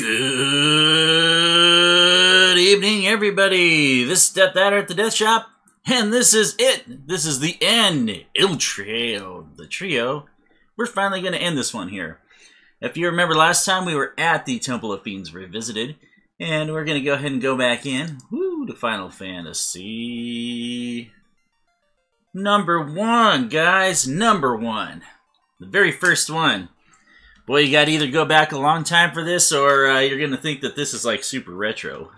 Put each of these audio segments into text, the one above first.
Good evening, everybody. This is Dethaddr at the DeThShop, and this is it. This is the end. El Trio. The trio. We're finally going to end this one here. If you remember last time, we were at the Temple of Fiends Revisited, and we're going to go ahead and go back in. Woo, to Final Fantasy #1, guys. #1. The very first one. Boy, you gotta either go back a long time for this, or you're gonna think that this is like super retro.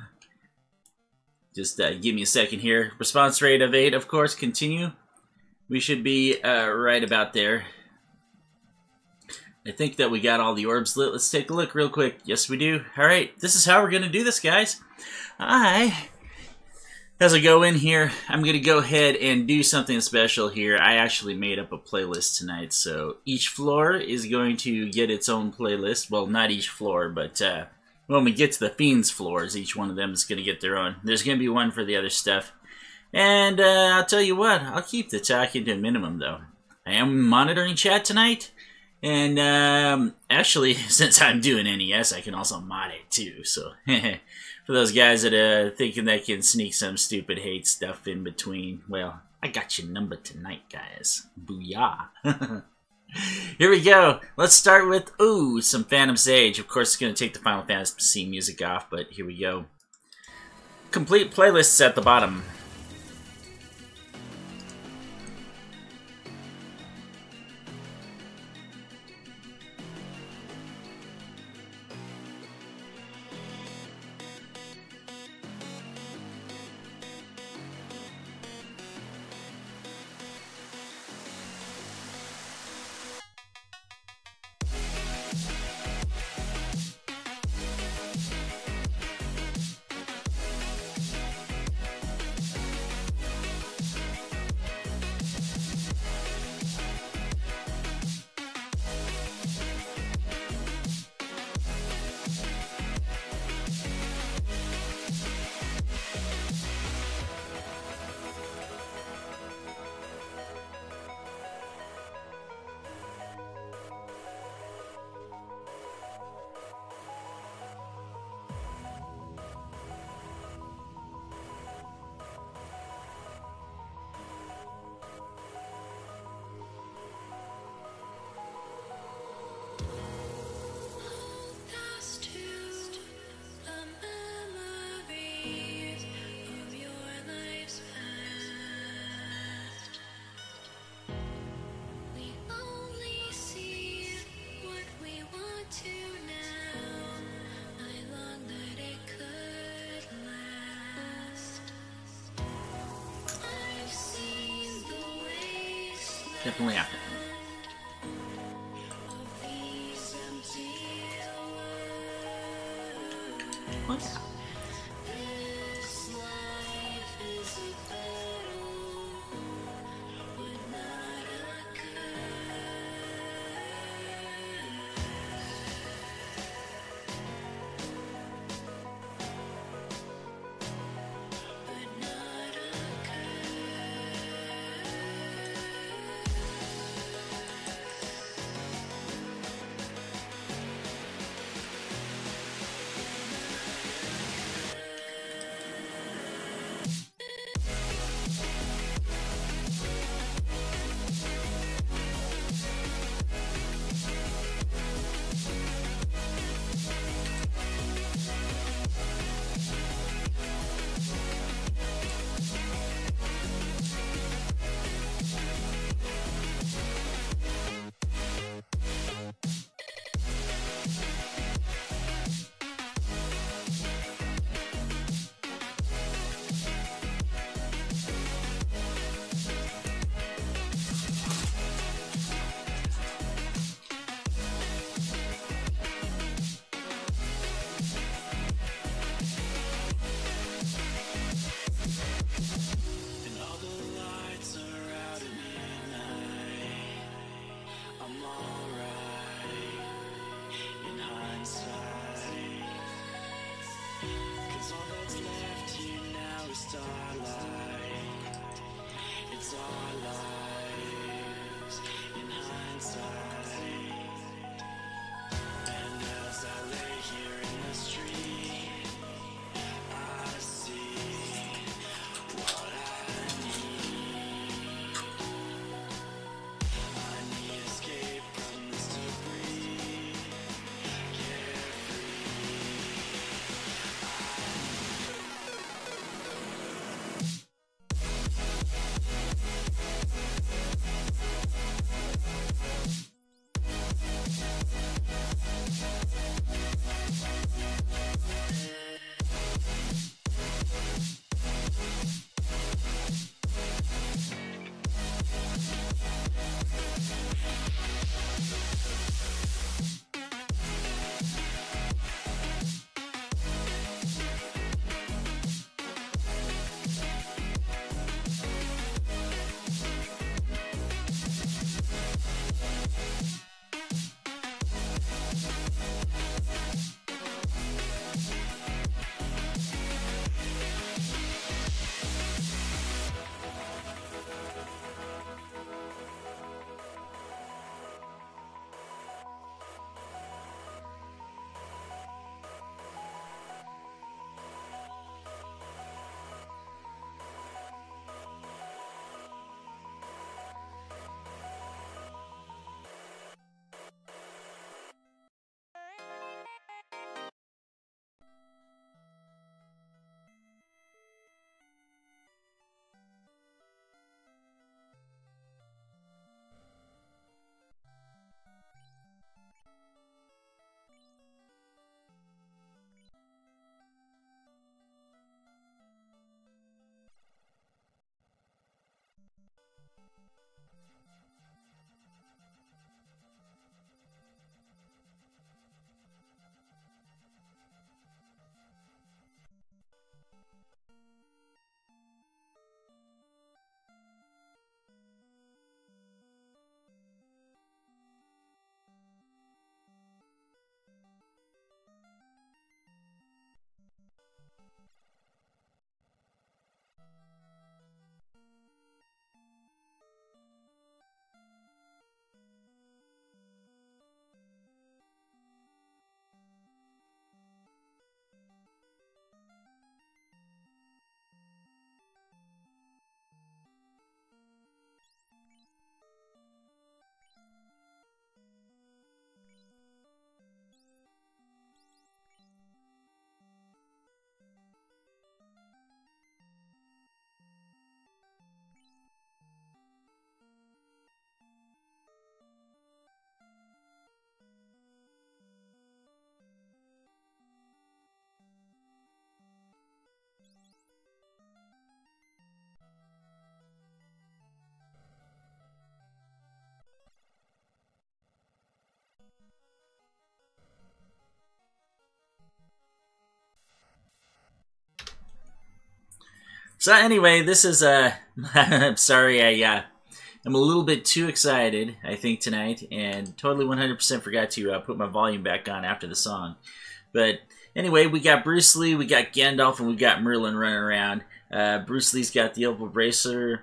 Just give me a second here. Response rate of 8, of course. Continue. We should be right about there. I think that we got all the orbs lit. Let's take a look real quick. Yes, we do. Alright, this is how we're gonna do this, guys. As I go in here, I'm going to go ahead and do something special here. I actually made up a playlist tonight, so each floor is going to get its own playlist. Well, not each floor, but when we get to the Fiends floors, each one of them is going to get their own. There's going to be one for the other stuff. And I'll tell you what, I'll keep the talking to a minimum, though. I am monitoring chat tonight, and actually, since I'm doing NES, I can also mod it, too, so... For those guys that are thinking they can sneak some stupid hate stuff in between, well, I got your number tonight, guys. Booyah. Here we go. Let's start with, some Phantom Sage. Of course, it's going to take the Final Fantasy music off, but here we go. Complete playlists at the bottom. Definitely happening. What? So anyway, this is I'm sorry, I'm a little bit too excited, I think, tonight, and totally 100% forgot to put my volume back on after the song. But anyway, we got Bruce Lee, we got Gandalf, and we got Merlin running around. Bruce Lee's got the opal bracelet,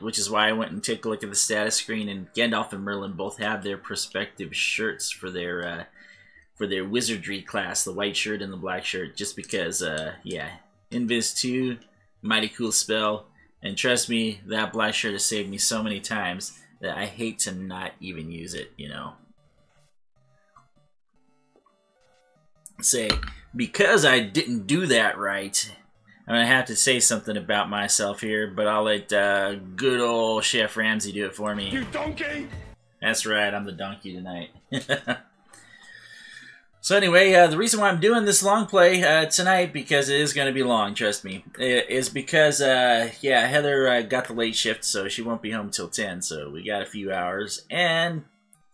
which is why I went and took a look at the status screen, and Gandalf and Merlin both have their respective shirts for their wizardry class, the white shirt and the black shirt, just because, yeah, Invis 2, mighty cool spell, and trust me, that black shirt has saved me so many times that I hate to not even use it, you know. Say, because I didn't do that right, I'm going to have to say something about myself here, but I'll let good old Chef Ramsay do it for me. You donkey! That's right, I'm the donkey tonight. So anyway, the reason why I'm doing this long play tonight, because it is going to be long, trust me, is because, yeah, Heather got the late shift, so she won't be home till 10, so we got a few hours, and,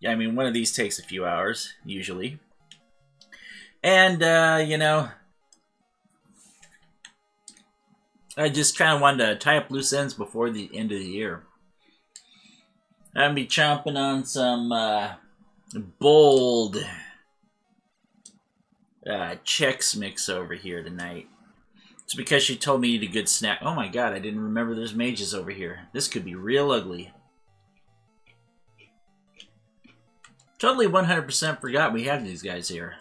I mean, one of these takes a few hours, usually. And, you know, I just kind of wanted to tie up loose ends before the end of the year. I'm going to be chomping on some bold Chex Mix over here tonight. It's because she told me to eat a good snack. Oh my god, I didn't remember there's mages over here. This could be real ugly. Totally 100% forgot we had these guys here.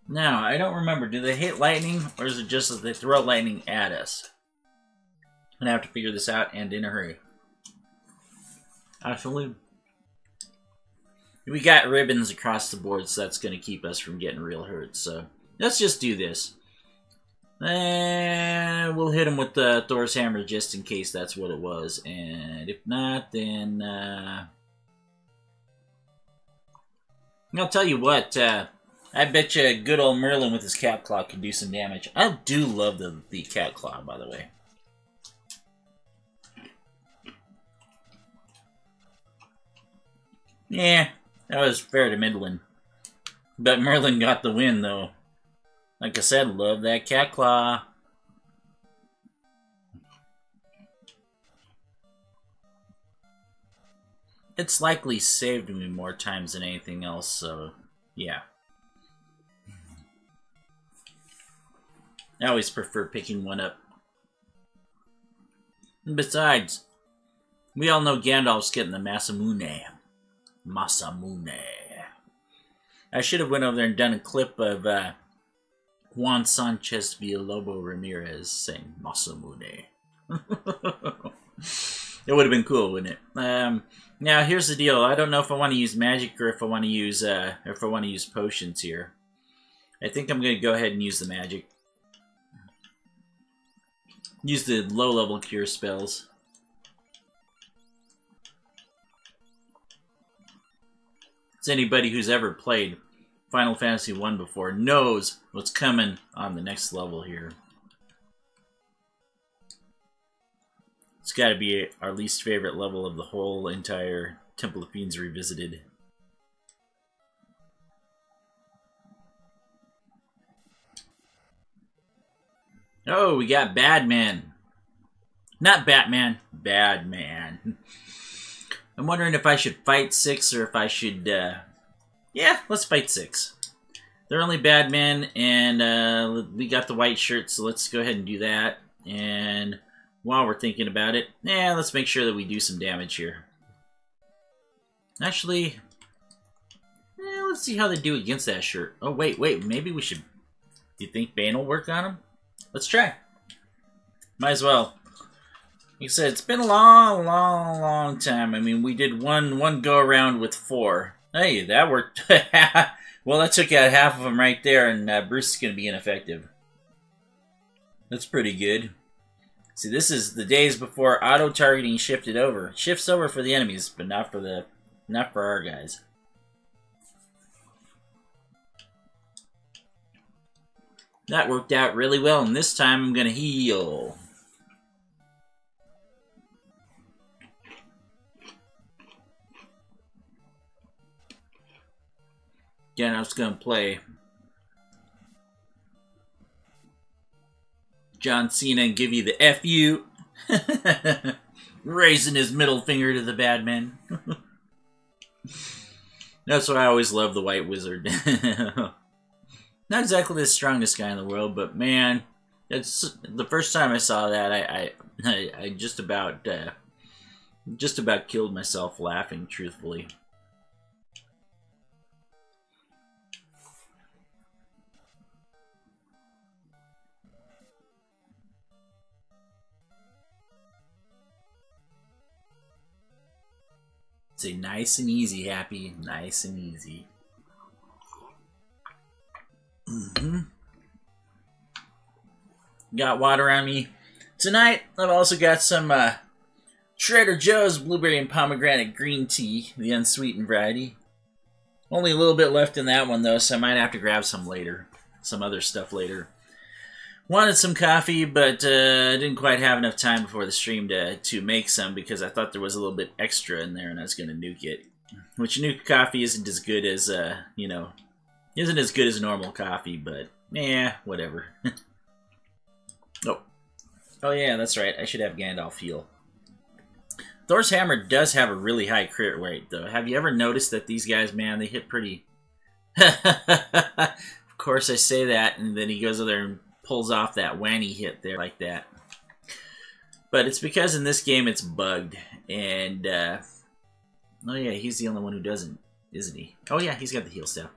Now, I don't remember. Do they hit lightning, or is it just that they throw lightning at us? I'm gonna have to figure this out, and in a hurry. Actually, we got ribbons across the board, so that's gonna keep us from getting real hurt. So let's just do this. And we'll hit him with the Thor's hammer just in case that's what it was. And if not, then I'll tell you what. I bet you good old Merlin with his cat claw can do some damage. I do love the cat claw, by the way. Yeah, that was fair to middling. But Merlin got the win, though. Like I said, love that cat claw. It's likely saved me more times than anything else, so yeah. I always prefer picking one up. And besides, we all know Gandalf's getting the Masamune. Masamune. I should have went over there and done a clip of Juan Sanchez Villalobos Ramirez saying Masamune. It would have been cool, wouldn't it? Now here's the deal. I don't know if I want to use magic or if I want to use potions here. I think I'm going to go ahead and use the magic. Use the low-level cure spells. As anybody who's ever played Final Fantasy 1 before knows what's coming on the next level here. It's got to be our least favorite level of the whole entire Temple of Fiends Revisited. Oh, we got Badman. Not Batman, Badman. I'm wondering if I should fight 6 or if I should, yeah, let's fight 6. They're only Badman, and we got the white shirt, so let's go ahead and do that. And while we're thinking about it, let's make sure that we do some damage here. Actually, let's see how they do against that shirt. Oh, wait, maybe we should... Do you think Bane will work on him? Let's try. Might as well. Like I said, it's been a long time. I mean, we did one go-around with 4. Hey, that worked. Well, that took out half of them right there, and Bruce is going to be ineffective. That's pretty good. See, this is the days before auto-targeting shifted over. It shifts over for the enemies, but not for our guys. That worked out really well, and this time I'm going to heal. Again, I was going to play John Cena give you the F you. Raising his middle finger to the bad man. That's why I always love the White Wizard. Not exactly the strongest guy in the world, but man, it's the first time I saw that, I just about killed myself laughing, truthfully. Say nice and easy, Happy. Nice and easy. Got water on me. Tonight, I've also got some Trader Joe's blueberry and pomegranate green tea, the unsweetened variety. Only a little bit left in that one, though, so I might have to grab some later. Some other stuff later. Wanted some coffee, but I didn't quite have enough time before the stream to make some because I thought there was a little bit extra in there and I was going to nuke it. Which nuke coffee isn't as good as, you know, isn't as good as normal coffee, but yeah, whatever. Oh yeah, that's right. I should have Gandalf heal. Thor's hammer does have a really high crit rate, though. Have you ever noticed that these guys, man, they hit pretty... Of course I say that, and then he goes over there and pulls off that whammy hit there like that. But it's because in this game it's bugged, and oh yeah, he's the only one who doesn't, isn't he? Oh yeah, he's got the heal staff.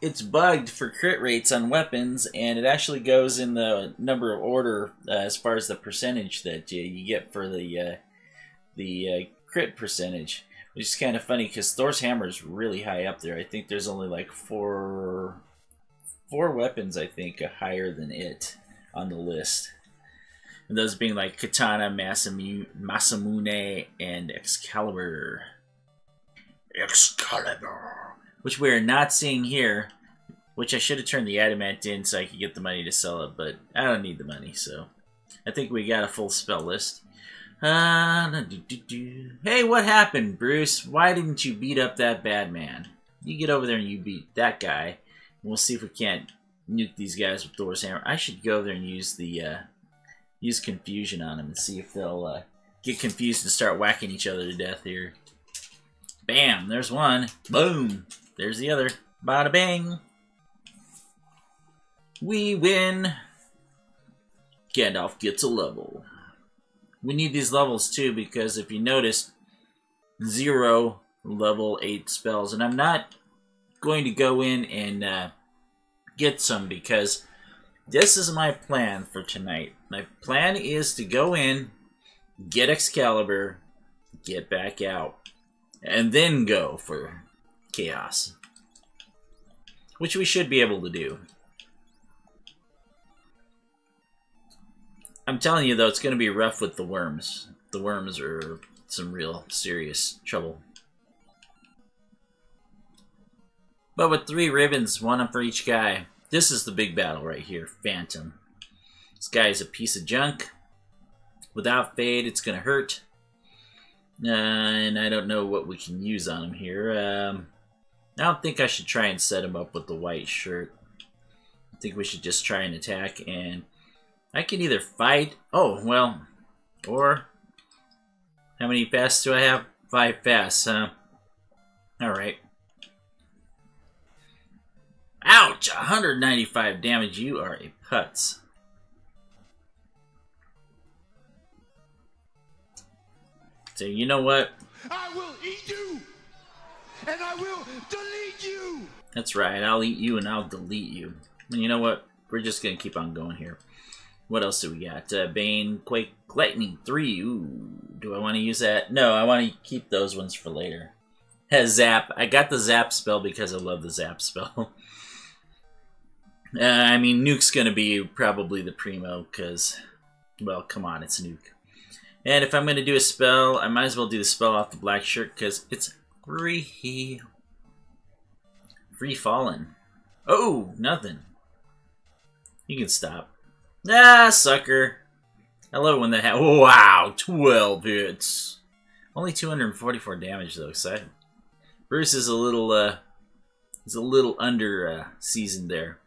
It's bugged for crit rates on weapons, and it actually goes in the number of order as far as the percentage that you get for the crit percentage. Which is kind of funny because Thor's hammer is really high up there. I think there's only like four weapons, I think, higher than it on the list. And those being like Katana, Masamune, and Excalibur. Excalibur! Which we're not seeing here. Which I should have turned the adamant in so I could get the money to sell it. But I don't need the money, so I think we got a full spell list. Hey, what happened, Bruce? Why didn't you beat up that bad man? You get over there and you beat that guy. And we'll see if we can't nuke these guys with Thor's hammer. I should go there and use the use confusion on them and see if they'll get confused and start whacking each other to death here. Bam! There's one. Boom! There's the other. Bada bang! We win. Gandalf gets a level. We need these levels too because if you notice, 0 level 8 spells. And I'm not going to go in and get some because this is my plan for tonight. My plan is to go in, get Excalibur, get back out, and then go for Chaos. Which we should be able to do. I'm telling you, though, it's going to be rough with the worms. The worms are some real serious trouble. But with 3 ribbons, 1 for each guy, this is the big battle right here, Phantom. This guy is a piece of junk. Without Fade, it's going to hurt. And I don't know what we can use on him here. I don't think I should try and set him up with the white shirt. I think we should just try and attack and... I can either fight... Oh, well... Or... How many fasts do I have? 5 fasts, huh? Alright. Ouch! 195 damage. You are a putz. So, you know what? I will eat you! And I will delete you! That's right. I'll eat you and I'll delete you. And you know what? We're just going to keep on going here. What else do we got? Bane, Quake, Lightning 3. Ooh, do I want to use that? No, I want to keep those ones for later. Has Zap. I got the Zap spell because I love the Zap spell. I mean, Nuke's going to be probably the primo because, well, come on, it's Nuke. And if I'm going to do a spell, I might as well do the spell off the black shirt because it's free. Free Fallen. Oh, nothing. You can stop. Ah, sucker. I love it when that happens. Wow, 12 hits. Only 244 damage, though, exciting. Bruce is a little under seasoned there.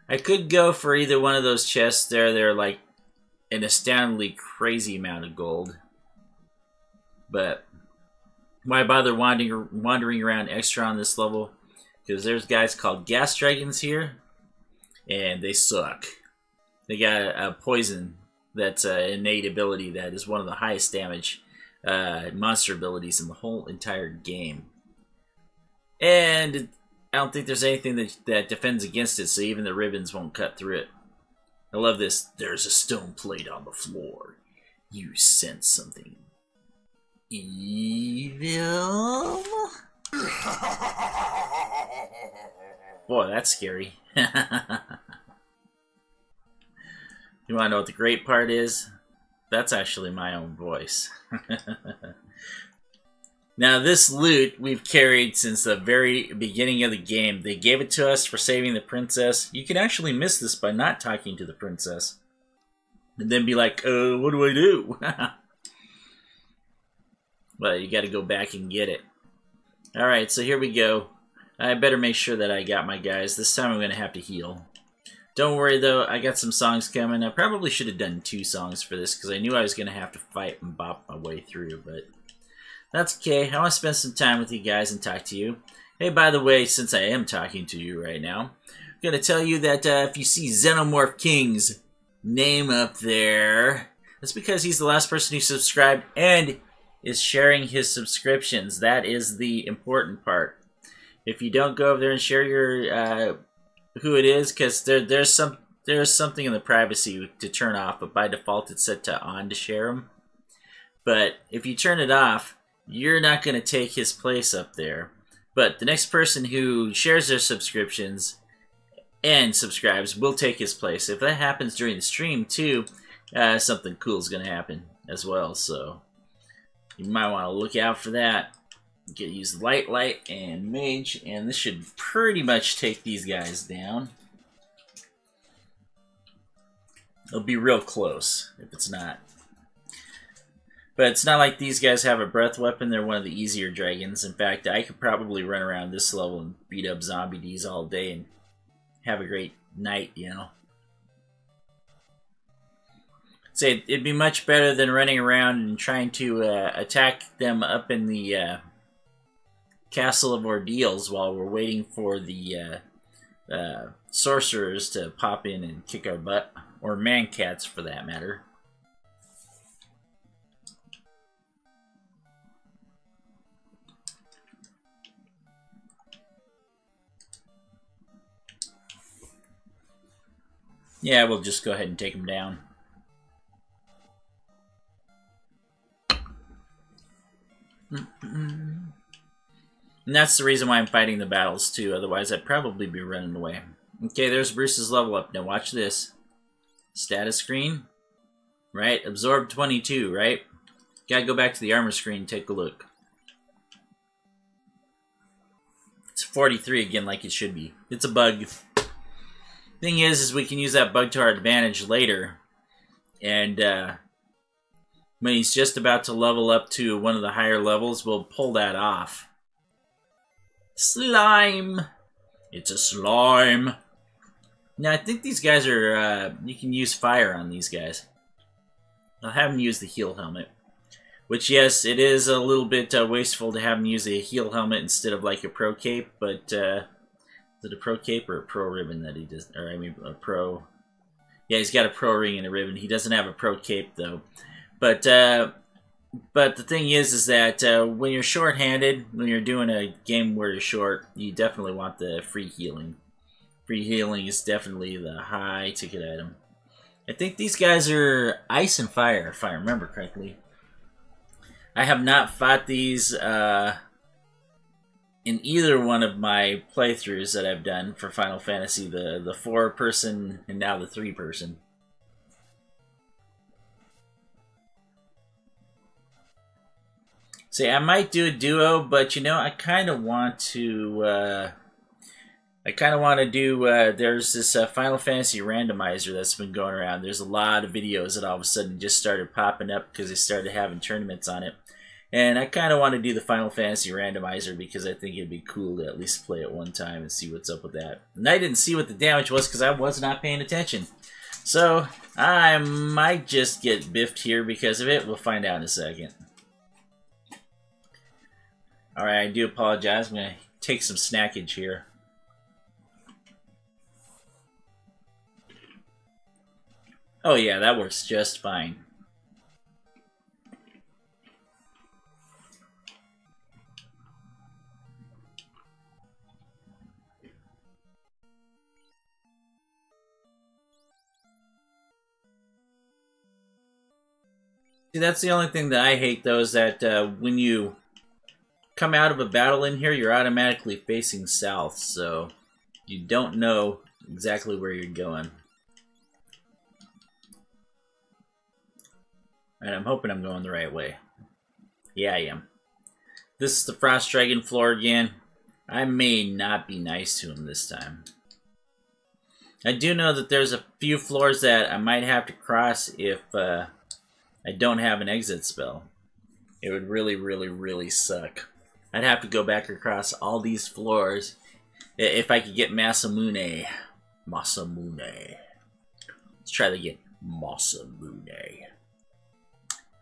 I could go for either one of those chests there. They're like an astoundingly crazy amount of gold. But why bother wandering around extra on this level? Because there's guys called gas dragons here, and they suck. They got a poison that's an innate ability that is one of the highest damage monster abilities in the whole entire game. And I don't think there's anything that defends against it, so even the ribbons won't cut through it. I love this. There's a stone plate on the floor. You sense something evil? Boy, that's scary. You want to know what the great part is? That's actually my own voice. Now, this loot we've carried since the very beginning of the game. They gave it to us for saving the princess. You can actually miss this by not talking to the princess. And then be like, what do I do? Well, you got to go back and get it. Alright, so here we go. I better make sure that I got my guys. This time I'm going to have to heal. Don't worry, though. I got some songs coming. I probably should have done 2 songs for this, because I knew I was going to have to fight and bop my way through, but that's okay. I want to spend some time with you guys and talk to you. Hey, by the way, since I am talking to you right now, I'm going to tell you that if you see Xenomorph King's name up there, that's because he's the last person who subscribed and is sharing his subscriptions. That is the important part. If you don't go over there and share your who it is, because there's something in the privacy to turn off, but by default it's set to on to share them. But if you turn it off, you're not going to take his place up there. But the next person who shares their subscriptions and subscribes will take his place. If that happens during the stream too, something cool is going to happen as well. So you might want to look out for that. Use light, and mage, and this should pretty much take these guys down. It'll be real close if it's not. But it's not like these guys have a breath weapon. They're one of the easier dragons. In fact, I could probably run around this level and beat up zombie Ds all day and have a great night, you know. Say it'd be much better than running around and trying to attack them up in the Castle of Ordeals while we're waiting for the sorcerers to pop in and kick our butt, or man-cats for that matter. Yeah, we'll just go ahead and take them down. And that's the reason why I'm fighting the battles too, otherwise I'd probably be running away. Okay, there's Bruce's level up. Now watch this. Status screen. Right? Absorb 22, right? Gotta go back to the armor screen and take a look. It's 43 again like it should be. It's a bug. Thing is we can use that bug to our advantage later. And when he's just about to level up to one of the higher levels, we'll pull that off. Slime! It's a slime! Now, I think these guys are, you can use fire on these guys. I'll have them use the heal helmet. Which, yes, it is a little bit wasteful to have him use a heal helmet instead of, like, a pro cape, but, is it a pro cape or a pro ribbon that he does? Or, I mean, a pro... Yeah, he's got a pro ring and a ribbon. He doesn't have a pro cape, though. But the thing is that when you're short-handed, when you're doing a game where you're short, you definitely want the free healing. Free healing is definitely the high-ticket item. I think these guys are ice and fire, if I remember correctly. I have not fought these in either one of my playthroughs that I've done for Final Fantasy, the 4-person and now the 3-person. See, I might do a duo, but you know, I kind of want to. There's this Final Fantasy randomizer that's been going around. There's a lot of videos that all of a sudden just started popping up because they started having tournaments on it, And I kind of want to do the Final Fantasy randomizer because I think it'd be cool to at least play it one time and see what's up with that. And I didn't see what the damage was because I was not paying attention. So I might just get biffed here because of it. We'll find out in a second. Alright, I do apologize. I'm going to take some snackage here. Oh yeah, that works just fine. See, that's the only thing that I hate, though, is that when you come out of a battle in here, you're automatically facing south, so you don't know exactly where you're going. And I'm hoping I'm going the right way. Yeah, I am. This is the Frost Dragon floor again. I may not be nice to him this time. I do know that there's a few floors that I might have to cross if I don't have an exit spell. It would really, really, really suck. I'd have to go back across all these floors if I could get Masamune. Masamune. Let's try to get Masamune.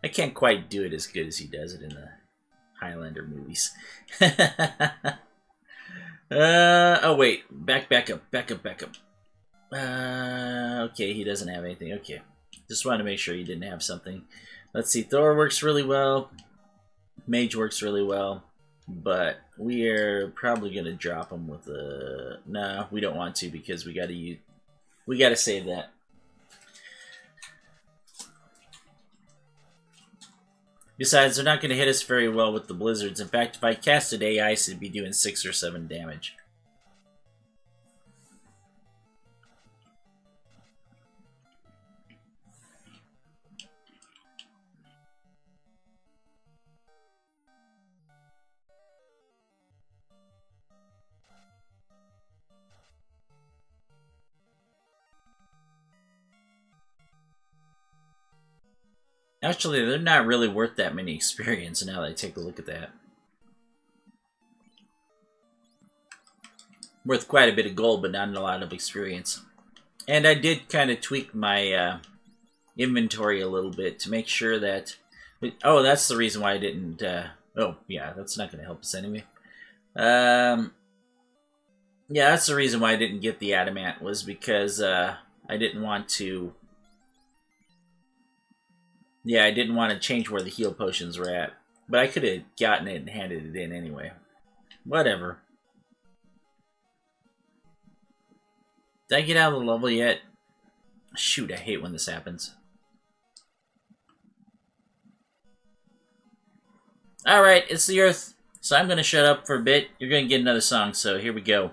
I can't quite do it as good as he does it in the Highlander movies. Oh wait, back up. Okay, he doesn't have anything. Okay, just wanted to make sure he didn't have something. Let's see, Thor works really well. Mage works really well. But we are probably gonna drop him with a... No, we don't want to because we gotta save that. Besides, they're not going to hit us very well with the blizzards. In fact, if I casted AI, it'd be doing 6 or 7 damage. Actually, they're not really worth that many experience now that I take a look at that. Worth quite a bit of gold, but not a lot of experience. And I did kind of tweak my inventory a little bit to make sure that... Oh, that's the reason why I didn't... Oh, yeah, that's not going to help us anyway. Yeah, that's the reason why I didn't get the adamant, was because I didn't want to... Yeah, I didn't want to change where the heal potions were at. But I could have gotten it and handed it in anyway. Whatever. Did I get out of the level yet? Shoot, I hate when this happens. Alright, it's the Earth. So I'm going to shut up for a bit. You're going to get another song, so here we go.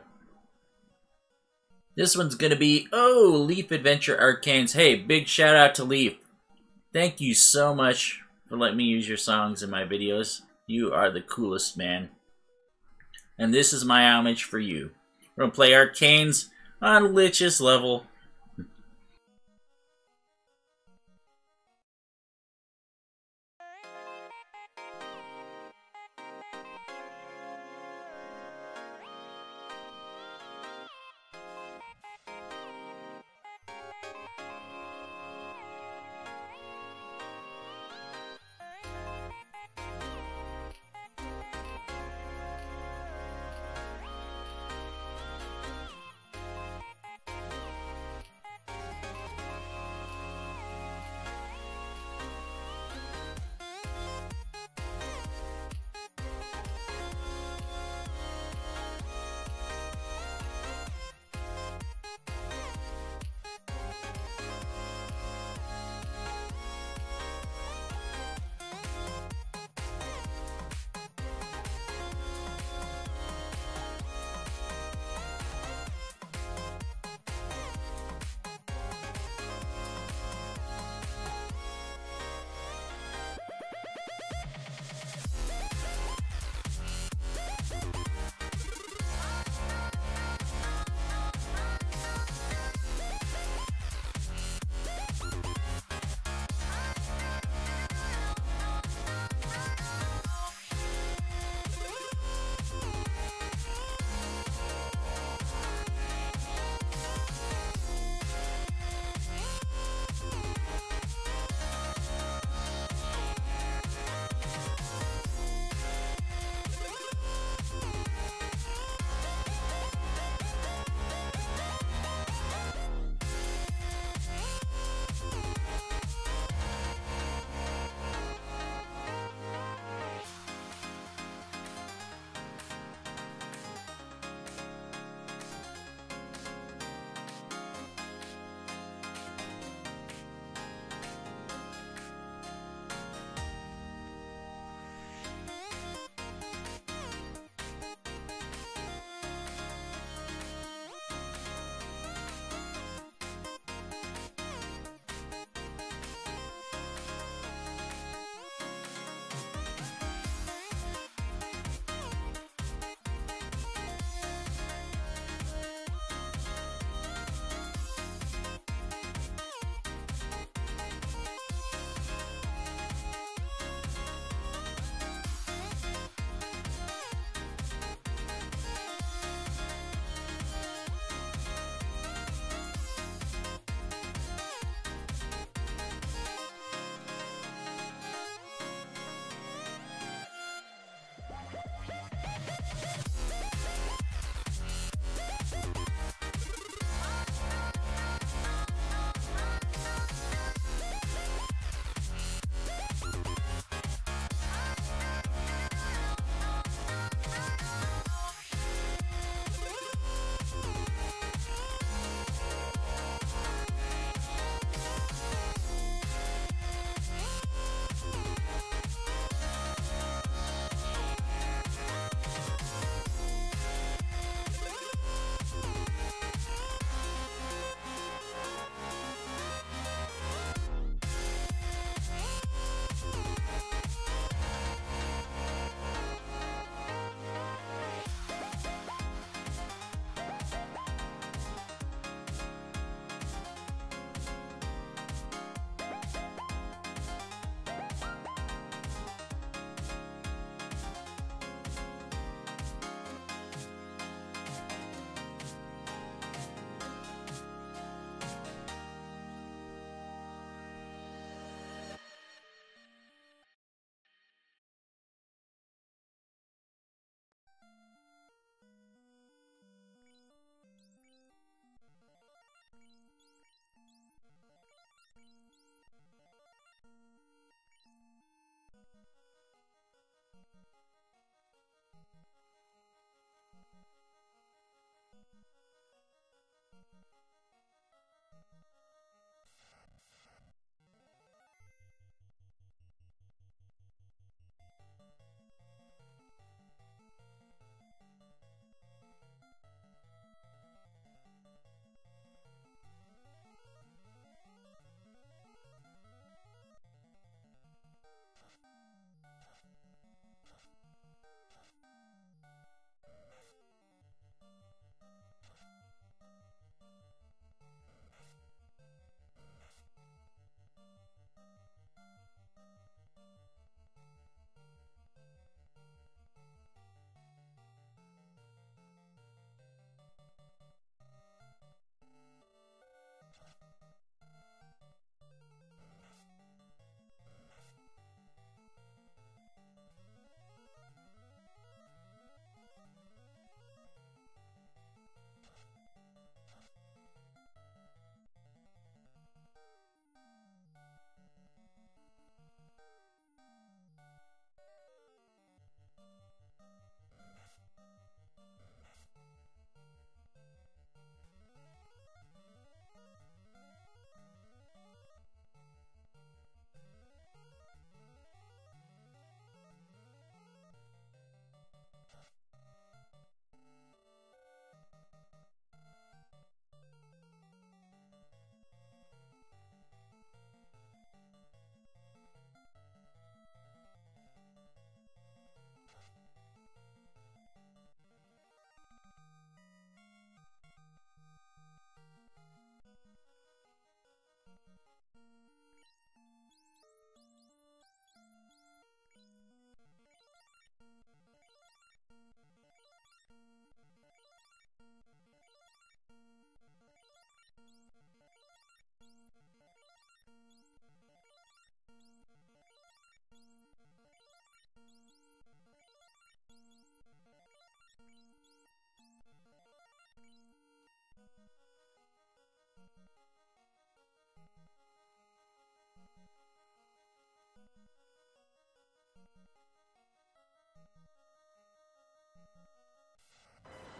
This one's going to be, oh, Leaf Adventure Arcanes. Hey, big shout out to Leaf. Thank you so much for letting me use your songs in my videos. You are the coolest, man. And this is my homage for you. We're going to play Arcanes on Lich's level.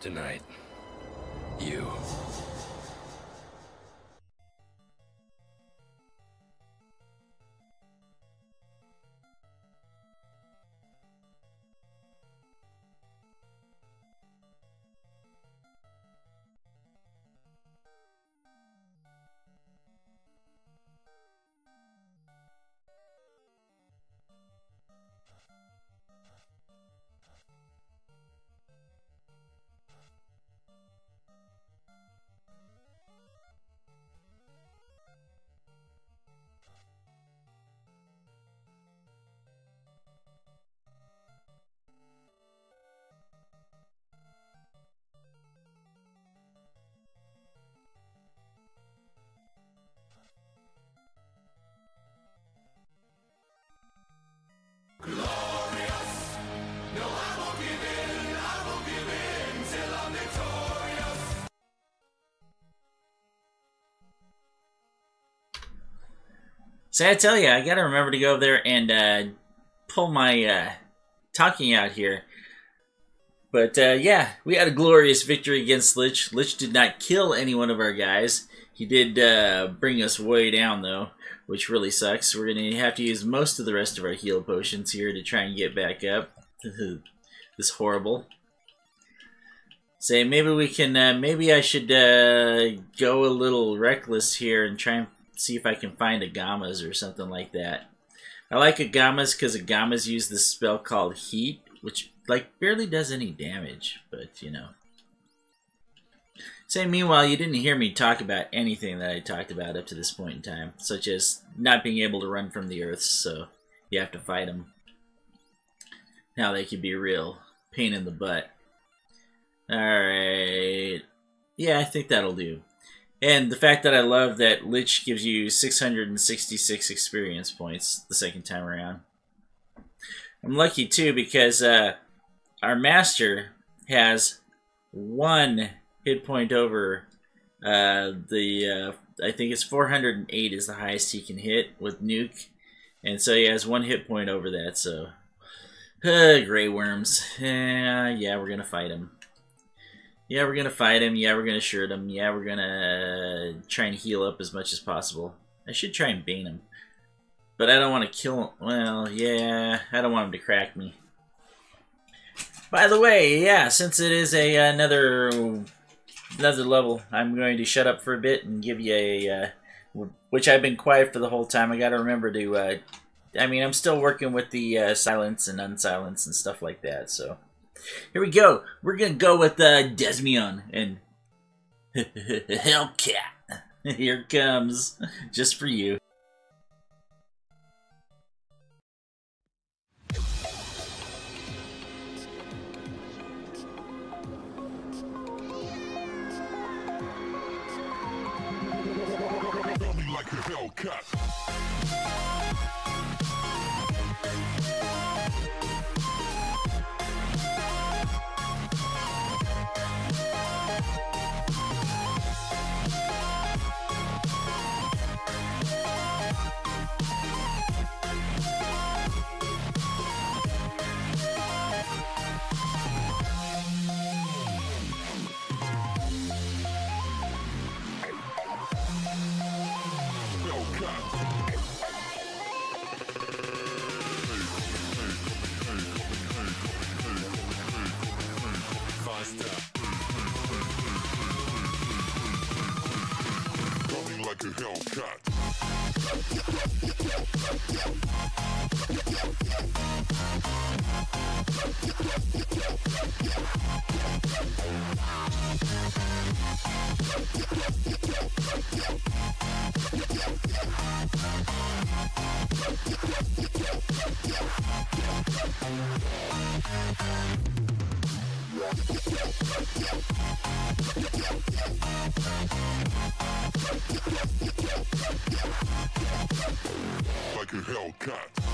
Tonight, you. So I tell you, I gotta remember to go over there and pull my talking out here. But yeah, we had a glorious victory against Lich. Lich did not kill any one of our guys. He did bring us way down though, which really sucks. We're gonna have to use most of the rest of our heal potions here to try and get back up. This horrible. Say maybe we can. Maybe I should go a little reckless here and try and see if I can find Agamas or something like that. I like Agamas because Agamas use this spell called Heat, which like barely does any damage, but you know. Say meanwhile, you didn't hear me talk about anything that I talked about up to this point in time, such as not being able to run from the earths, so you have to fight them. Now they could be a real pain in the butt. Alright. Yeah, I think that'll do. And the fact that I love that Lich gives you 666 experience points the second time around. I'm lucky too because our master has 1 hit point over I think it's 408 is the highest he can hit with nuke. And so he has 1 hit point over that, so Grey Worms. Yeah, we're gonna fight him. Yeah, we're gonna fight him. Yeah, we're gonna shirt him. Yeah, we're gonna try and heal up as much as possible. I should try and bane him. But I don't want to kill him. Well, yeah, I don't want him to crack me. By the way, yeah, since it is another level, I'm going to shut up for a bit and give you a... which I've been quiet for the whole time. I gotta remember to... I mean, I'm still working with the silence and unsilence and stuff like that, so... Here we go. We're gonna go with Desmeon and... Hellcat. Here it comes. Just for you. Like a Hellcat. Like a Hellcat. Like a Hellcat.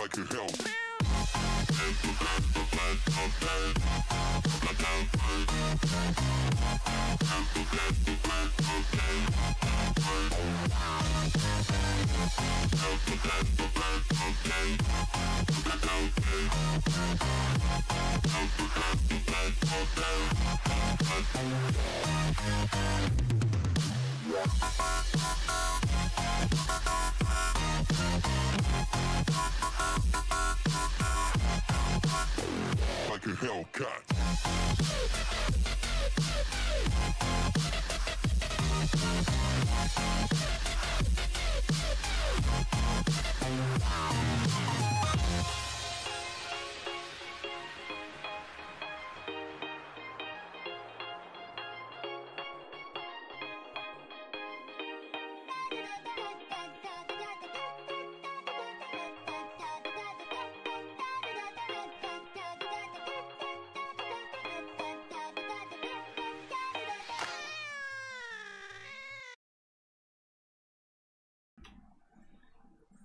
Like a hell. Like a Hellcat.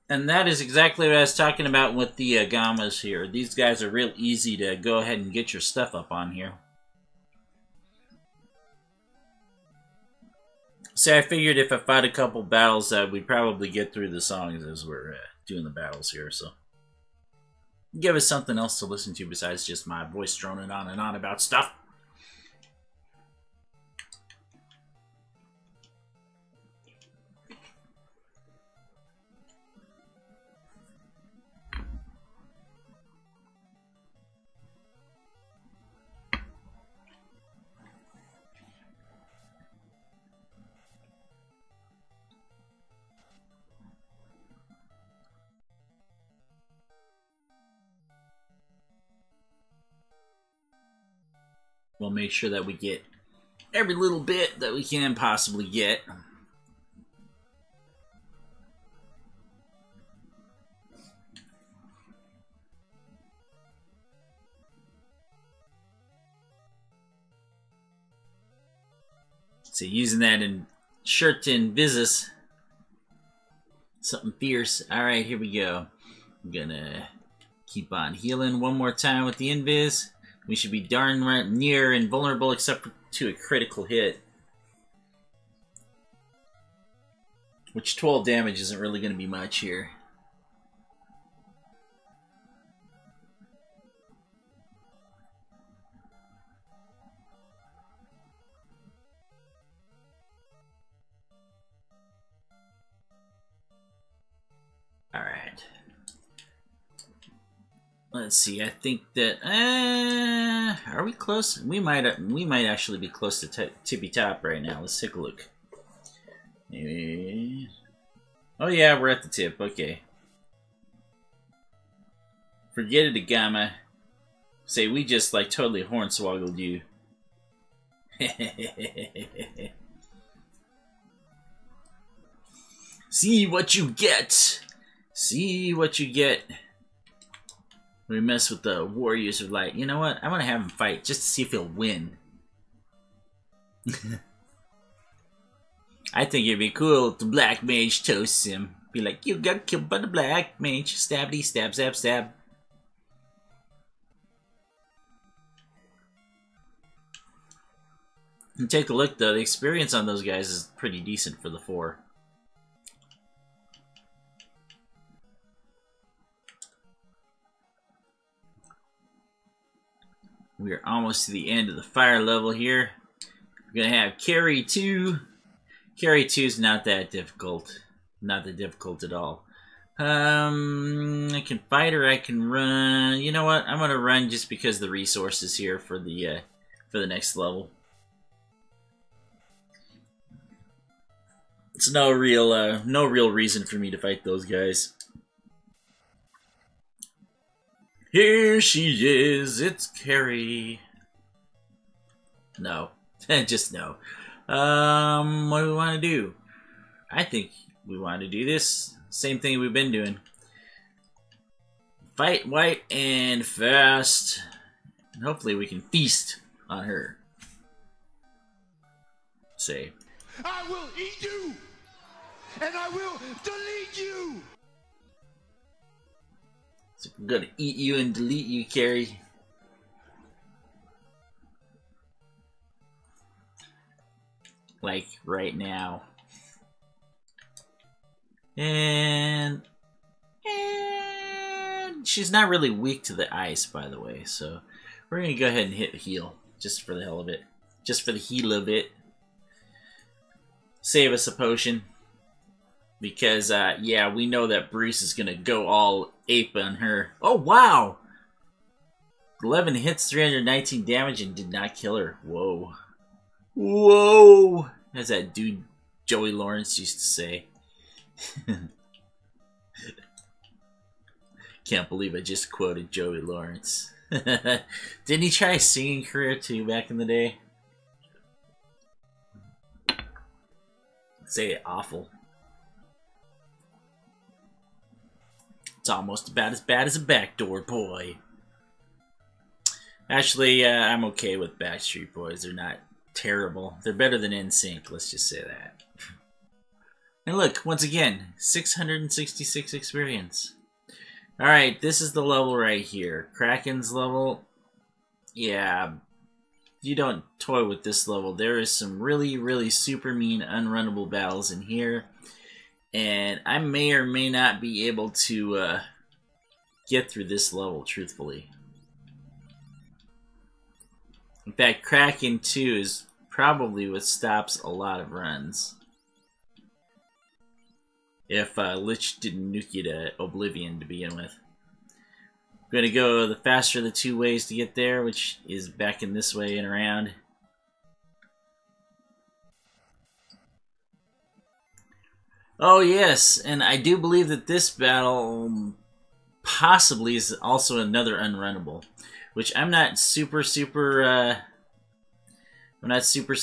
And that is exactly what I was talking about with the Gammas here. These guys are real easy to go ahead and get your stuff up on here. See, I figured if I fought a couple battles, we'd probably get through the songs as we're doing the battles here, so... Give us something else to listen to besides just my voice droning on and on about stuff. We'll make sure that we get every little bit that we can possibly get. So using that in shirt in Visus. Something fierce. Alright, here we go. I'm gonna keep on healing one more time with the invis. We should be darn right near invulnerable except to a critical hit. Which 12 damage isn't really gonna be much here. Alright. Let's see, I think that are we close? We might actually be close to tippy top right now. Let's take a look. Oh yeah, we're at the tip, okay. Forget it, Gamma. Say we just like totally hornswoggled you. See what you get. See what you get. We mess with the warriors of light. You know what? I'm gonna have him fight just to see if he'll win. I think it'd be cool if the black mage toasts him. Be like, you got killed by the black mage. Stabby, stab, stab, stab. And take a look though, the experience on those guys is pretty decent for the 4. We are almost to the end of the fire level here. We're gonna have carry 2. Carry 2 is not that difficult. Not that difficult at all. I can fight or I can run. You know what? I'm gonna run just because the resources here for the next level. It's no real reason for me to fight those guys. Here she is, it's Carrie. No, just no. What do we want to do? I think we want to do this same thing we've been doing. Fight white and fast. And hopefully we can feast on her. Say. I will eat you, and I will delete you. So I'm gonna eat you and delete you, Carrie. Like right now. And she's not really weak to the ice, by the way, so we're gonna go ahead and hit heal just for the hell of it. Just for the heal of it. Save us a potion. Because, yeah, we know that Bruce is gonna go all ape on her. Oh, wow! 11 hits, 319 damage, and did not kill her. Whoa. Whoa! As that dude Joey Lawrence used to say. Can't believe I just quoted Joey Lawrence. Didn't he try a singing career too back in the day? Say it awful. It's almost about as bad as a backdoor boy. Actually, I'm okay with Backstreet Boys. They're not terrible. They're better than NSYNC, let's just say that. And look, once again, 666 experience. Alright, this is the level right here. Kraken's level. Yeah, you don't toy with this level. There is some really, really super mean, unrunnable battles in here. And I may or may not be able to get through this level, truthfully. In fact, Kraken 2 is probably what stops a lot of runs. If Lich didn't nuke you to oblivion to begin with. I'm going to go the faster of the 2 ways to get there, which is back in this way and around. Oh yes, and I do believe that this battle possibly is also another unrunnable, which I'm not super I'm not super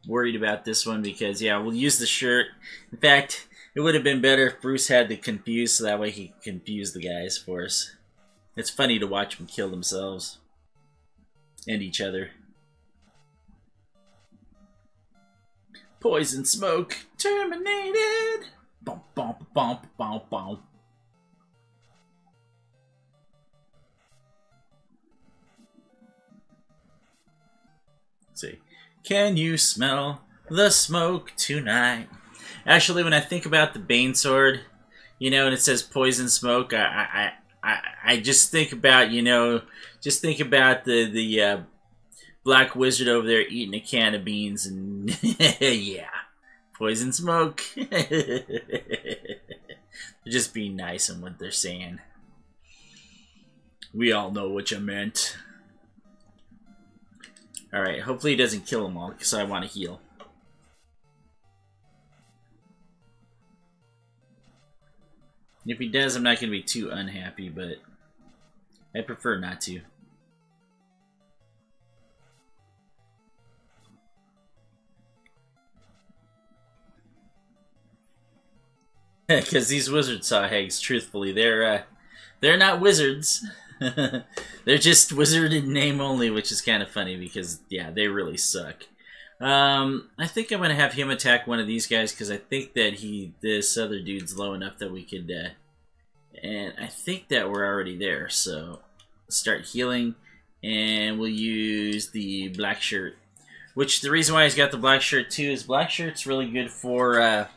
worried about this one because, yeah, we'll use the shirt. In fact, it would have been better if Bruce had the confuse so that way he could confuse the guys for us. It's funny to watch them kill themselves and each other. Poison smoke terminated. Bum, bum, bum, bum, bum. Let's see. Can you smell the smoke tonight? Actually, when I think about the Bane sword, you know, and it says poison smoke, I just think about, you know, the black wizard over there eating a can of beans and yeah, poison smoke. They're just being nice in what they're saying. We all know what you meant. Alright, hopefully he doesn't kill them all, because I want to heal. If he does, I'm not going to be too unhappy, but I prefer not to. Because these wizard sawhags, truthfully, they're not wizards. They're just wizard in name only, which is kind of funny because, yeah, they really suck. I think I'm going to have him attack one of these guys because I think that this other dude's low enough that we could, and I think that we're already there, so start healing, and we'll use the black shirt, which the reason why he's got the black shirt too is black shirt's really good for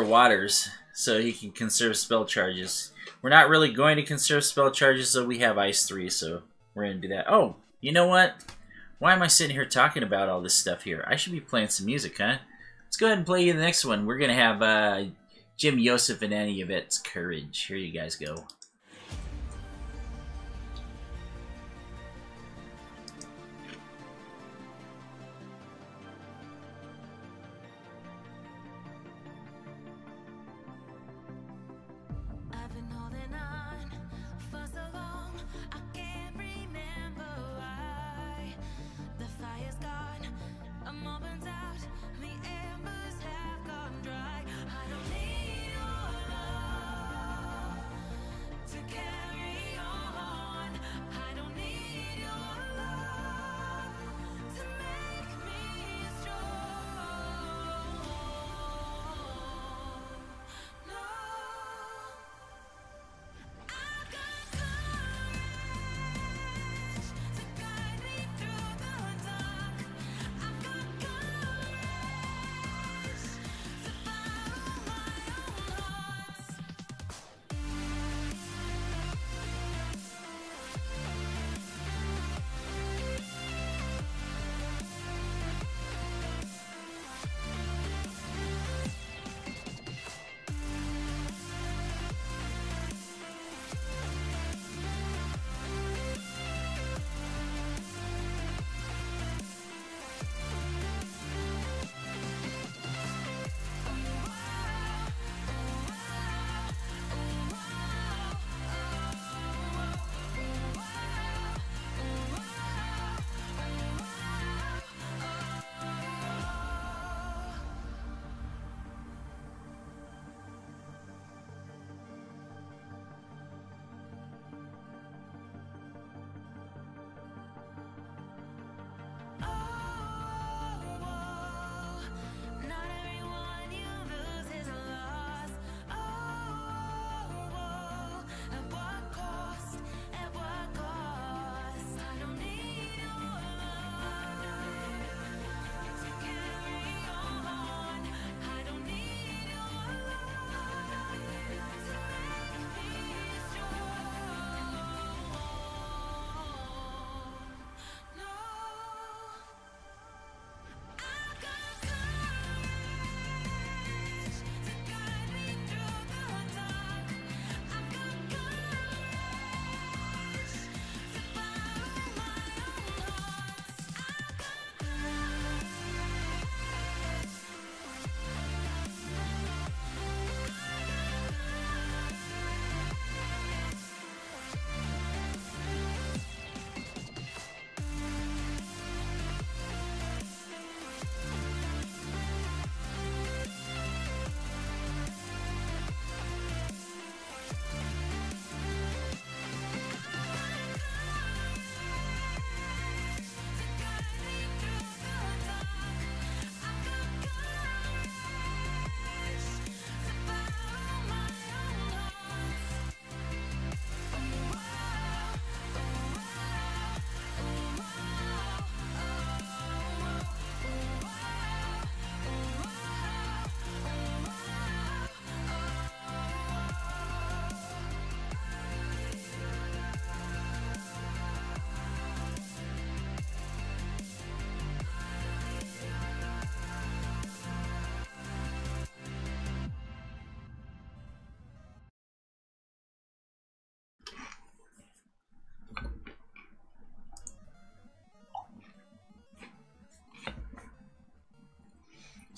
waters, so he can conserve spell charges. We're not really going to conserve spell charges, so we have Ice 3, so we're going to do that. Oh, you know what? Why am I sitting here talking about all this stuff here? I should be playing some music, huh? Let's go ahead and play you the next one. We're going to have Jim Yosef and Annie Yvette's Courage. Here you guys go.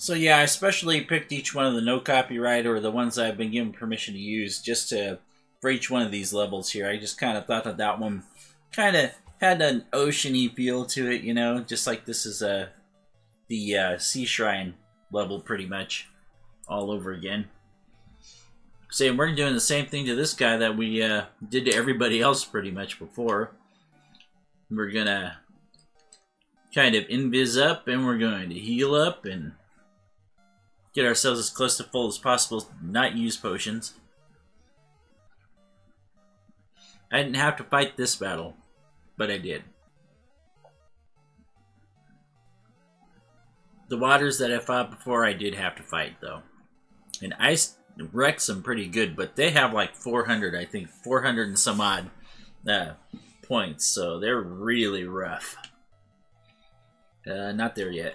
So yeah, I especially picked each one of the no copyright or the ones I've been given permission to use just to for each one of these levels here. I just kind of thought that that one kind of had an oceany feel to it, you know, just like this is the Sea Shrine level pretty much all over again. So we're doing the same thing to this guy that we did to everybody else pretty much before. We're gonna kind of invis up and we're going to heal up and get ourselves as close to full as possible, not use potions. I didn't have to fight this battle, but I did. The waters that I fought before, I did have to fight, though. And ice wrecks them pretty good, but they have like 400, I think, 400 and some odd points, so they're really rough. Not there yet.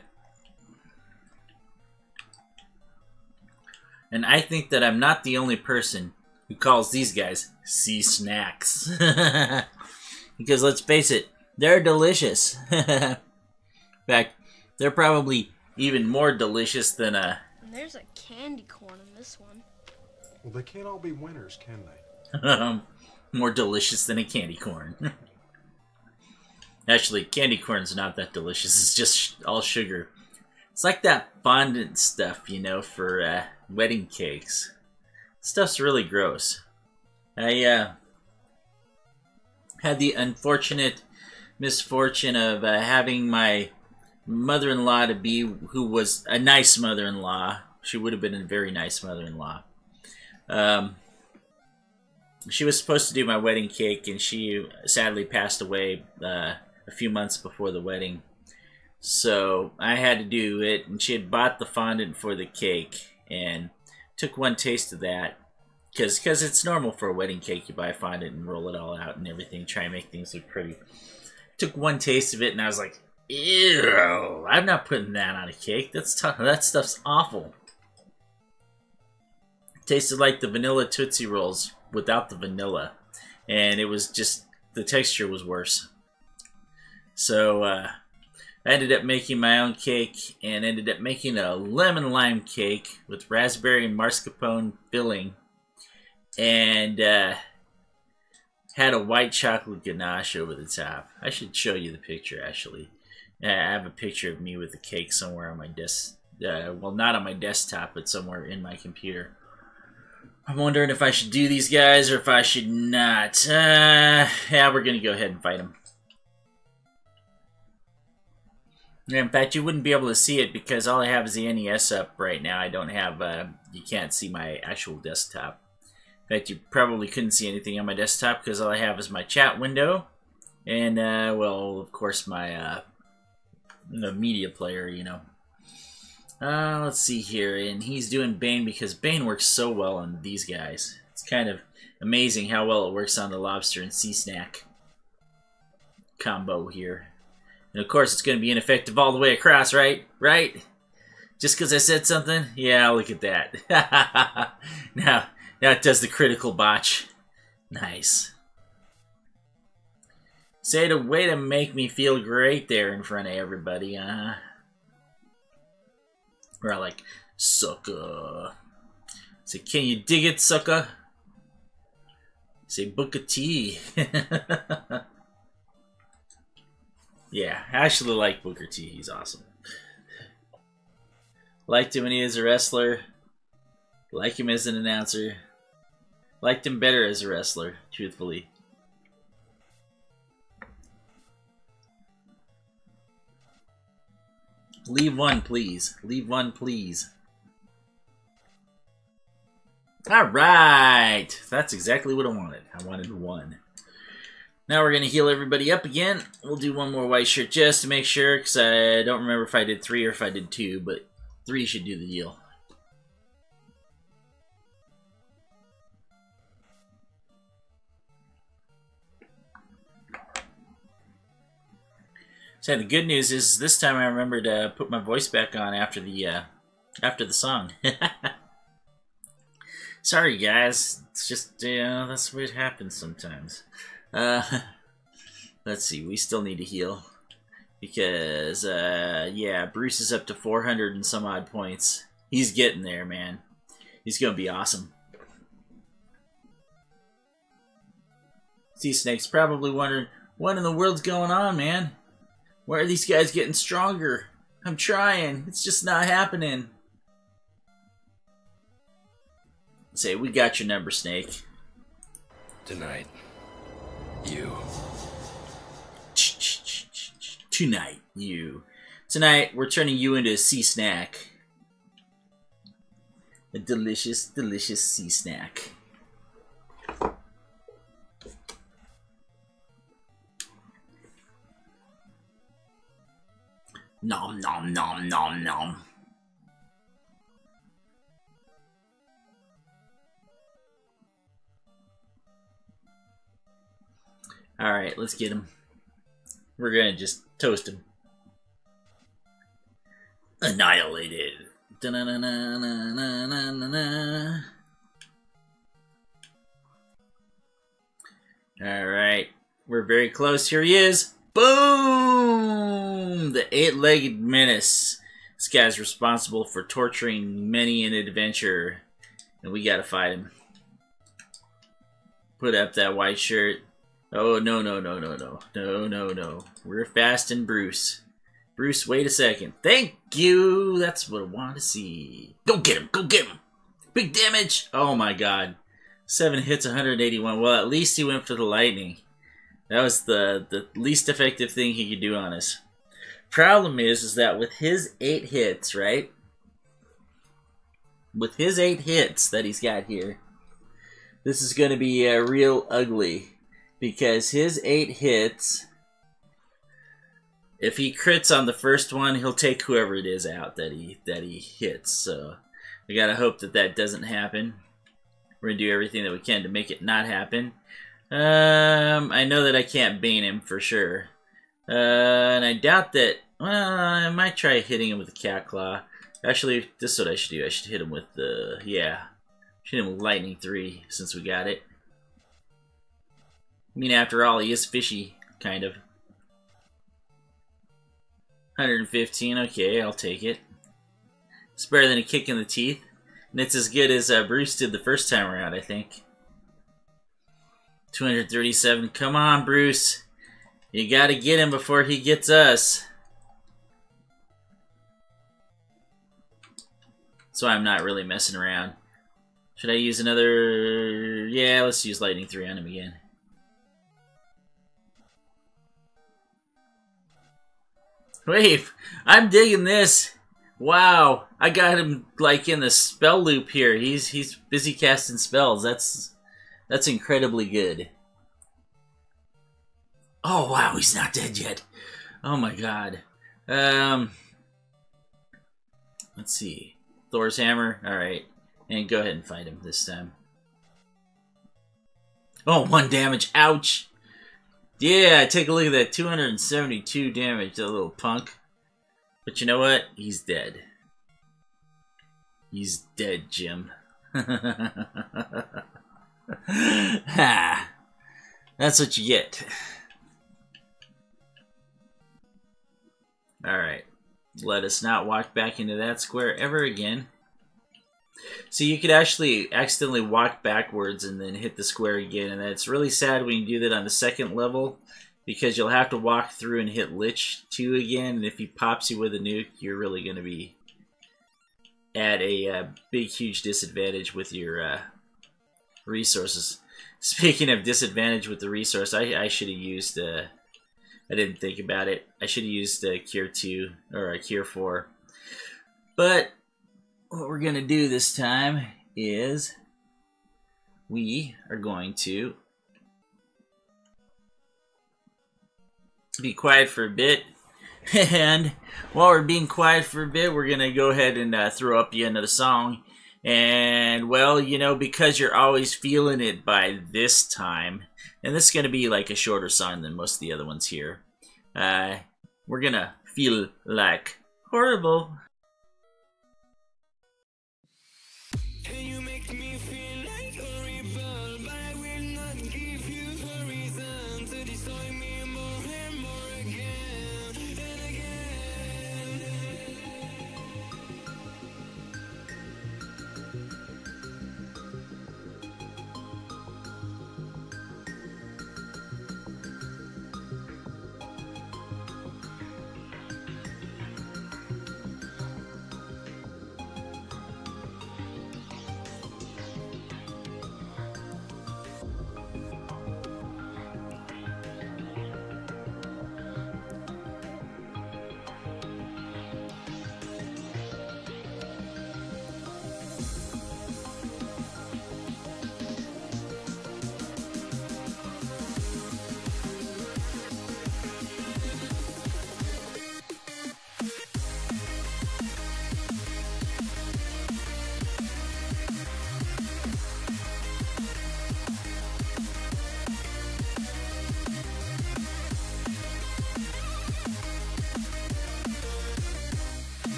And I think that I'm not the only person who calls these guys sea snacks. Because let's face it, they're delicious. In fact, they're probably even more delicious than a... And there's a candy corn in this one. Well, they can't all be winners, can they? More delicious than a candy corn. Actually, candy corn's not that delicious. It's just all sugar. It's like that fondant stuff, you know, for wedding cakes. Stuff's really gross. I had the unfortunate misfortune of having my mother-in-law to be, who was a nice mother-in-law. She would have been a very nice mother-in-law. She was supposed to do my wedding cake, and she sadly passed away a few months before the wedding. So I had to do it, and she had bought the fondant for the cake, and took one taste of that. Because it's normal for a wedding cake, you buy fondant and roll it all out and everything, try and make things look pretty. Took one taste of it, and I was like, ew, I'm not putting that on a cake. That stuff's awful. It tasted like the vanilla Tootsie Rolls without the vanilla. And it was just, the texture was worse. So, I ended up making my own cake, and ended up making a lemon lime cake with raspberry and mascarpone filling. And, had a white chocolate ganache over the top. I should show you the picture, actually. I have a picture of me with the cake somewhere on my desk. Well, not on my desktop, but somewhere in my computer. I'm wondering if I should do these guys or if I should not. Yeah, we're going to go ahead and fight them. In fact, you wouldn't be able to see it because all I have is the NES up right now. I don't have, you can't see my actual desktop. In fact, you probably couldn't see anything on my desktop because all I have is my chat window. And, well, of course, my media player, you know. Let's see here. And he's doing Bane because Bane works so well on these guys. It's kind of amazing how well it works on the lobster and sea snack combo here. And, of course, it's going to be ineffective all the way across, right? Right? Just because I said something? Yeah, look at that. Now it does the critical botch. Nice. Say the way to make me feel great there in front of everybody, We're all like, sucker. Say, can you dig it, sucker? Say, Booker T. Yeah, I actually like Booker T. He's awesome. Liked him when he was a wrestler. Like him as an announcer. Liked him better as a wrestler, truthfully. Leave one, please. Leave one, please. Alright! That's exactly what I wanted. I wanted one. Now we're going to heal everybody up again. We'll do one more white shirt just to make sure, because I don't remember if I did 3 or if I did 2, but 3 should do the deal. So the good news is this time I remembered to put my voice back on after the song. Sorry guys, it's just that's the way it happens sometimes. Let's see, we still need to heal. Because, yeah, Bruce is up to 400 and some odd points. He's getting there, man. He's going to be awesome. Sea Snake's probably wondering, what in the world's going on, man? Why are these guys getting stronger? I'm trying. It's just not happening. Say, we got your number, Snake. Tonight, you. Tonight, you. Tonight, we're turning you into a sea snack. A delicious, delicious sea snack. Nom nom nom nom nom. Alright, let's get him. We're gonna just toast him. Annihilated. Alright, we're very close. Here he is. Boom! The eight-legged menace. This guy's responsible for torturing many an adventurer. And we gotta fight him. Put up that white shirt. Oh, no, no, no, no, no. No, no, no. We're fasting Bruce. Bruce, wait a second. Thank you! That's what I want to see. Go get him! Go get him! Big damage! Oh my god. 7 hits, 181. Well, at least he went for the lightning. That was the least effective thing he could do on us. Problem is that with his 8 hits, right? With his 8 hits that he's got here, this is going to be real ugly. Because his 8 hits, if he crits on the first one, he'll take whoever it is out that he hits. So we gotta hope that that doesn't happen. We're gonna do everything that we can to make it not happen. I know that I can't bane him for sure, and I doubt that. Well, I might try hitting him with the cat claw. Actually, this is what I should do. I should hit him with the hit him with lightning 3 since we got it. I mean, after all, he is fishy, kind of. 115, okay, I'll take it. It's better than a kick in the teeth. And it's as good as Bruce did the first time around, I think. 237, come on, Bruce. You gotta get him before he gets us. So I'm not really messing around. Should I use another... Yeah, let's use lightning 3 on him again. Wait, I'm digging this. Wow, I got him like in the spell loop here. He's busy casting spells. That's incredibly good. Oh wow, he's not dead yet. Oh my god. Let's see. Thor's hammer. All right, and go ahead and fight him this time. Oh, 1 damage. Ouch. Yeah, take a look at that. 272 damage, that little punk. But you know what? He's dead. He's dead, Jim. Ha! That's what you get. Alright. Let us not walk back into that square ever again. So you could actually accidentally walk backwards and then hit the square again, and it's really sad when you do that on the second level, because you'll have to walk through and hit Lich 2 again, and if he pops you with a nuke, you're really going to be at a big, huge disadvantage with your resources. Speaking of disadvantage with the resource, I should have used, I didn't think about it, I should have used Cure 2, or Cure 4, but what we're going to do this time is we are going to be quiet for a bit, and while we're being quiet for a bit, we're going to go ahead and throw up you another song. And well, you know, because you're always feeling it by this time, and this is going to be like a shorter song than most of the other ones here, we're going to feel like horrible.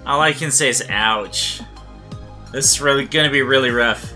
All I can say is ouch. This is really gonna be really rough.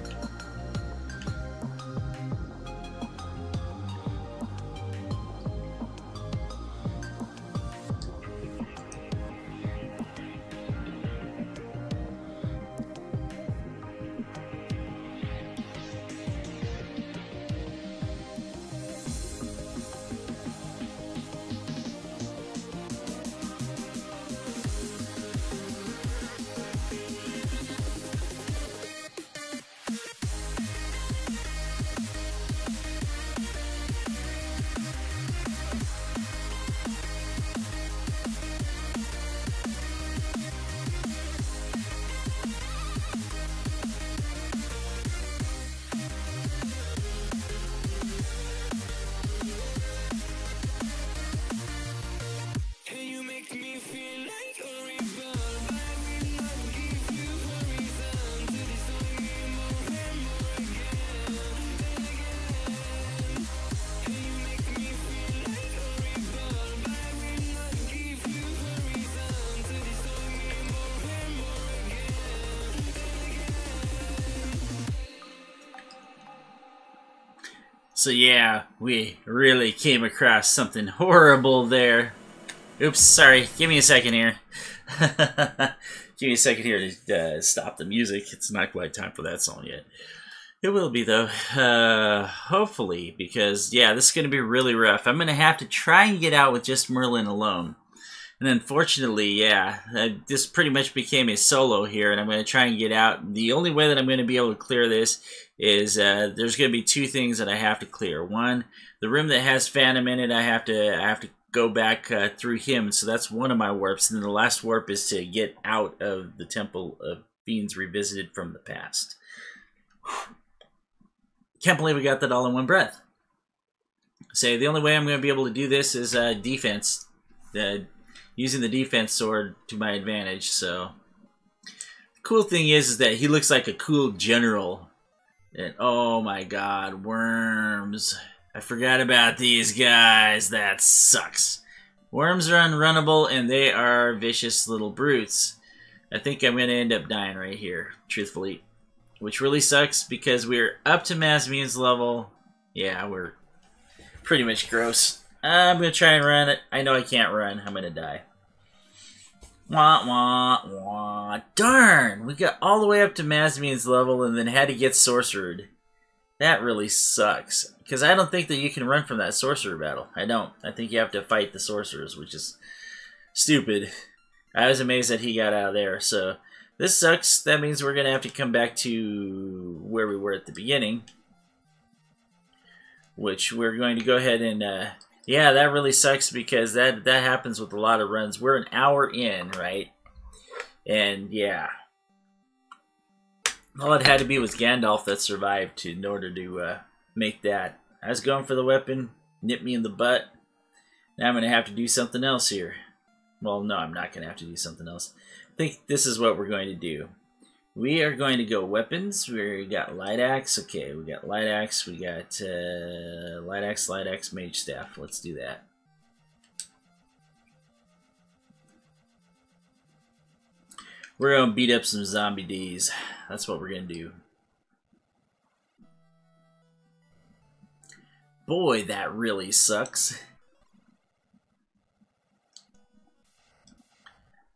So yeah, we really came across something horrible there. Oops, sorry. Give me a second here. Give me a second here to stop the music. It's not quite time for that song yet. It will be, though. Hopefully, because, yeah, this is going to be really rough. I'm going to have to try and get out with just Merlin alone. And unfortunately, yeah, this pretty much became a solo here, and I'm going to try and get out. The only way that I'm going to be able to clear this is there's going to be two things that I have to clear. One, the room that has Phantom in it, I have to go back through him, so that's one of my warps. And then the last warp is to get out of the Temple of Fiends Revisited from the past. Can't believe we got that all in one breath. So the only way I'm going to be able to do this is defense. Using the defense sword to my advantage. So the cool thing is that he looks like a cool general. And oh my god, worms. I forgot about these guys. That sucks. Worms are unrunnable and they are vicious little brutes. I think I'm going to end up dying right here, truthfully. Which really sucks because we're up to Desmeon's level. Yeah, we're pretty much gross. I'm going to try and run it. I know I can't run. I'm going to die. Wah, wah, wah. Darn! We got all the way up to Desmeon's level and then had to get sorcered. That really sucks. Because I don't think that you can run from that sorcerer battle. I don't. I think you have to fight the sorcerers, which is stupid. I was amazed that he got out of there. So this sucks. That means we're going to have to come back to where we were at the beginning. Which we're going to go ahead and... yeah, that really sucks because that happens with a lot of runs. We're an hour in, right? And yeah. All it had to be was Gandalf that survived in order to make that. I was going for the weapon, nipped me in the butt. Now I'm going to have to do something else here. Well, no, I'm not going to have to do something else. I think this is what we're going to do. We are going to go weapons. We got light axe. Okay, we got light axe. We got light axe, mage staff. Let's do that. We're going to beat up some zombie Ds. That's what we're going to do. Boy, that really sucks.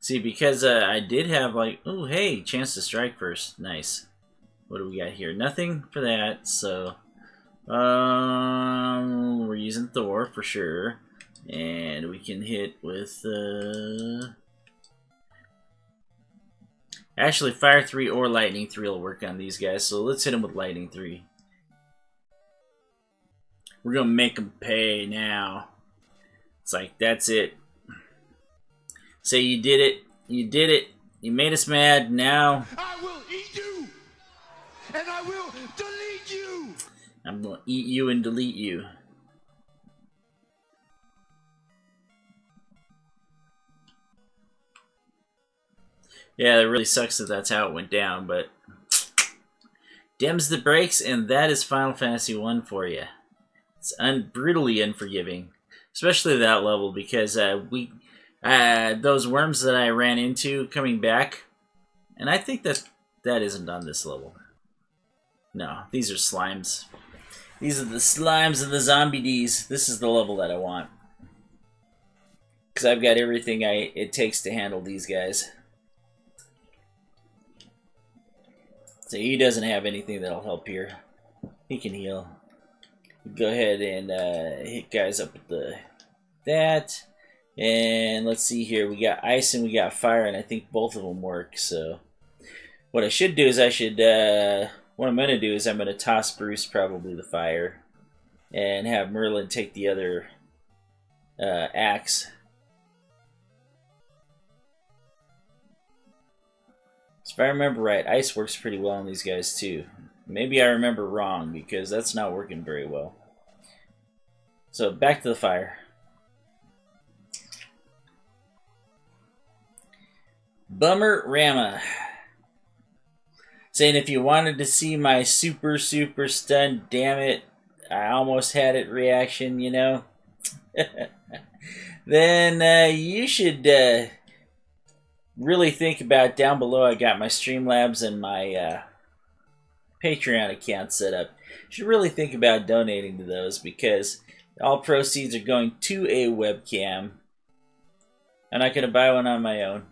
See, because I did have like, oh hey, chance to strike first. Nice. What do we got here? Nothing for that, so we're using Thor for sure. And we can hit with actually Fire 3 or Lightning 3 will work on these guys, so let's hit them with Lightning 3. We're gonna make them pay now. It's like, that's it. Say you did it. You did it. You made us mad. Now I will eat you, and I will delete you. I'm gonna eat you and delete you. Yeah, it really sucks that that's how it went down, but Dems the brakes, and that is Final Fantasy 1 for you. It's brutally unforgiving, especially that level, because those worms that I ran into coming back, and I think that isn't on this level. No, these are slimes. These are the slimes and the zombie Ds. This is the level that I want. Because I've got everything it takes to handle these guys. So he doesn't have anything that'll help here. He can heal. Go ahead and hit guys up with that. And let's see here. We got ice and we got fire, and I think both of them work. So what I should do is what I'm going to do is I'm going to toss Bruce probably the fire and have Merlin take the other axe. So if I remember right, ice works pretty well on these guys too. Maybe I remember wrong because that's not working very well. So back to the fire. Bummer Rama. Saying if you wanted to see my super stunned, damn it, I almost had it reaction, you know, then you should really think about down below. I got my Streamlabs and my Patreon account set up. You should really think about donating to those because all proceeds are going to a webcam. I'm not going to buy one on my own.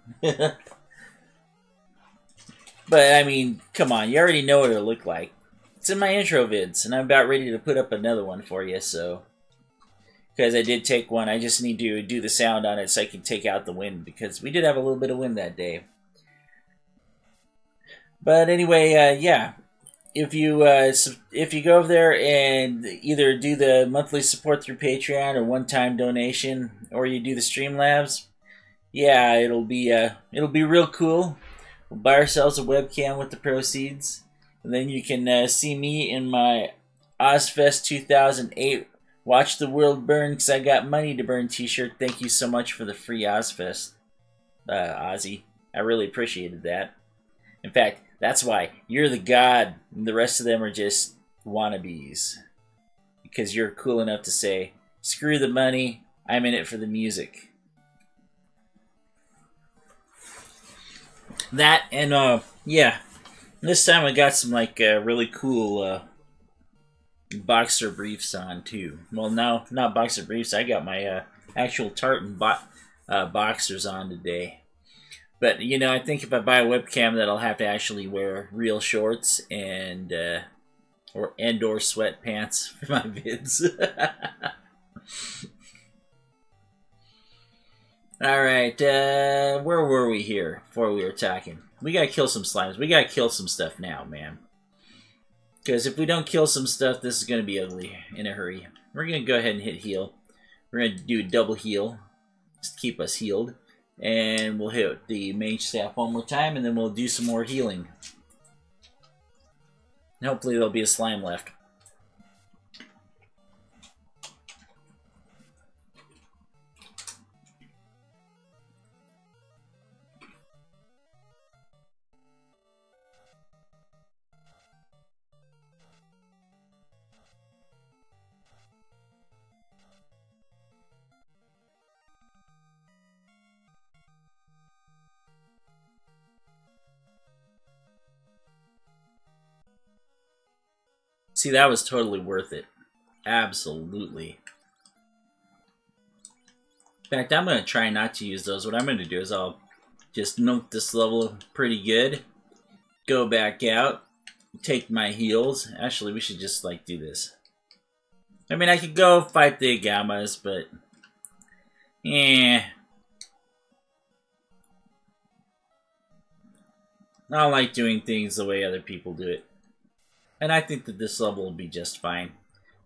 But, I mean, come on, you already know what it'll look like. It's in my intro vids, and I'm about ready to put up another one for you, so... Because I did take one, I just need to do the sound on it so I can take out the wind, because we did have a little bit of wind that day. But anyway, yeah. If you go over there and either do the monthly support through Patreon or one-time donation, or you do the Streamlabs, yeah, it'll be real cool. We'll buy ourselves a webcam with the proceeds, and then you can see me in my Ozfest 2008 Watch the World Burn because I got money to burn t-shirt. Thank you so much for the free Ozfest, Ozzy. I really appreciated that. In fact, that's why you're the god, and the rest of them are just wannabes. Because you're cool enough to say, screw the money, I'm in it for the music. That and yeah, this time I got some like really cool boxer briefs on too. Well, no, not boxer briefs. I got my actual tartan boxers on today. But you know, I think if I buy a webcam, that I'll have to actually wear real shorts and or sweatpants for my vids. Alright, where were we here before we were talking? We gotta kill some slimes. We gotta kill some stuff now, man. Because if we don't kill some stuff, this is gonna be ugly in a hurry. We're gonna go ahead and hit heal. We're gonna do a double heal, just to keep us healed. And we'll hit the mage staff one more time, and then we'll do some more healing. And hopefully there'll be a slime left. See, that was totally worth it. Absolutely. In fact, I'm going to try not to use those. What I'm going to do is I'll just nuke this level pretty good. Go back out. Take my heals. Actually, we should just, like, do this. I mean, I could go fight the Gammas, but... I don't like doing things the way other people do it. And I think that this level will be just fine.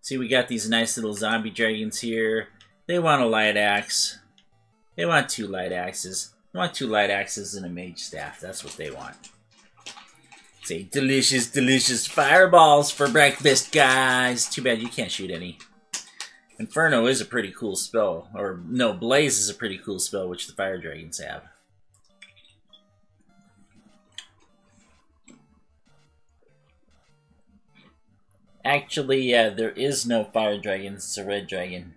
See, we got these nice little zombie dragons here. They want a light axe. They want 2 light axes. They want 2 light axes and a mage staff. That's what they want. Say, delicious, delicious fireballs for breakfast, guys. Too bad you can't shoot any. Inferno is a pretty cool spell. Or, no, Blaze is a pretty cool spell, which the fire dragons have. Actually, yeah, there is no fire dragon. It's a red dragon.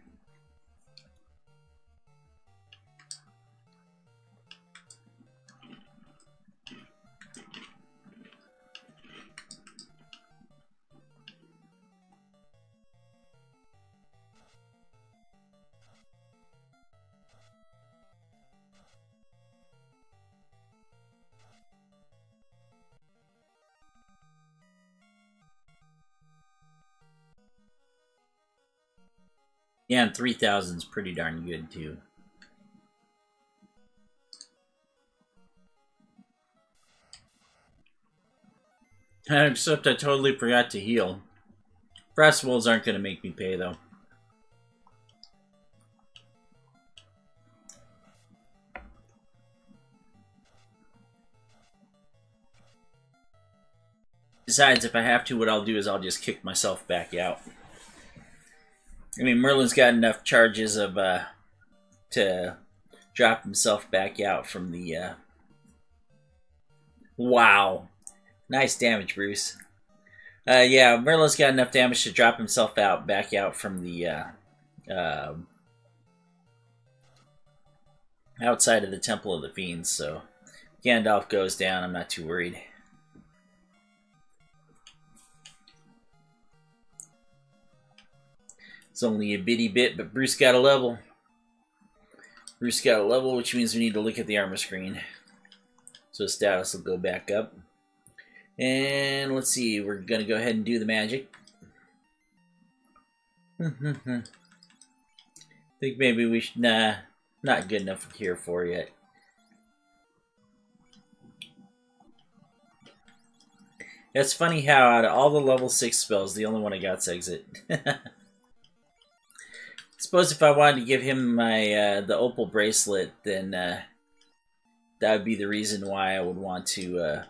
Yeah, and 3,000 is pretty darn good, too. Except I totally forgot to heal. Frost Wolves aren't going to make me pay, though. Besides, if I have to, what I'll do is I'll just kick myself back out. I mean, Merlin's got enough charges of to drop himself back out from the. Wow, nice damage, Bruce. Yeah, Merlin's got enough damage to drop himself back out from the outside of the Temple of the Fiends. So Gandalf goes down. I'm not too worried. It's only a bitty bit, but Bruce got a level. Bruce got a level, which means we need to look at the armor screen. So his status will go back up. And let's see, we're going to go ahead and do the magic. I think maybe we should... Nah, not good enough here for yet. It's funny how out of all the level 6 spells, the only one I got's Exit. Suppose if I wanted to give him my the opal bracelet, then that would be the reason why I would want to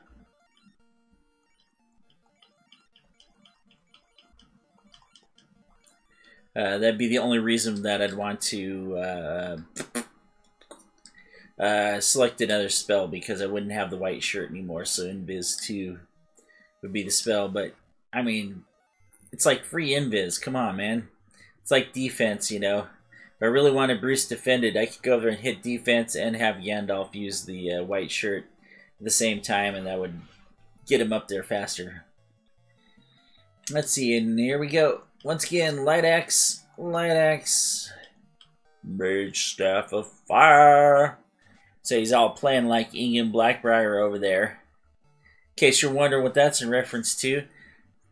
that'd be the only reason that I'd want to select another spell, because I wouldn't have the white shirt anymore, so Invis 2 would be the spell. But I mean, it's like free Invis, come on, man. It's like defense, you know. If I really wanted Bruce defended, I could go over and hit defense and have Gandalf use the white shirt at the same time, and that would get him up there faster. Let's see, and here we go. Once again, Light Axe, Mage Staff of Fire. So he's all playing like Ingen Blackbriar over there. In case you're wondering what that's in reference to,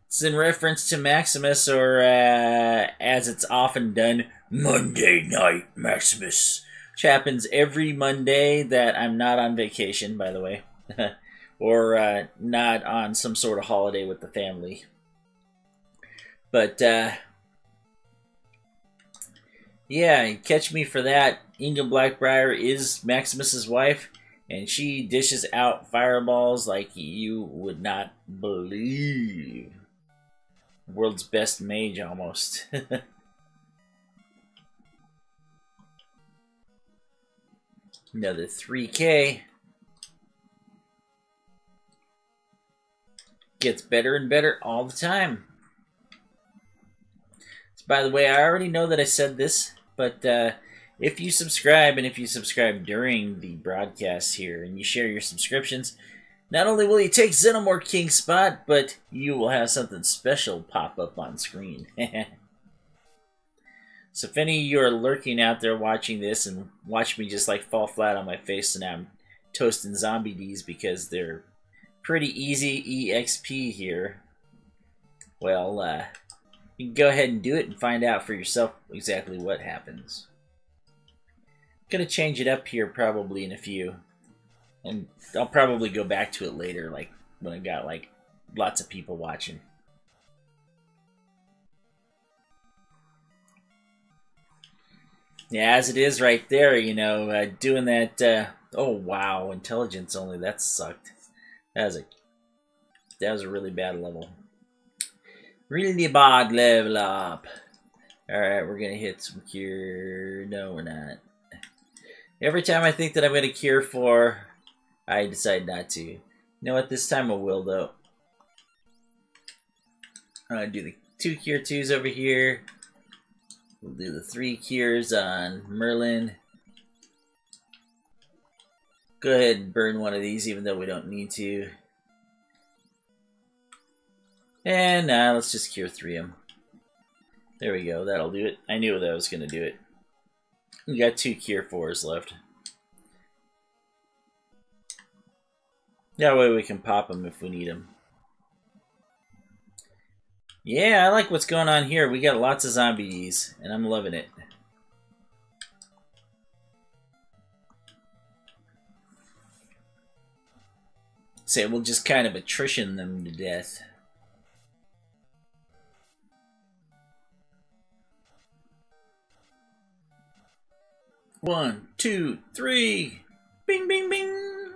it's in reference to Maximus, or as it's often done, Monday Night Maximus, which happens every Monday that I'm not on vacation, by the way, or not on some sort of holiday with the family. But yeah, catch me for that. Ingen Blackbriar is Maximus's wife, and she dishes out fireballs like you would not believe. World's best mage, almost. Another 3K. Gets better and better all the time. So, by the way, I already know that I said this, but if you subscribe, and if you subscribe during the broadcast here, and you share your subscriptions, not only will you take Xenomorph King's spot, but you will have something special pop up on screen. So if any of you are lurking out there watching this and watch me just like fall flat on my face and I'm toasting zombie Ds because they're pretty easy EXP here, well, you can go ahead and do it and find out for yourself exactly what happens. I'm going to change it up here probably in a few. And I'll probably go back to it later, like when I got like lots of people watching. Yeah, as it is right there, you know, doing that. Oh wow, intelligence only. That sucked. That was a really bad level. Really bad level up. All right, we're gonna hit some cure. No, we're not. Every time I think that I'm gonna cure 4, I decide not to. You know what? This time I will, though. I'm gonna do the 2 cure 2s over here. We'll do the 3 cures on Merlin. Go ahead and burn one of these, even though we don't need to. And now let's just cure 3 of them. There we go. That'll do it. I knew that was gonna do it. We got 2 cure 4s left. That way we can pop them if we need them. Yeah, I like what's going on here. We got lots of zombies, and I'm loving it. Say we'll just kind of attrition them to death. One, two, three. Bing, bing, bing.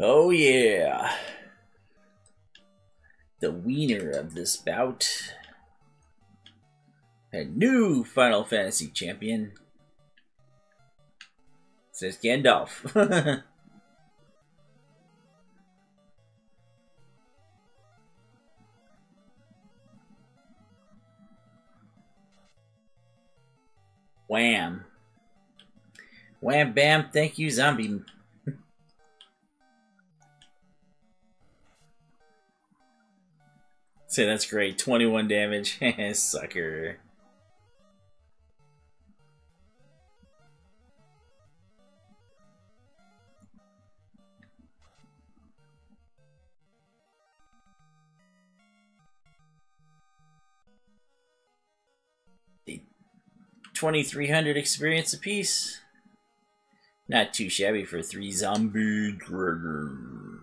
Oh yeah. The winner of this bout. A new Final Fantasy champion. Says Gandalf. Wham. Wham bam, thank you, zombie. Say that's great. 21 damage. Sucker. The 2,300 experience apiece. Not too shabby for 3 zombie.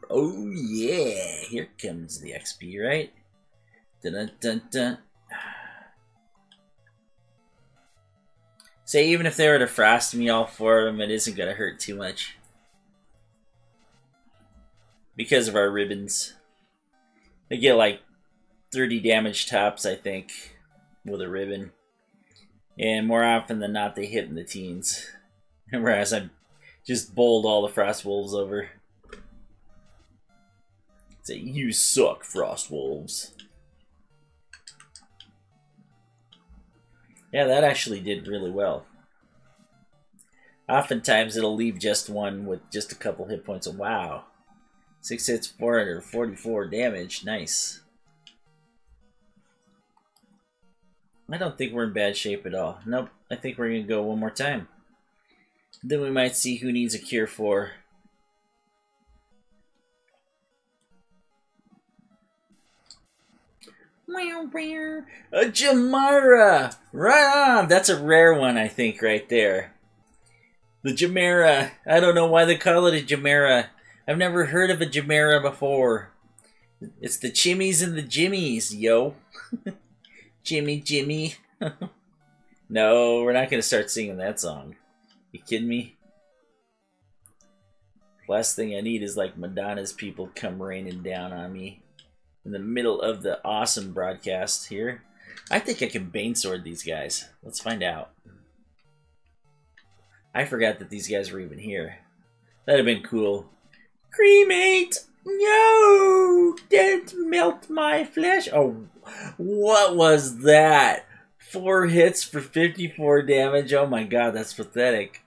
Oh yeah, here comes the XP, right? Dun dun dun dun. Say even if they were to frost me all 4 of them, it isn't gonna hurt too much. Because of our ribbons. They get like 30 damage tops, I think, with a ribbon. And more often than not, they hit in the teens. Whereas I just bowled all the Frost Wolves over. Say, you suck, Frost Wolves. Yeah, that actually did really well. Oftentimes, it'll leave just one with just a couple hit points. Oh, wow. 6 hits, 444 damage. Nice. I don't think we're in bad shape at all. Nope, I think we're going to go one more time. Then we might see who needs a cure for. A Jamara! Right on! That's a rare one, I think, right there. The Jamara. I don't know why they call it a Jamara. I've never heard of a Jamara before. It's the Chimmies and the Jimmies, yo. Jimmy. No, we're not going to start singing that song. You kidding me? Last thing I need is like Madonna's People Come Raining Down on Me. In the middle of the awesome broadcast here. I think I can Banesword these guys. Let's find out. I forgot that these guys were even here. That'd have been cool. Cremate! No! Don't melt my flesh! Oh, what was that? 4 hits for 54 damage? Oh my god, that's pathetic.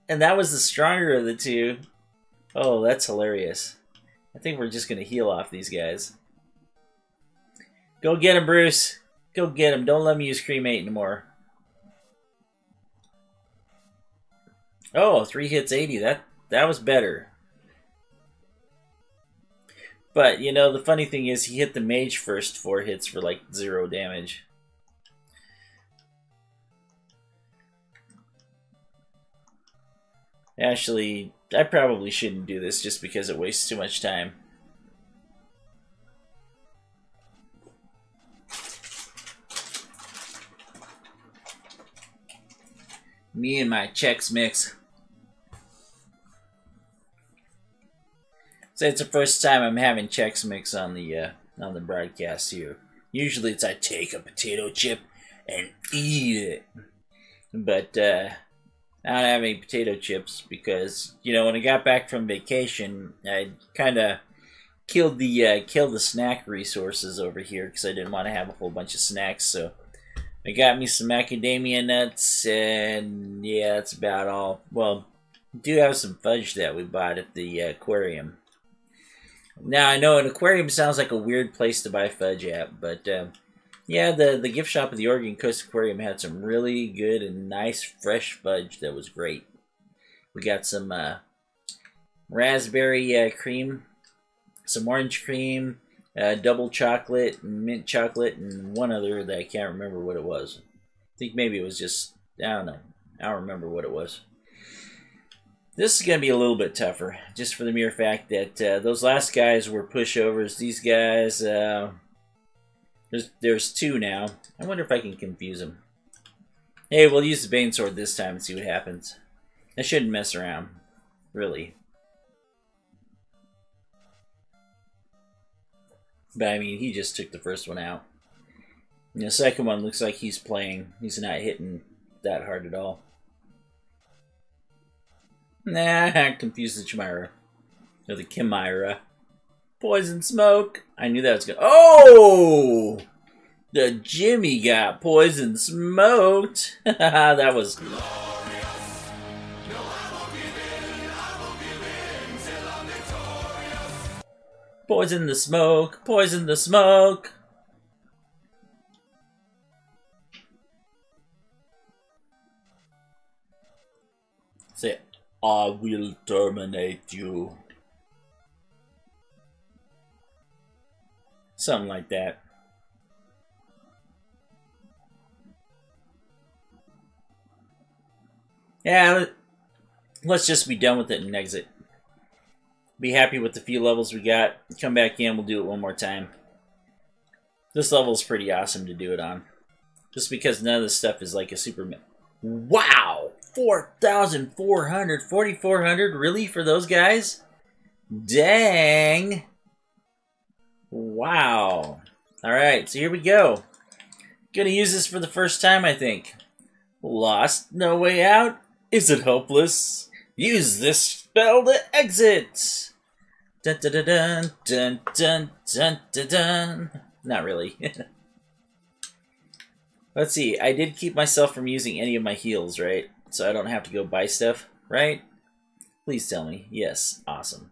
And that was the stronger of the two. Oh, that's hilarious. I think we're just gonna heal off these guys. Go get him, Bruce. Go get him. Don't let me use Cremate anymore. Oh, 3 hits, 80. That was better. But, you know, the funny thing is he hit the mage first 4 hits for like 0 damage. Actually, I probably shouldn't do this just because it wastes too much time. Me and my Chex Mix. So it's the first time I'm having Chex Mix on the broadcast here. Usually it's I take a potato chip and eat it. But I don't have any potato chips because, you know, when I got back from vacation, I kind of killed the snack resources over here because I didn't want to have a whole bunch of snacks. So I got me some macadamia nuts, and yeah, that's about all. Well, we do have some fudge that we bought at the aquarium. Now, I know an aquarium sounds like a weird place to buy fudge at, but yeah, the gift shop at the Oregon Coast Aquarium had some really good and nice fresh fudge that was great. We got some raspberry cream, some orange cream, double chocolate, mint chocolate, and one other that I can't remember what it was. I think maybe it was just, I don't know. I don't remember what it was. This is going to be a little bit tougher, just for the mere fact that those last guys were pushovers. These guys, there's two now. I wonder if I can confuse them. Hey, we'll use the Bane Sword this time and see what happens. I shouldn't mess around, really. But I mean, he just took the first one out. And the second one looks like he's playing. He's not hitting that hard at all. Nah, I confused the Chimera. Or the Chimera. Poison smoke. I knew that was good. Oh! The Jimmy got poison smoked. That was... Poison the smoke. Poison the smoke. Say, I will terminate you. Something like that. Yeah, let's just be done with it and exit. Be happy with the few levels we got. Come back in, we'll do it one more time. This level is pretty awesome to do it on. Just because none of this stuff is like a super... Wow! 4,400, 4,400, really, for those guys? Dang! Wow. Alright, so here we go. Gonna use this for the first time, I think. Lost, no way out? Is it hopeless? Use this spell to exit! Dun dun dun dun dun dun dun dun dun. Not really. Let's see, I did keep myself from using any of my heals, right? So I don't have to go buy stuff, right? Please tell me. Yes, awesome.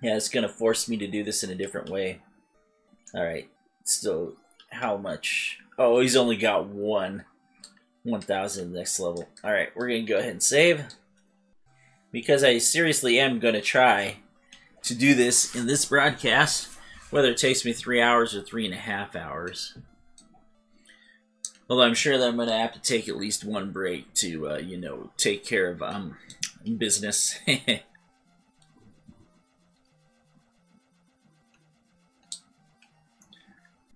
Yeah, it's gonna force me to do this in a different way. Alright, so how much? Oh, he's only got 1,000 next level. Alright, we're gonna go ahead and save. Because I seriously am gonna try to do this in this broadcast. Whether it takes me 3 hours or 3.5 hours. Although I'm sure that I'm going to have to take at least one break to, you know, take care of business.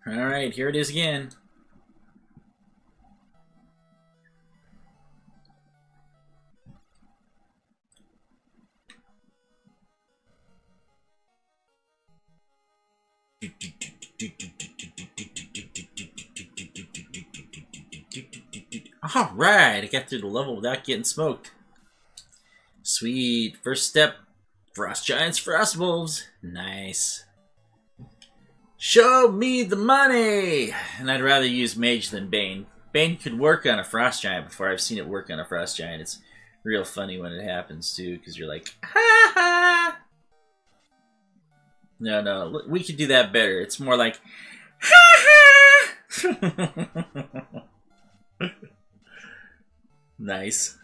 Alright, here it is again. Alright, I got through the level without getting smoked. Sweet. First step, Frost Giants, Frost Wolves. Nice. Show me the money! And I'd rather use Mage than Bane. Bane could work on a Frost Giant before. I've seen it work on a Frost Giant. It's real funny when it happens too, because you're like, ha ha! No, we could do that better. It's more like, ha ha! Nice.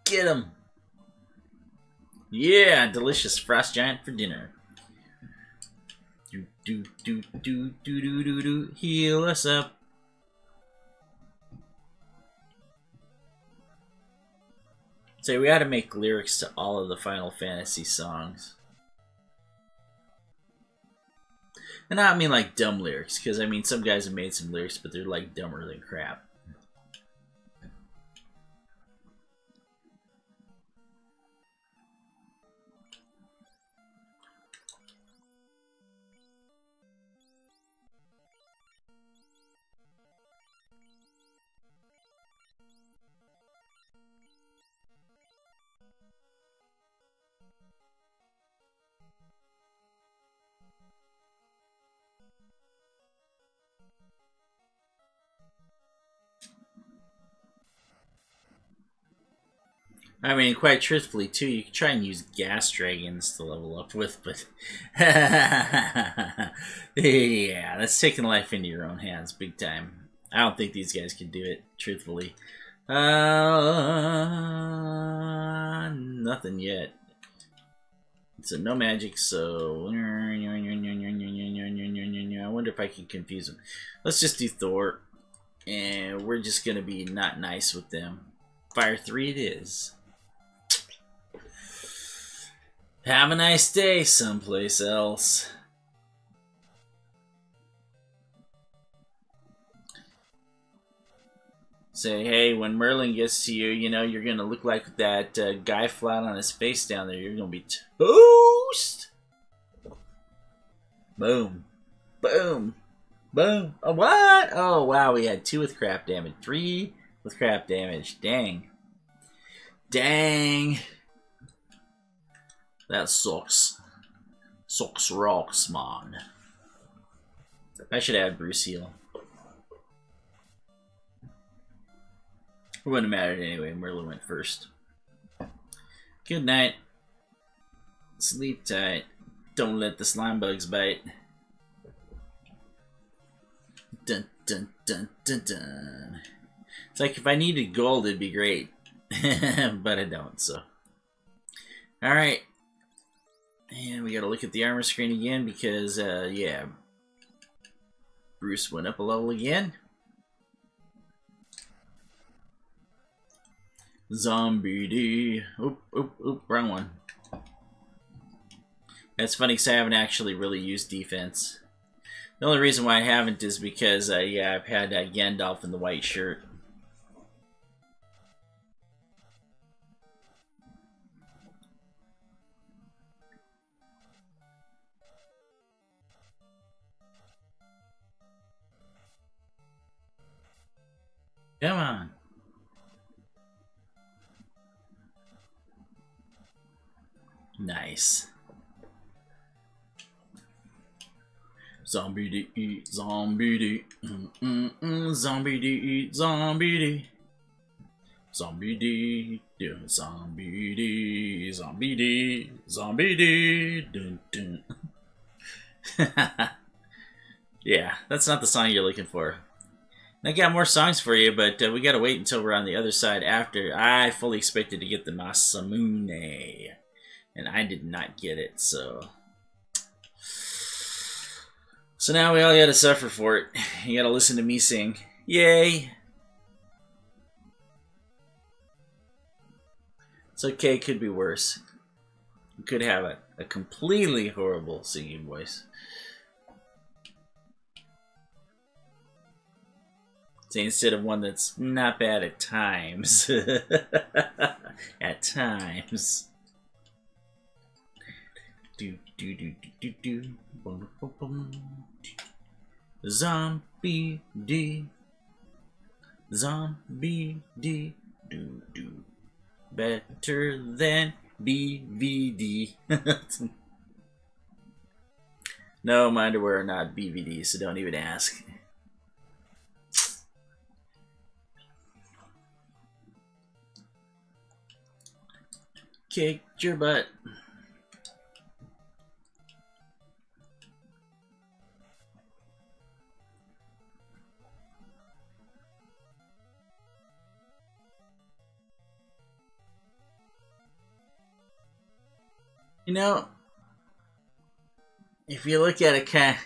Get him! Yeah, delicious Frost Giant for dinner. Do. Heal us up. So we gotta make lyrics to all of the Final Fantasy songs. And I don't mean like dumb lyrics, because I mean some guys have made some lyrics, but they're like dumber than crap. I mean, quite truthfully, too, you can try and use gas dragons to level up with, but... yeah, that's taking life into your own hands, big time. I don't think these guys can do it, truthfully. nothing yet. So no magic, so... I wonder if I can confuse them. Let's just do Thor. And we're just going to be not nice with them. Fire 3 it is. Have a nice day someplace else. Say, hey, when Merlin gets to you, you know, you're going to look like that guy flat on his face down there. You're going to be toast. Boom. Boom. Boom. Oh, what? Oh, wow, we had 2 with crap damage. 3 with crap damage. Dang. Dang. That sucks. Sucks rocks, man. I should add Bruce heal. It wouldn't have mattered anyway. Merlin went first. Good night. Sleep tight. Don't let the slime bugs bite. Dun dun dun dun dun. It's like if I needed gold, it'd be great. But I don't, so. Alright. And we gotta look at the armor screen again because, yeah. Bruce went up a level again. Zombie D. Oop, oop, oop, wrong one. That's funny because I haven't actually really used defense. The only reason why I haven't is because, yeah, I've had Gandalf in the white shirt. Come on. Nice. Zombie D eat zombie D. Zombie D eat zombie D. Zombie D do zombie D. Zombie D. Zombie D. Dun dun. Yeah, that's not the song you're looking for. I got more songs for you, but we gotta wait until we're on the other side after. I fully expected to get the Masamune, and I did not get it, so... So now we all gotta suffer for it. You gotta listen to me sing. Yay! It's okay, it could be worse. You could have a completely horrible singing voice. Say instead of one that's not bad at times. At times. Do do do do do do. Boom, boom, boom. Zombie D. Zombie D. Do do. Better than BVD. No, my underwear are not BVD, so don't even ask. Kicked your butt. You know, if you look at it if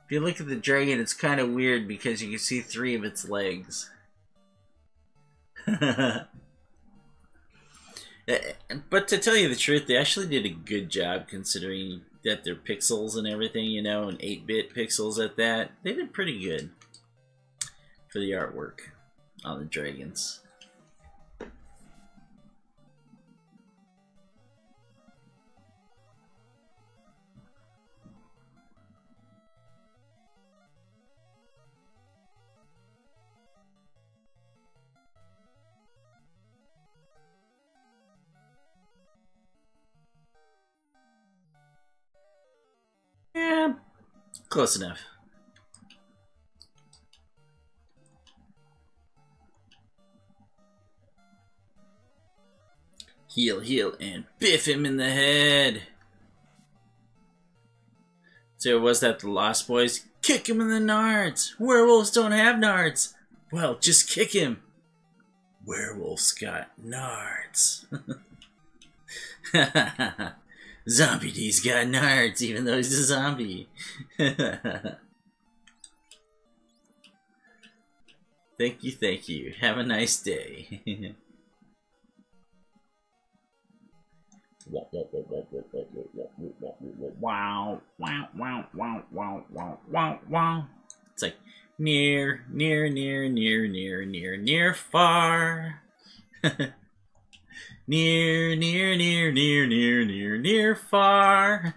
you look at the dragon, it's kind of weird because you can see 3 of its legs. But to tell you the truth, they actually did a good job considering that they're pixels and everything, you know, and 8-bit pixels at that. They did pretty good for the artwork on the dragons. Yeah, close enough. Heal, heal, and biff him in the head. So was that the Lost Boys? Kick him in the nards. Werewolves don't have nards. Well, just kick him. Werewolf's got nards. Zombie D's got nards, even though he's a zombie. Thank you, thank you. Have a nice day. Wow, wow, wow, wow, wow, wow, wow, wow, wow. It's like near, near, near, near, near, near, near, far. Near, near, near, near, near, near, near, far.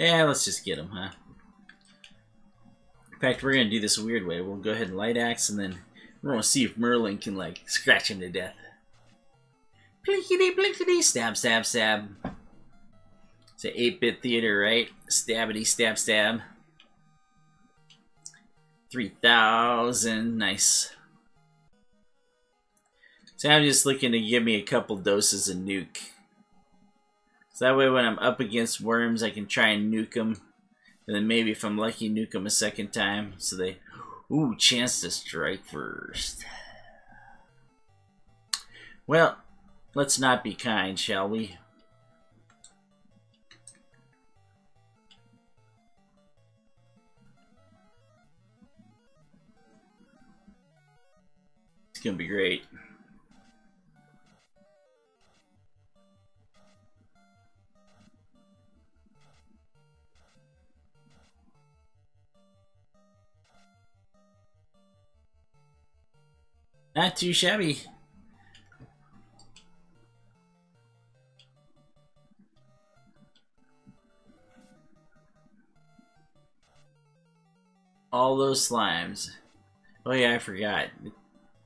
Yeah, let's just get him, huh? In fact, we're gonna do this a weird way. We'll go ahead and light axe, and then we're gonna see if Merlin can, like, scratch him to death. Blinkety, blinkety, stab, stab, stab. It's an 8-bit theater, right? Stabbity, stab, stab. 3,000, nice. So I'm just looking to give me a couple doses of nuke. So that way when I'm up against worms, I can try and nuke them. And then maybe if I'm lucky, nuke them a second time. So they... Ooh, chance to strike first. Well, let's not be kind, shall we? It's gonna be great. Not too shabby. All those slimes. Oh yeah, I forgot.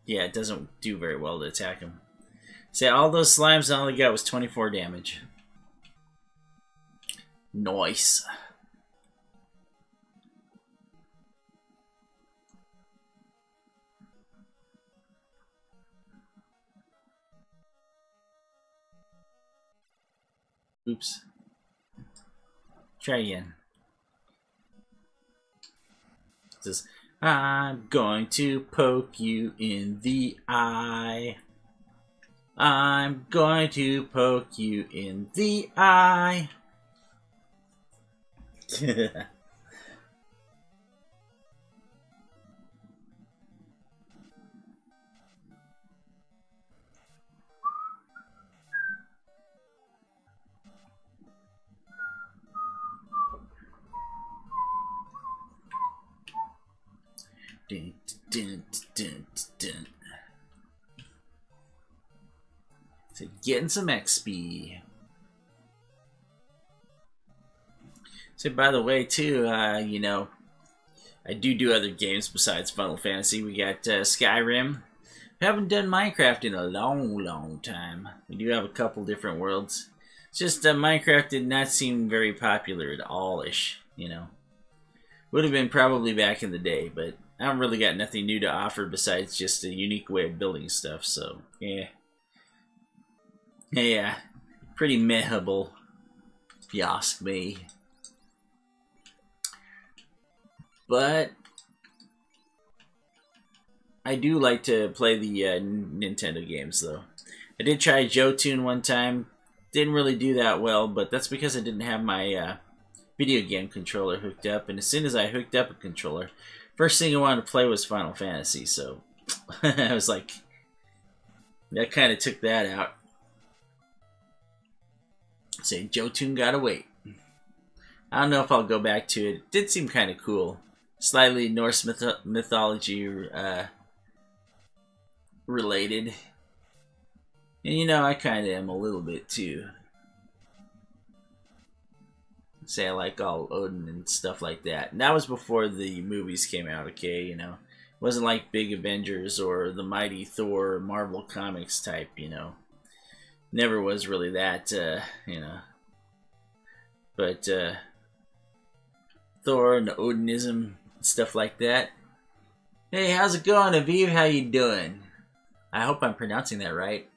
Yeah, it doesn't do very well to attack him. See, all those slimes, all they got was 24 damage. Nice. Oops. Try again. It says, I'm going to poke you in the eye. I'm going to poke you in the eye. Dun, dun, dun, dun. So getting some XP. So by the way, too, you know, I do other games besides Final Fantasy. We got Skyrim. We haven't done Minecraft in a long time. We do have a couple different worlds. It's just Minecraft did not seem very popular at all-ish, you know. Would have been probably back in the day, but I don't really got nothing new to offer besides just a unique way of building stuff, so, yeah. Yeah, pretty mehable, if you ask me. But I do like to play the Nintendo games, though. I did try Jotun one time. Didn't really do that well, but that's because I didn't have my video game controller hooked up. And as soon as I hooked up a controller, first thing I wanted to play was Final Fantasy. So I was like, that kind of took that out. Say, Jotun gotta wait. I don't know if I'll go back to it. It did seem kind of cool. Slightly Norse mythology related. And you know, I kind of am a little bit too. Say I like all Odin and stuff like that. And that was before the movies came out, okay? You know, it wasn't like Big Avengers or the Mighty Thor or Marvel Comics type, you know. Never was really that, you know. But, Thor and Odinism, stuff like that. Hey, how's it going, Aviv? How you doing? I hope I'm pronouncing that right.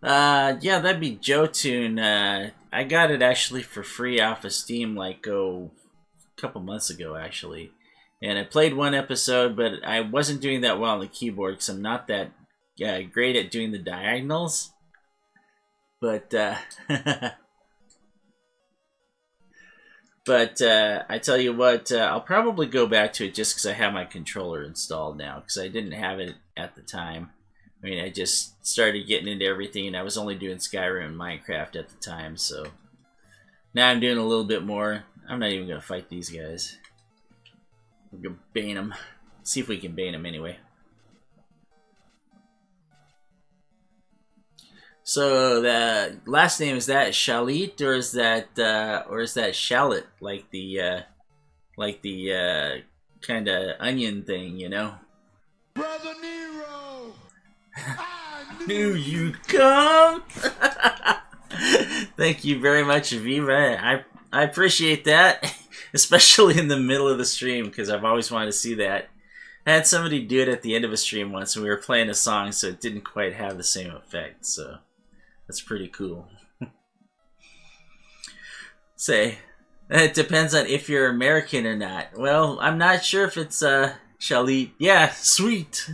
Yeah, that'd be Jotun. I got it actually for free off of Steam like, a couple months ago, actually. And I played one episode, but I wasn't doing that well on the keyboard because I'm not that great at doing the diagonals. But, but I tell you what, I'll probably go back to it just because I have my controller installed now, because I didn't have it at the time. I mean, I just started getting into everything, and I was only doing Skyrim and Minecraft at the time, so now I'm doing a little bit more. I'm not even going to fight these guys. We're going to bane them. See if we can bane them anyway. So the last name, is that Shalit, or is that Shallot, like the kind of onion thing, you know? Brother Nero, I Knew you'd come. Thank you very much, Aviva. I appreciate that, especially in the middle of the stream, because I've always wanted to see that. I had somebody do it at the end of a stream once, and we were playing a song, so it didn't quite have the same effect, so that's pretty cool. Say, it depends on if you're American or not. Well, I'm not sure if it's Shalit. Yeah, sweet.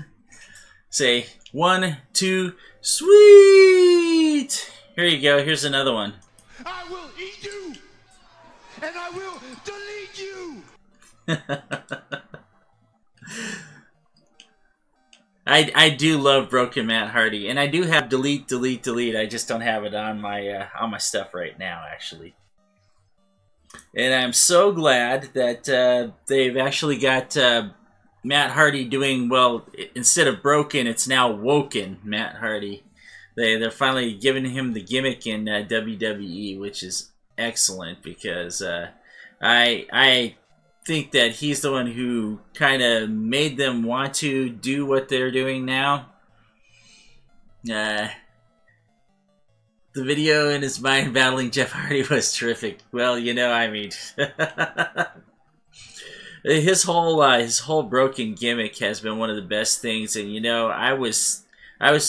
Say, 1, 2, sweet. Here you go. Here's another one. I will eat you, and I will delete you. I do love Broken Matt Hardy, and I do have delete, delete, delete. I just don't have it on my stuff right now, actually. And I'm so glad that they've actually got Matt Hardy doing, well, instead of broken, it's now woken Matt Hardy. They're finally giving him the gimmick in WWE, which is excellent, because I think that he's the one who kind of made them want to do what they're doing now. The video in his mind battling Jeff Hardy was terrific. Well, you know, I mean, his whole broken gimmick has been one of the best things. And you know, I was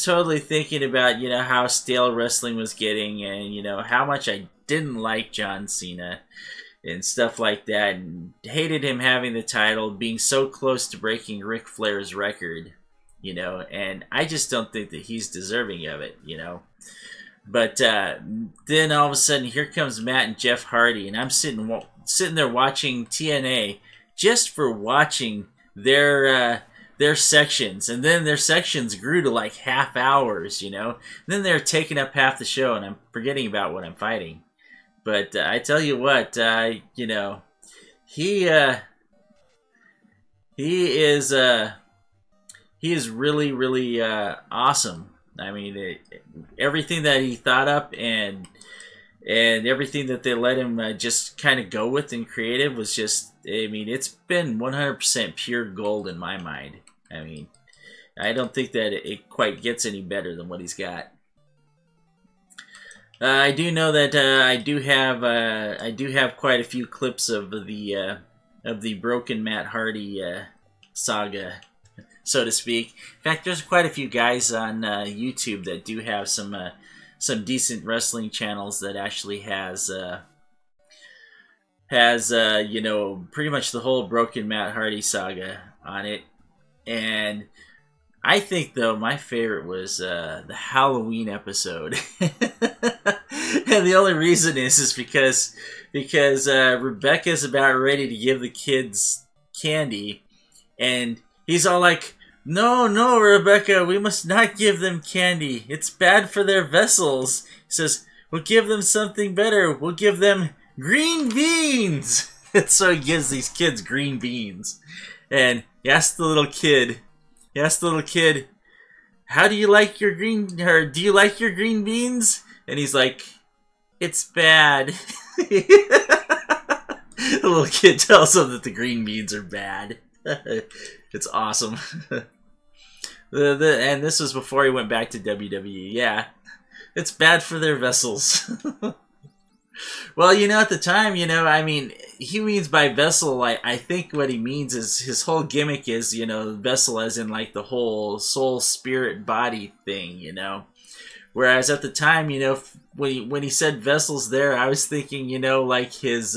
totally thinking about, you know, how stale wrestling was getting, and you know how much I didn't like John Cena and stuff like that, and hated him having the title, being so close to breaking Ric Flair's record, you know, and I just don't think that he's deserving of it, you know. But then all of a sudden, here comes Matt and Jeff Hardy, and I'm sitting there watching TNA just for watching their sections, and then their sections grew to like half hours, you know. And then they're taking up half the show, and I'm forgetting about what I'm fighting. But I tell you what, you know, he is really, really awesome. I mean, everything that he thought up and everything that they let him just kind of go with and creative was just, I mean, it's been 100% pure gold in my mind. I mean, I don't think that it quite gets any better than what he's got. I do know that I do have quite a few clips of the broken Matt Hardy saga, so to speak. In fact, there's quite a few guys on YouTube that do have some decent wrestling channels that actually has you know, pretty much the whole broken Matt Hardy saga on it. And I think, though, my favorite was the Halloween episode. And the only reason is because Rebecca's about ready to give the kids candy, and he's all like, no, Rebecca, we must not give them candy. It's bad for their vessels. He says, we'll give them something better. We'll give them green beans. And so he gives these kids green beans. And he asks the little kid, how do you like your green beans? And he's like, it's bad. The little kid tells him that the green beans are bad. It's awesome. And this was before he went back to WWE. Yeah, it's bad for their vessels. Well, you know, at the time, you know, I mean, he means by vessel, I think what he means is his whole gimmick is, you know, vessel as in like the whole soul, spirit, body thing, you know. Whereas at the time, you know, when he said vessels there, I was thinking, you know, like his,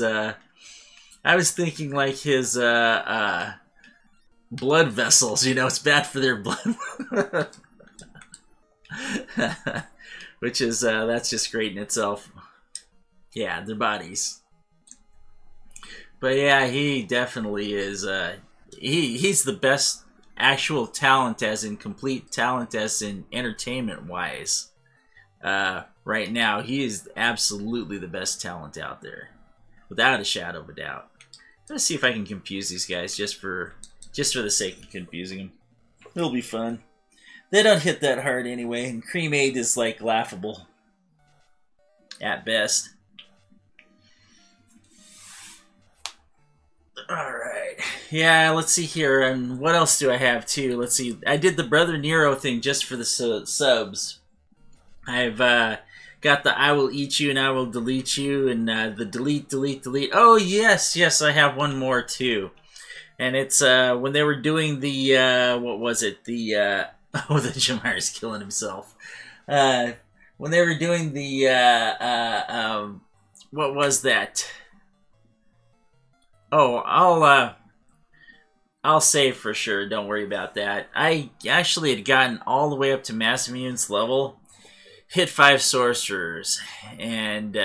blood vessels, you know, it's bad for their blood. Which is, that's just great in itself. Yeah, their bodies. But yeah, he definitely is, he's the best actual talent, as in complete talent, as in entertainment-wise. Right now, he is absolutely the best talent out there. Without a shadow of a doubt. Let's see if I can confuse these guys just for the sake of confusing them. It'll be fun. They don't hit that hard anyway, and Cream-Aid is like laughable. At best. Alright. Yeah, let's see here. And what else do I have too? Let's see. I did the Brother Nero thing just for the subs. I've got the I will eat you and I will delete you, and the delete. Oh, yes, I have one more too. And it's when they were doing the, what was it? The, oh, the Jamar's killing himself. When they were doing the, what was that? Oh, I'll save for sure. Don't worry about that. I actually had gotten all the way up to Massimilian's level, hit 5 sorcerers, and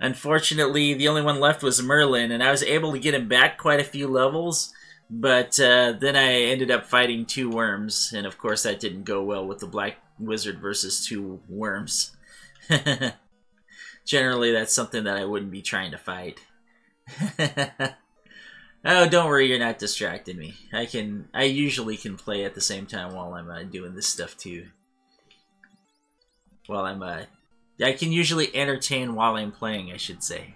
unfortunately the only one left was Merlin, and I was able to get him back quite a few levels, but then I ended up fighting 2 worms, and of course that didn't go well with the Black Wizard versus 2 worms. Generally that's something that I wouldn't be trying to fight. Oh, don't worry, you're not distracting me. I usually can play at the same time while I'm doing this stuff too. While I can usually entertain while I'm playing, I should say.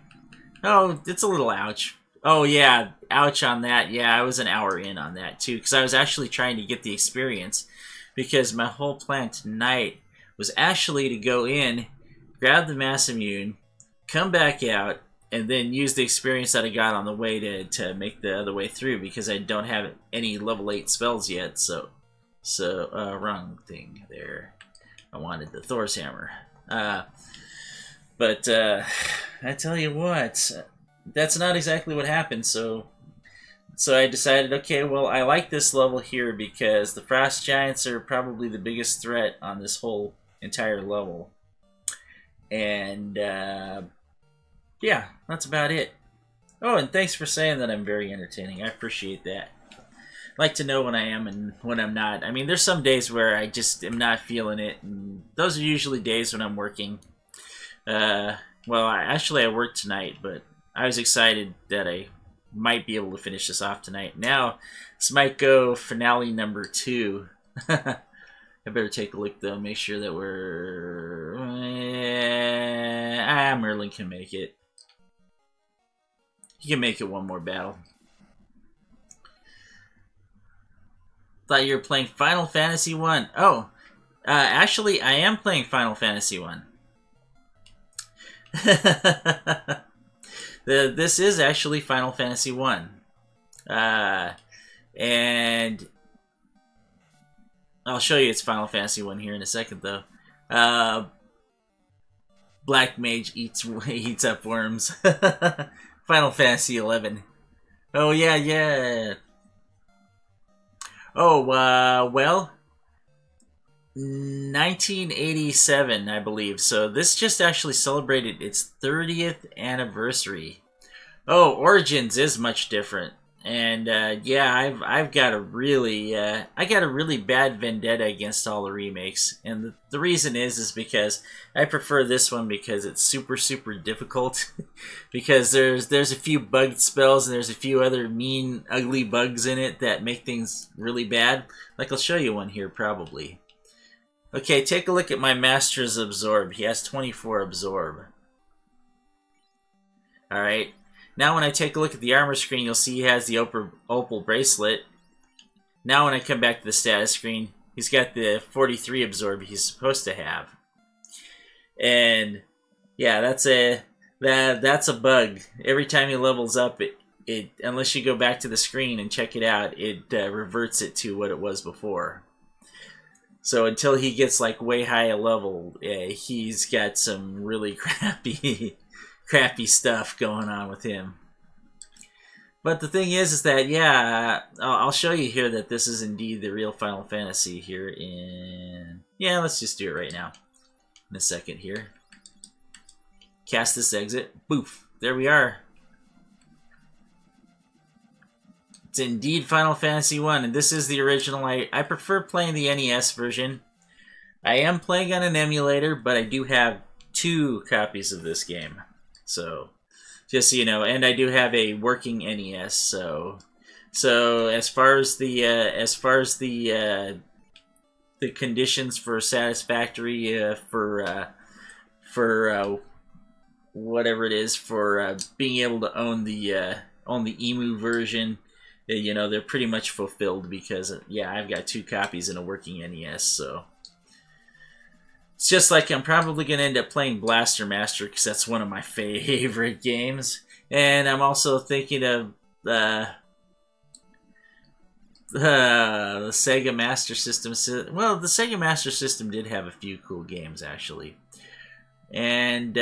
Oh, it's a little ouch. Oh yeah, ouch on that. Yeah, I was an hour in on that too, because I was actually trying to get the experience, because my whole plan tonight was actually to go in, grab the Mass Immune, come back out, and then use the experience that I got on the way to make the other way through, because I don't have any level 8 spells yet, so wrong thing there. I wanted the Thor's Hammer. But I tell you what, that's not exactly what happened, so I decided, okay, well, I like this level here because the Frost Giants are probably the biggest threat on this whole entire level. And yeah, that's about it. Oh, and thanks for saying that I'm very entertaining. I appreciate that. I like to know when I am and when I'm not. I mean, there's some days where I just am not feeling it, and those are usually days when I'm working. Well, I worked tonight, but I was excited that I might be able to finish this off tonight. Now, this might go finale number 2. I better take a look, though, make sure that we're... Merlin can make it. He can make it one more battle. Thought you were playing Final Fantasy 1. Oh, actually, I am playing Final Fantasy 1. This is actually Final Fantasy 1. And I'll show you it's Final Fantasy 1 here in a second, though. Black Mage eats up worms. Final Fantasy 11. Oh, yeah. Oh, well, 1987, I believe. So this just actually celebrated its 30th anniversary. Oh, Origins is much different. And yeah, I've got a really bad vendetta against all the remakes, and the reason is because I prefer this one because it's super difficult. Because there's a few bugged spells and there's a few other mean, ugly bugs in it that make things really bad. Like I'll show you one here probably. Okay, take a look at my Master's Absorb. He has 24 Absorb. Alright. Now when I take a look at the armor screen, you'll see he has the opal bracelet. Now when I come back to the status screen, he's got the 43 Absorb he's supposed to have. And yeah, that's a bug. Every time he levels up, it unless you go back to the screen and check it out, it reverts it to what it was before. So until he gets like way high a level, he's got some really crappy stuff going on with him. But the thing is that, yeah, I'll show you here that this is indeed the real Final Fantasy here in... Yeah, let's just do it right now. In a second here. Cast this exit. Boof. There we are. It's indeed Final Fantasy 1, and this is the original. I prefer playing the NES version. I am playing on an emulator, but I do have 2 copies of this game. So, just so you know, and I do have a working NES. So as far as the conditions for satisfactory for whatever it is for being able to own the EMU version, you know, they're pretty much fulfilled because yeah, I've got 2 copies in a working NES. So it's just like I'm probably going to end up playing Blaster Master because that's one of my favorite games. And I'm also thinking of the Sega Master System. Well, the Sega Master System did have a few cool games, actually. And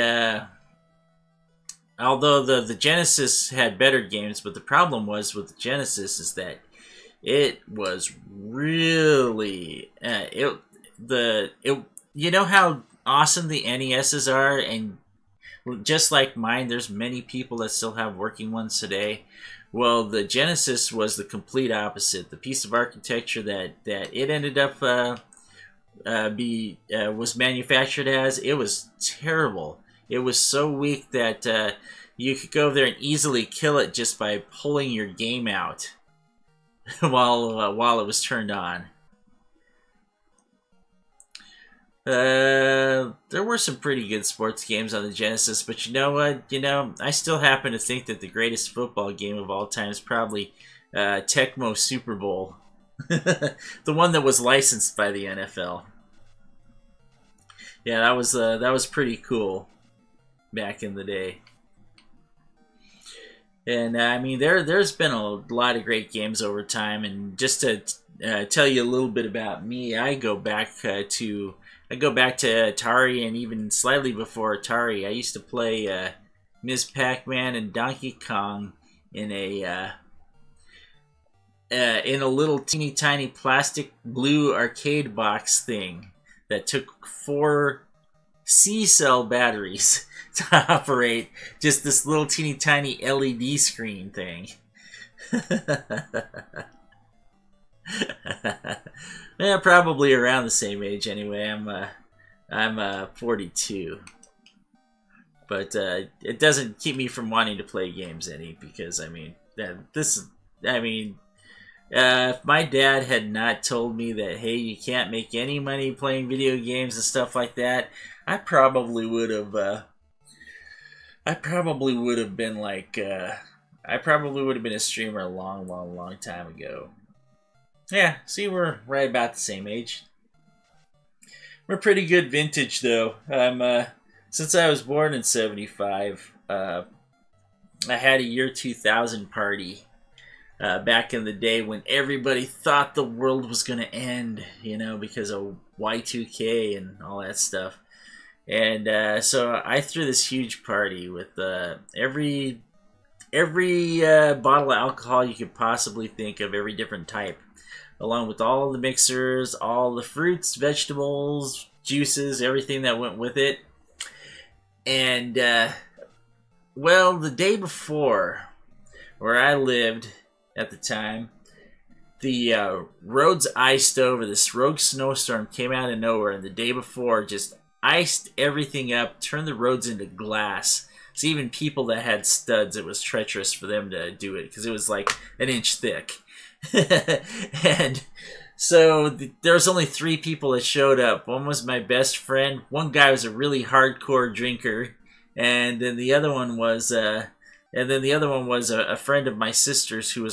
although the Genesis had better games, but the problem was with the Genesis is that it was really... You know how awesome the NESs are, and just like mine, there's many people that still have working ones today. Well, the Genesis was the complete opposite. The piece of architecture that it ended up was manufactured as, it was terrible. It was so weak that you could go there and easily kill it just by pulling your game out while it was turned on. There were some pretty good sports games on the Genesis, but you know what? You know, I still happen to think that the greatest football game of all time is probably Tecmo Super Bowl. The one that was licensed by the NFL. Yeah, that was pretty cool back in the day. And I mean, there's been a lot of great games over time, and just to tell you a little bit about me, I go back to Atari, and even slightly before Atari. I used to play Ms. Pac-Man and Donkey Kong in a little teeny tiny plastic blue arcade box thing that took 4 C-cell batteries to operate just this little teeny tiny LED screen thing. Yeah, probably around the same age anyway. I'm 42, but it doesn't keep me from wanting to play games any, because I mean if my dad had not told me that, hey, you can't make any money playing video games and stuff like that, I probably would have been like I probably would have been a streamer a long time ago. Yeah, see, we're right about the same age. We're pretty good vintage, though. Since I was born in '75, I had a year 2000 party back in the day when everybody thought the world was going to end, you know, because of Y2K and all that stuff. And so I threw this huge party with every bottle of alcohol you could possibly think of, every different type, along with all the mixers, all the fruits, vegetables, juices, everything that went with it. And, well, the day before, where I lived at the time, the roads iced over. This rogue snowstorm came out of nowhere, and the day before just iced everything up, turned the roads into glass. So even people that had studs, it was treacherous for them to do it, because it was like an inch thick. And So there was only 3 people that showed up. One was my best friend. One guy was a really hardcore drinker, and then the other one was a friend of my sister's who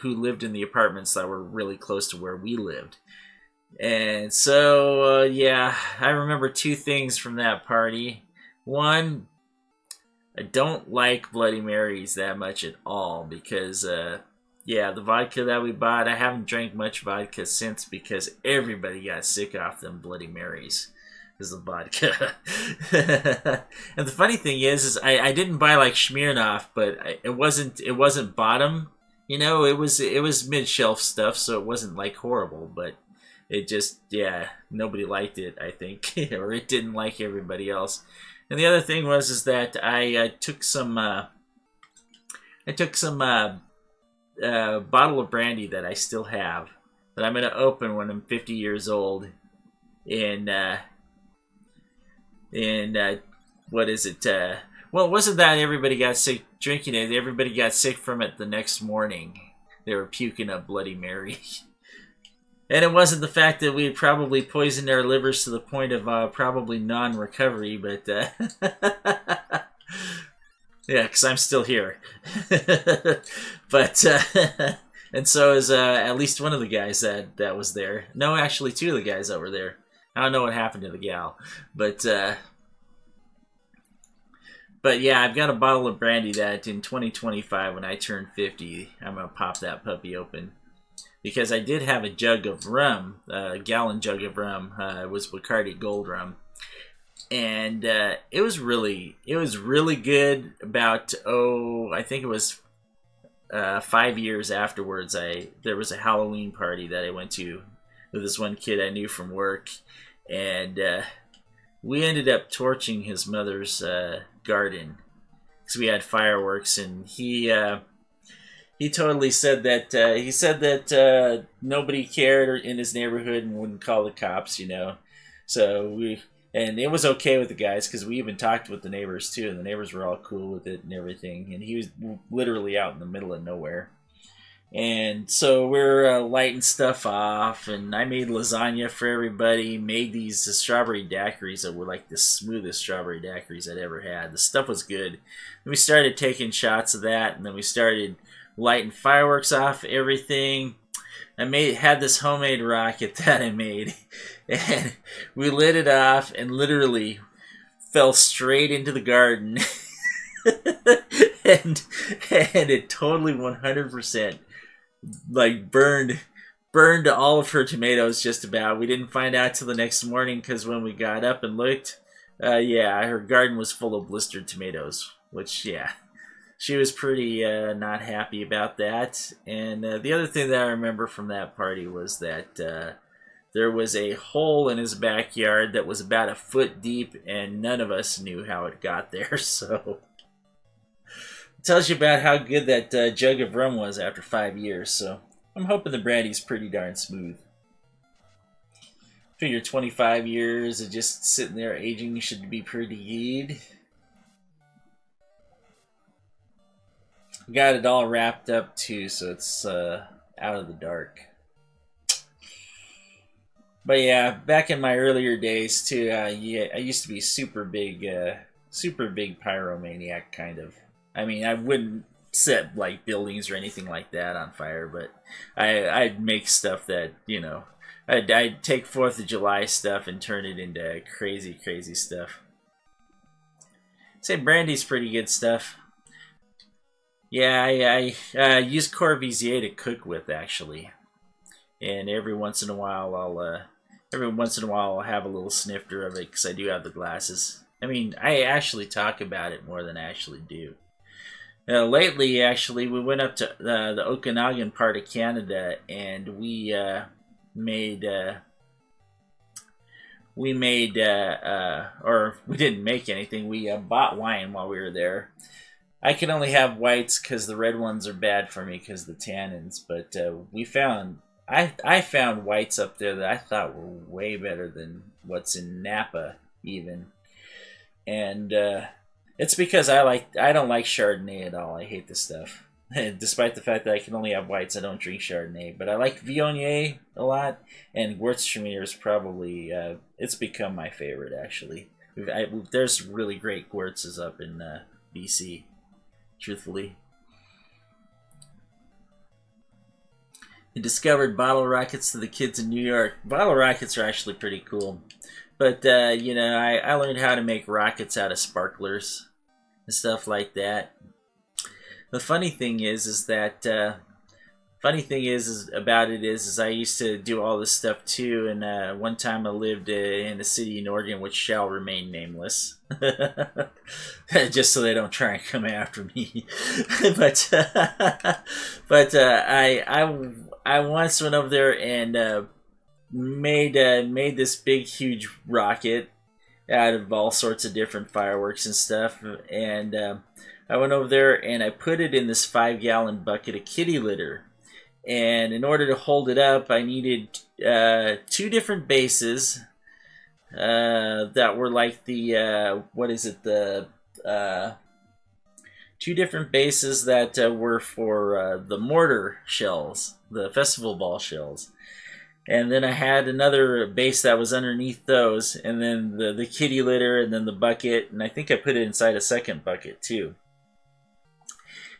lived in the apartments that were really close to where we lived. And so yeah, I remember 2 things from that party. One, I don't like Bloody Marys that much at all because yeah, the vodka that we bought, I haven't drank much vodka since because everybody got sick off them Bloody Marys. Is the vodka. And the funny thing is I didn't buy like Smirnoff, but it wasn't bottom. You know, it was mid-shelf stuff, so it wasn't like horrible, but it just, yeah, nobody liked it, I think, or it didn't like everybody else. And the other thing was that I took some bottle of brandy that I still have that I'm gonna open when I'm 50 years old. What is it? Well, it wasn't that everybody got sick drinking it. Everybody got sick from it the next morning. They were puking up Bloody Mary. And it wasn't the fact that we had probably poisoned our livers to the point of probably non-recovery, but yeah, because I'm still here. But and so is at least one of the guys that was there. No, actually 2 of the guys that were there. I don't know what happened to the gal, but yeah, I've got a bottle of brandy that in 2025, when I turn 50, I'm gonna pop that puppy open because I did have a jug of rum, a gallon jug of rum. It was Bacardi Gold rum, and it was really good. About I think it was 5 years afterwards. There was a Halloween party that I went to with this one kid I knew from work. And we ended up torching his mother's garden because we had fireworks, and he totally said that nobody cared in his neighborhood and wouldn't call the cops, you know. So and it was okay with the guys because we even talked with the neighbors too, and the neighbors were all cool with it and everything. And he was literally out in the middle of nowhere. And so we're lighting stuff off, and I made lasagna for everybody, made these strawberry daiquiris that were like the smoothest strawberry daiquiris I'd ever had. The stuff was good. And we started taking shots of that, and then we started lighting fireworks off everything. I had this homemade rocket that I made, and we lit it off and literally fell straight into the garden. and it totally 100% like burned all of her tomatoes just about. We didn't find out till the next morning because when we got up and looked, yeah, her garden was full of blistered tomatoes, which, yeah, she was pretty not happy about that. And the other thing that I remember from that party was that there was a hole in his backyard that was about a foot deep, and none of us knew how it got there, so it tells you about how good that jug of rum was after 5 years, so I'm hoping the brandy's pretty darn smooth. Figure 25 years of just sitting there aging should be pretty good. Got it all wrapped up too, so it's out of the dark. But yeah, back in my earlier days too, yeah, I used to be super big pyromaniac kind of. I mean, I wouldn't set like buildings or anything like that on fire, but I'd make stuff that, you know, I'd take 4th of July stuff and turn it into crazy stuff. Say brandy's pretty good stuff. Yeah, I use Corvisier to cook with actually, and every once in a while I'll have a little snifter of it because I do have the glasses. I mean, I actually talk about it more than I actually do. Lately, actually, we went up to the Okanagan part of Canada, and we didn't make anything. We bought wine while we were there. I can only have whites because the red ones are bad for me because of the tannins. But I found whites up there that I thought were way better than what's in Napa even, and it's because I don't like Chardonnay at all. I hate this stuff. Despite the fact that I can only have whites, I don't drink Chardonnay. But I like Viognier a lot, and Gewürztraminer is probably, it's become my favorite, actually. There's really great Gewürzes up in BC, truthfully. He discovered bottle rockets to the kids in New York. Bottle rockets are actually pretty cool. But, you know, I learned how to make rockets out of sparklers and stuff like that. The funny thing is that about it is I used to do all this stuff too. And one time I lived in a city in Oregon which shall remain nameless, just so they don't try and come after me. but I once went over there and made this big huge rocket out of all sorts of different fireworks and stuff, and I went over there and I put it in this 5-gallon bucket of kitty litter. And in order to hold it up, I needed 2 different bases that were like the, 2 different bases that were for the mortar shells, the festival ball shells. And then I had another base that was underneath those, and then the kitty litter, and then the bucket, and I think I put it inside a second bucket too.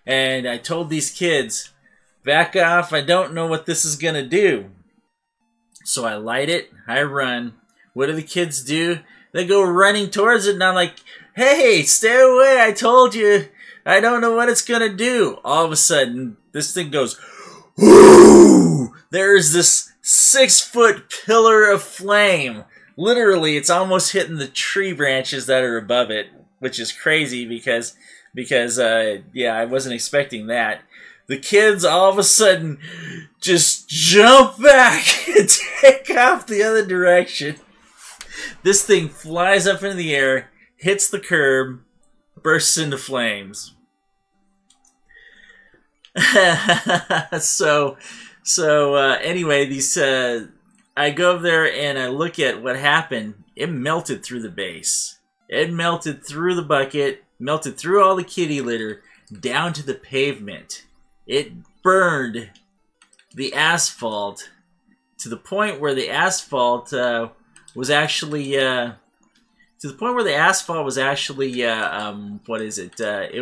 And I told these kids, back off, I don't know what this is going to do. So I light it, I run. What do the kids do? They go running towards it, and I'm like, hey, stay away, I told you. I don't know what it's going to do. All of a sudden, this thing goes, whoo! There's this 6-foot pillar of flame. Literally, it's almost hitting the tree branches that are above it, which is crazy because yeah, I wasn't expecting that. The kids all of a sudden just jump back and take off the other direction. This thing flies up into the air, hits the curb, bursts into flames. Anyway, I go over there and I look at what happened. It melted through the base. It melted through the bucket, melted through all the kitty litter, down to the pavement. It burned the asphalt to the point where the asphalt was actually it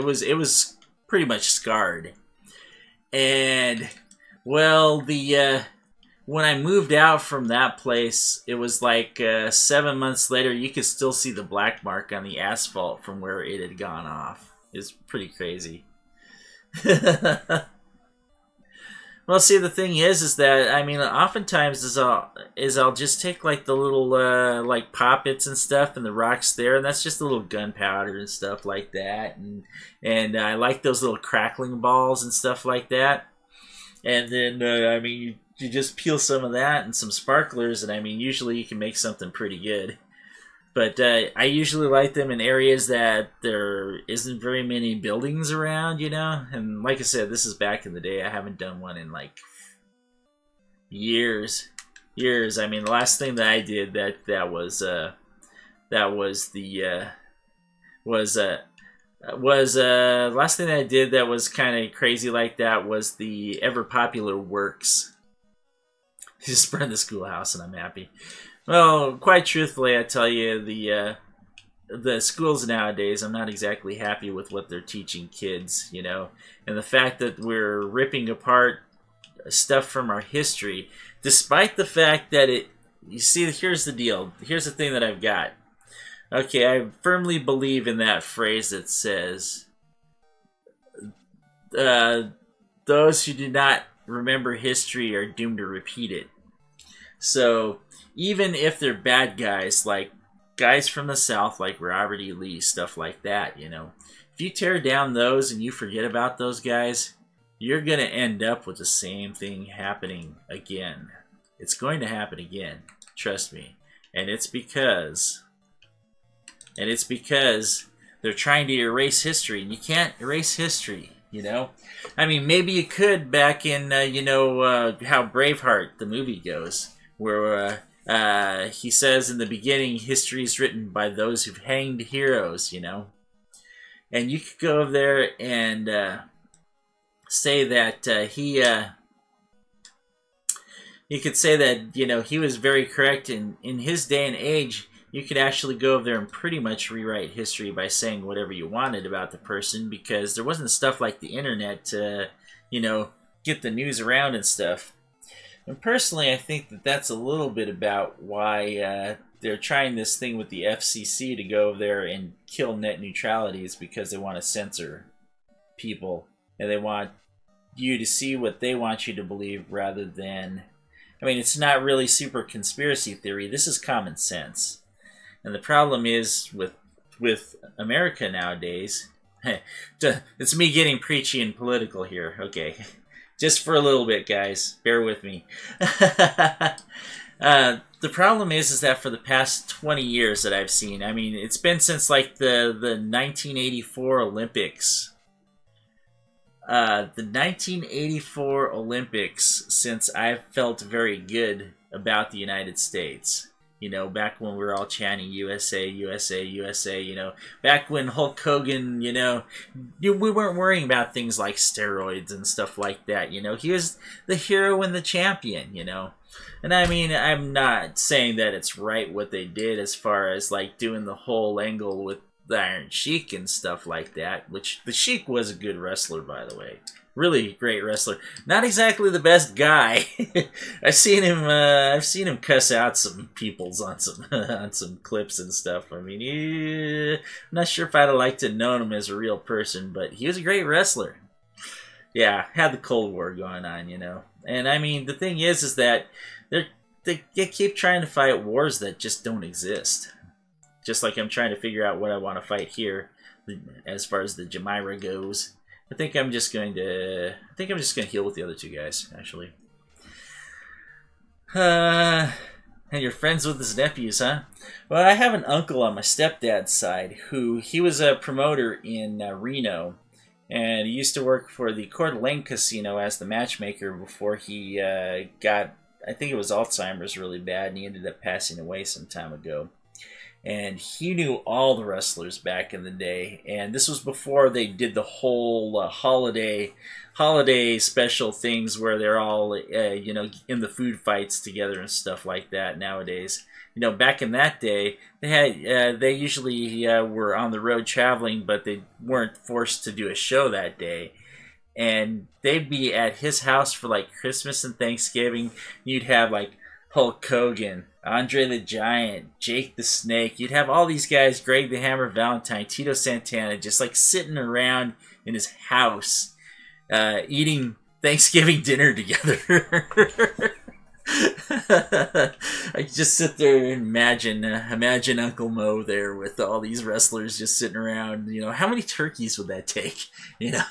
was pretty much scarred. And well, when I moved out from that place, it was like 7 months later, you could still see the black mark on the asphalt from where it had gone off. It's pretty crazy. Well, see, the thing is that, I mean, oftentimes I'll just take like the little like poppets and stuff and the rocks there, and that's just a little gunpowder and stuff like that, and I like those little crackling balls and stuff like that. And then I mean, you just peel some of that and some sparklers, and I mean, usually you can make something pretty good. But I usually light them in areas that there isn't very many buildings around, you know? And like I said, this is back in the day. I haven't done one in like years. I mean, the last thing that I did last thing that I did that was kind of crazy like that was the ever popular Works. Just burn the schoolhouse and I'm happy. Well, quite truthfully, I tell you, the schools nowadays, I'm not exactly happy with what they're teaching kids, you know. And the fact that we're ripping apart stuff from our history, despite the fact that you see, here's the deal. Here's the thing that I've got. Okay, I firmly believe in that phrase that says, those who do not remember history are doomed to repeat it. So, even if they're bad guys, like guys from the South, like Robert E. Lee, stuff like that, you know, if you tear down those and you forget about those guys, you're going to end up with the same thing happening again. It's going to happen again, trust me. And it's because they're trying to erase history, and you can't erase history, you know. I mean, maybe you could back in, you know, how Braveheart, the movie, goes, where he says in the beginning, history is written by those who've hanged heroes, you know. And you could go over there and say that you could say that, you know, he was very correct in his day and age. You could actually go over there and pretty much rewrite history by saying whatever you wanted about the person, because there wasn't stuff like the internet to, you know, get the news around and stuff. And personally, I think that that's a little bit about why they're trying this thing with the FCC to go over there and kill net neutrality, is because they want to censor people, and they want you to see what they want you to believe rather than... I mean, it's not really super conspiracy theory. This is common sense. And the problem is with America nowadays... It's me getting preachy and political here. Okay. Just for a little bit, guys. Bear with me. The problem is that for the past 20 years that I've seen... I mean, it's been since, like, the 1984 Olympics... the 1984 Olympics, since I've felt very good about the United States. You know, back when we were all chanting USA, USA, USA, you know, back when Hulk Hogan, you know, we weren't worrying about things like steroids and stuff like that, you know. He was the hero and the champion, you know. And I mean, I'm not saying that it's right what they did as far as, like, doing the whole angle with the Iron Sheik and stuff like that, which the Sheik was a good wrestler, by the way. Really great wrestler. Not exactly the best guy. I've seen him cuss out some peoples on some on some clips and stuff. I mean, I'm not sure if I'd have liked to have known him as a real person, but he was a great wrestler. Yeah, had the Cold War going on, you know. And I mean, the thing is that they keep trying to fight wars that just don't exist. Just like I'm trying to figure out what I want to fight here, as far as the Jamira goes. I think I'm just going to heal with the other two guys, actually. And you're friends with his nephews, huh? Well, I have an uncle on my stepdad's side he was a promoter in Reno, and he used to work for the Coeur d'Alene Casino as the matchmaker before he got, I think it was Alzheimer's really bad, and he ended up passing away some time ago. And he knew all the wrestlers back in the day. And this was before they did the whole holiday special things where they're all, you know, in the food fights together and stuff like that nowadays. You know, back in that day, they usually were on the road traveling, but they weren't forced to do a show that day. And they'd be at his house for, like, Christmas and Thanksgiving. You'd have, like, Hulk Hogan, Andre the Giant, Jake the Snake. You'd have all these guys, Greg the Hammer Valentine, Tito Santana, just like sitting around in his house, eating Thanksgiving dinner together. I just sit there and imagine Uncle Mo there with all these wrestlers just sitting around. You know, how many turkeys would that take? You know,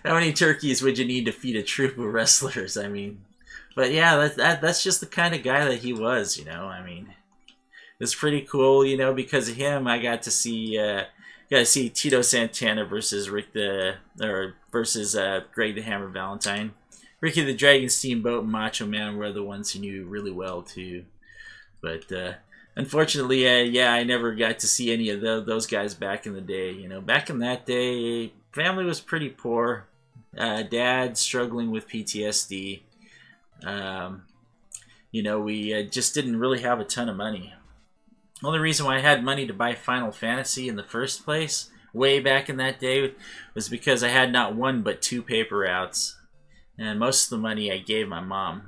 how many turkeys would you need to feed a troop of wrestlers? I mean. But yeah, that's just the kind of guy that he was, you know. I mean, it's pretty cool, you know, because of him. I got to see Tito Santana versus Greg the Hammer Valentine. Ricky the Dragon Steamboat and Macho Man were the ones he knew really well too. But unfortunately, yeah, I never got to see any of those guys back in the day. You know, back in that day, family was pretty poor. Dad struggling with PTSD. You know, we just didn't really have a ton of money. The only reason why I had money to buy Final Fantasy in the first place, way back in that day, was because I had not one but two paper routes. And most of the money I gave my mom,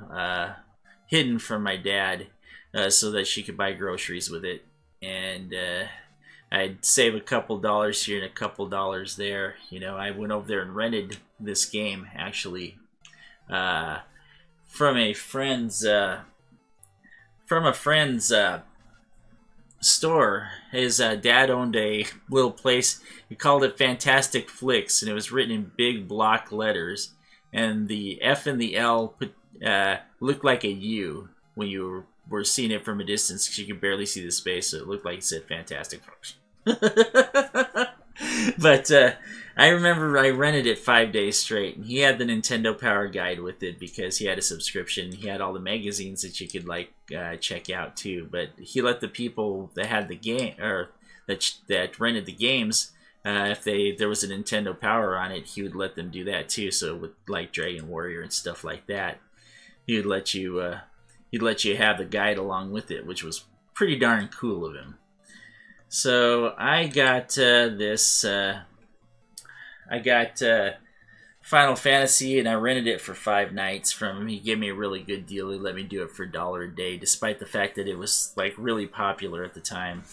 hidden from my dad, so that she could buy groceries with it. And I'd save a couple dollars here and a couple dollars there. You know, I went over there and rented this game, actually, from a friend's store. His dad owned a little place. He called it Fantastic Flicks, and it was written in big block letters. And the F and the L looked like a U when you were seeing it from a distance, because you could barely see the space, so it looked like it said Fantastic Flicks. But I remember I rented it 5 days straight, and he had the Nintendo Power Guide with it because he had a subscription. He had all the magazines that you could, like, check out too. But he let the people that had the game, or that rented the games, If there was a Nintendo Power on it, he would let them do that too. So with like Dragon Warrior and stuff like that, he would let you have the guide along with it, which was pretty darn cool of him. So I got this. I got Final Fantasy, and I rented it for 5 nights from him. He gave me a really good deal. He let me do it for $1 a day, despite the fact that it was like really popular at the time.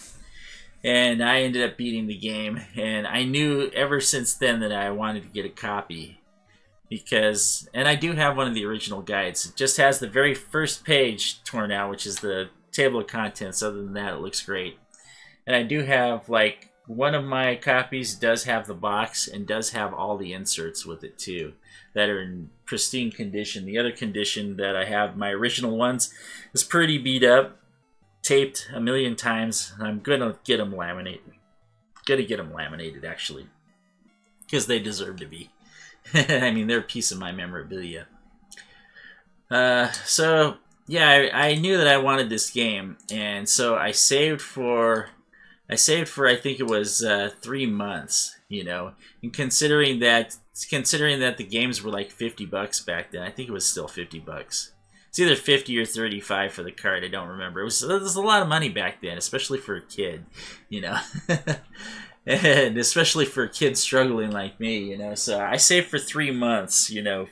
And I ended up beating the game, and I knew ever since then that I wanted to get a copy. And I do have one of the original guides. It just has the very first page torn out, which is the table of contents. Other than that, it looks great. And I do have, like, one of my copies does have the box and does have all the inserts with it too, that are in pristine condition. The other condition that I have, my original ones, is pretty beat up, taped a million times. I'm gonna get them laminated. Gonna get them laminated, actually, because they deserve to be. I mean, they're a piece of my memorabilia. So yeah, I knew that I wanted this game, and so I saved for I think it was 3 months, you know, and considering that the games were like $50 back then, I think it was still $50. It's either 50 or 35 for the card. I don't remember. It was a lot of money back then, especially for a kid, you know, and especially for a kid struggling like me, you know. So I saved for 3 months, you know,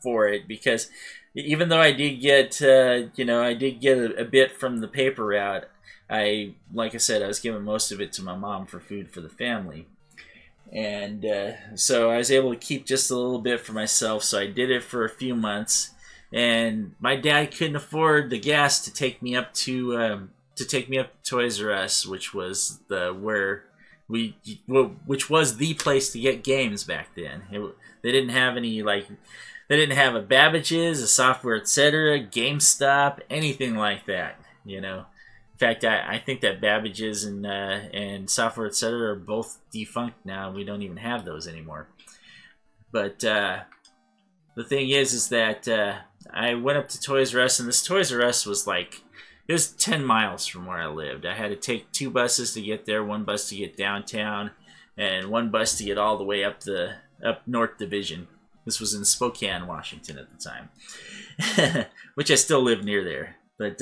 for it, because even though I did get, you know, I did get a bit from the paper route. Like I said, I was giving most of it to my mom for food for the family. And so I was able to keep just a little bit for myself, so I did it for a few months. And my dad couldn't afford the gas to take me up to Toys R Us, which was which was the place to get games back then. They didn't have any, like, they didn't have a Babbage's, a Software Etc., GameStop, anything like that, you know. In fact, I think that Babbage's and Software Etc. are both defunct now. We don't even have those anymore. But the thing is that I went up to Toys R Us, and this Toys R Us was like, it was 10 miles from where I lived. I had to take 2 buses to get there, 1 bus to get downtown, and 1 bus to get all the way up North Division. This was in Spokane, Washington at the time, which I still live near there. But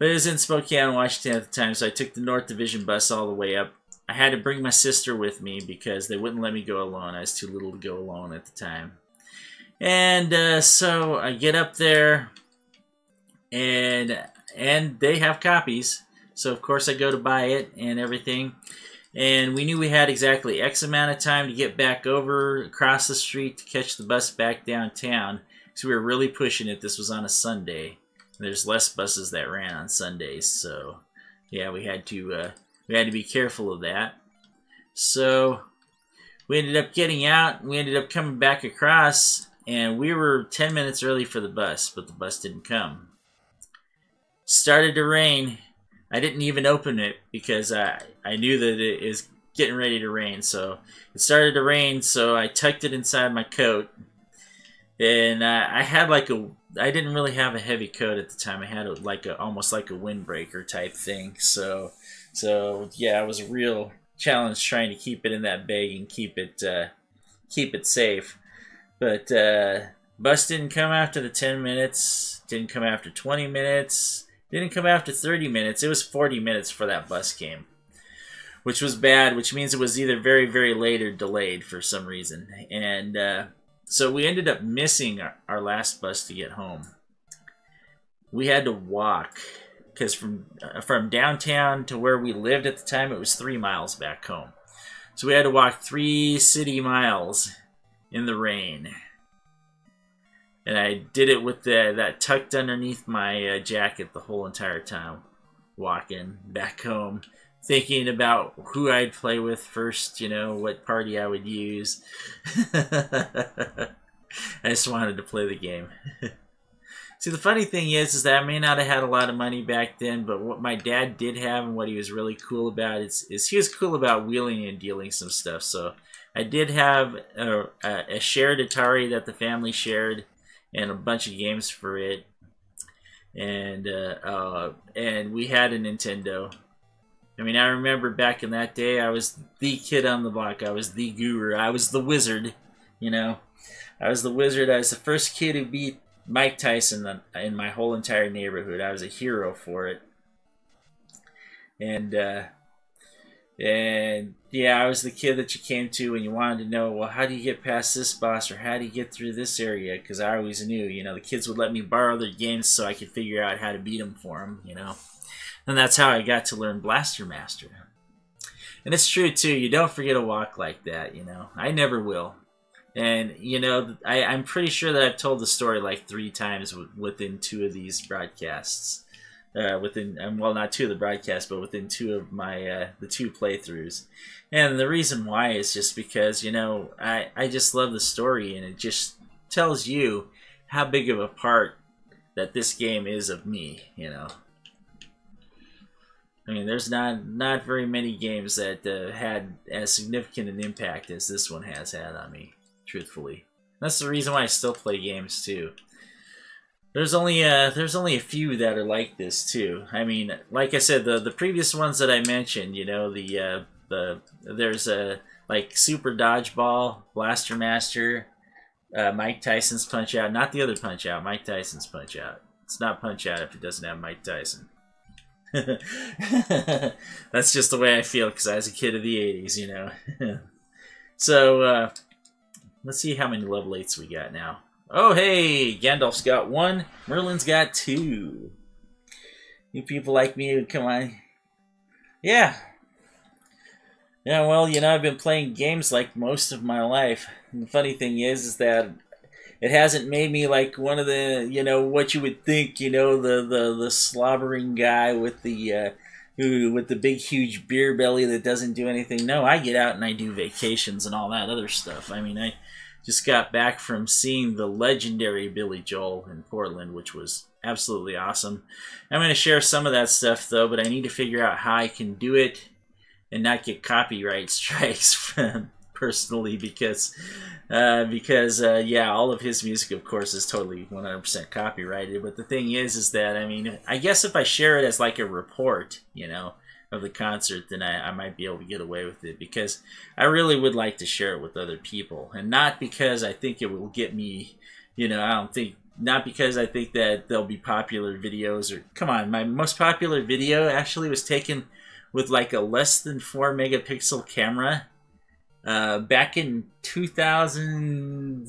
it was in Spokane, Washington at the time, so I took the North Division bus all the way up. I had to bring my sister with me because they wouldn't let me go alone. I was too little to go alone at the time. And so I get up there, and they have copies. So, of course, I go to buy it and everything. And we knew we had exactly X amount of time to get back over across the street to catch the bus back downtown. So we were really pushing it. This was on a Sunday. There's less buses that ran on Sundays, so yeah, we had to be careful of that. So we ended up getting out. We ended up coming back across, and we were 10 minutes early for the bus, but the bus didn't come. Started to rain. I didn't even open it because I knew that it is getting ready to rain. So it started to rain, so I tucked it inside my coat, and I had like I didn't really have a heavy coat at the time. I had almost like a windbreaker type thing. So yeah, it was a real challenge trying to keep it in that bag and keep it safe. But bus didn't come after the 10 minutes. Didn't come after 20 minutes. Didn't come after 30 minutes. It was 40 minutes before that bus came, which was bad. Which means it was either very, very late or delayed for some reason. And so we ended up missing our last bus to get home. We had to walk, because from downtown to where we lived at the time, it was 3 miles back home. So we had to walk 3 city miles in the rain. And I did it with that tucked underneath my jacket the whole entire time, walking back home, thinking about who I'd play with first, you know, what party I would use. I just wanted to play the game. See, the funny thing is that I may not have had a lot of money back then, but what my dad did have and what he was really cool about is he was cool about wheeling and dealing some stuff. So I did have a shared Atari that the family shared and a bunch of games for it. And we had a Nintendo. I mean, I remember back in that day, I was the kid on the block. I was the guru. I was the wizard, you know. I was the wizard. I was the first kid who beat Mike Tyson in my whole entire neighborhood. I was a hero for it. And yeah, I was the kid that you came to when you wanted to know, well, how do you get past this boss, or how do you get through this area? Because I always knew, you know, the kids would let me borrow their games so I could figure out how to beat them for them, you know. And that's how I got to learn Blaster Master. And it's true, too. You don't forget a walk like that, you know. I never will. And, you know, I'm pretty sure that I've told the story like 3 times within 2 of these broadcasts. Well, not 2 of the broadcasts, but within 2 of my, the 2 playthroughs. And the reason why is just because, you know, I just love the story, and it just tells you how big of a part that this game is of me, you know. I mean, there's not very many games that had as significant an impact as this one has had on me, truthfully. That's the reason why I still play games, too. There's only a few that are like this, too. I mean, like I said, the previous ones that I mentioned, you know, there's like Super Dodgeball, Blaster Master, Mike Tyson's Punch-Out, not the other Punch-Out, Mike Tyson's Punch-Out. It's not Punch-Out if it doesn't have Mike Tyson. That's just the way I feel because I was a kid of the 80s, you know. So, let's see how many level 8s we got now. Oh, hey! Gandalf's got 1, Merlin's got 2. You people like me, come on. Yeah. Yeah, well, you know, I've been playing games like most of my life. And the funny thing is that it hasn't made me like one of the, you know, what you would think, you know, the slobbering guy with the big huge beer belly that doesn't do anything. No, I get out and I do vacations and all that other stuff. I mean, I just got back from seeing the legendary Billy Joel in Portland, which was absolutely awesome. I'm going to share some of that stuff though, but I need to figure out how I can do it and not get copyright strikes from personally because yeah, all of his music, of course, is totally 100% copyrighted. But the thing is that, I mean, I guess if I share it as like a report, you know, of the concert, then I might be able to get away with it because I really would like to share it with other people. And not because I think it will get me, you know, not because I think that there'll be popular videos or, come on, my most popular video actually was taken with like a less than 4 megapixel camera. Back in 2000,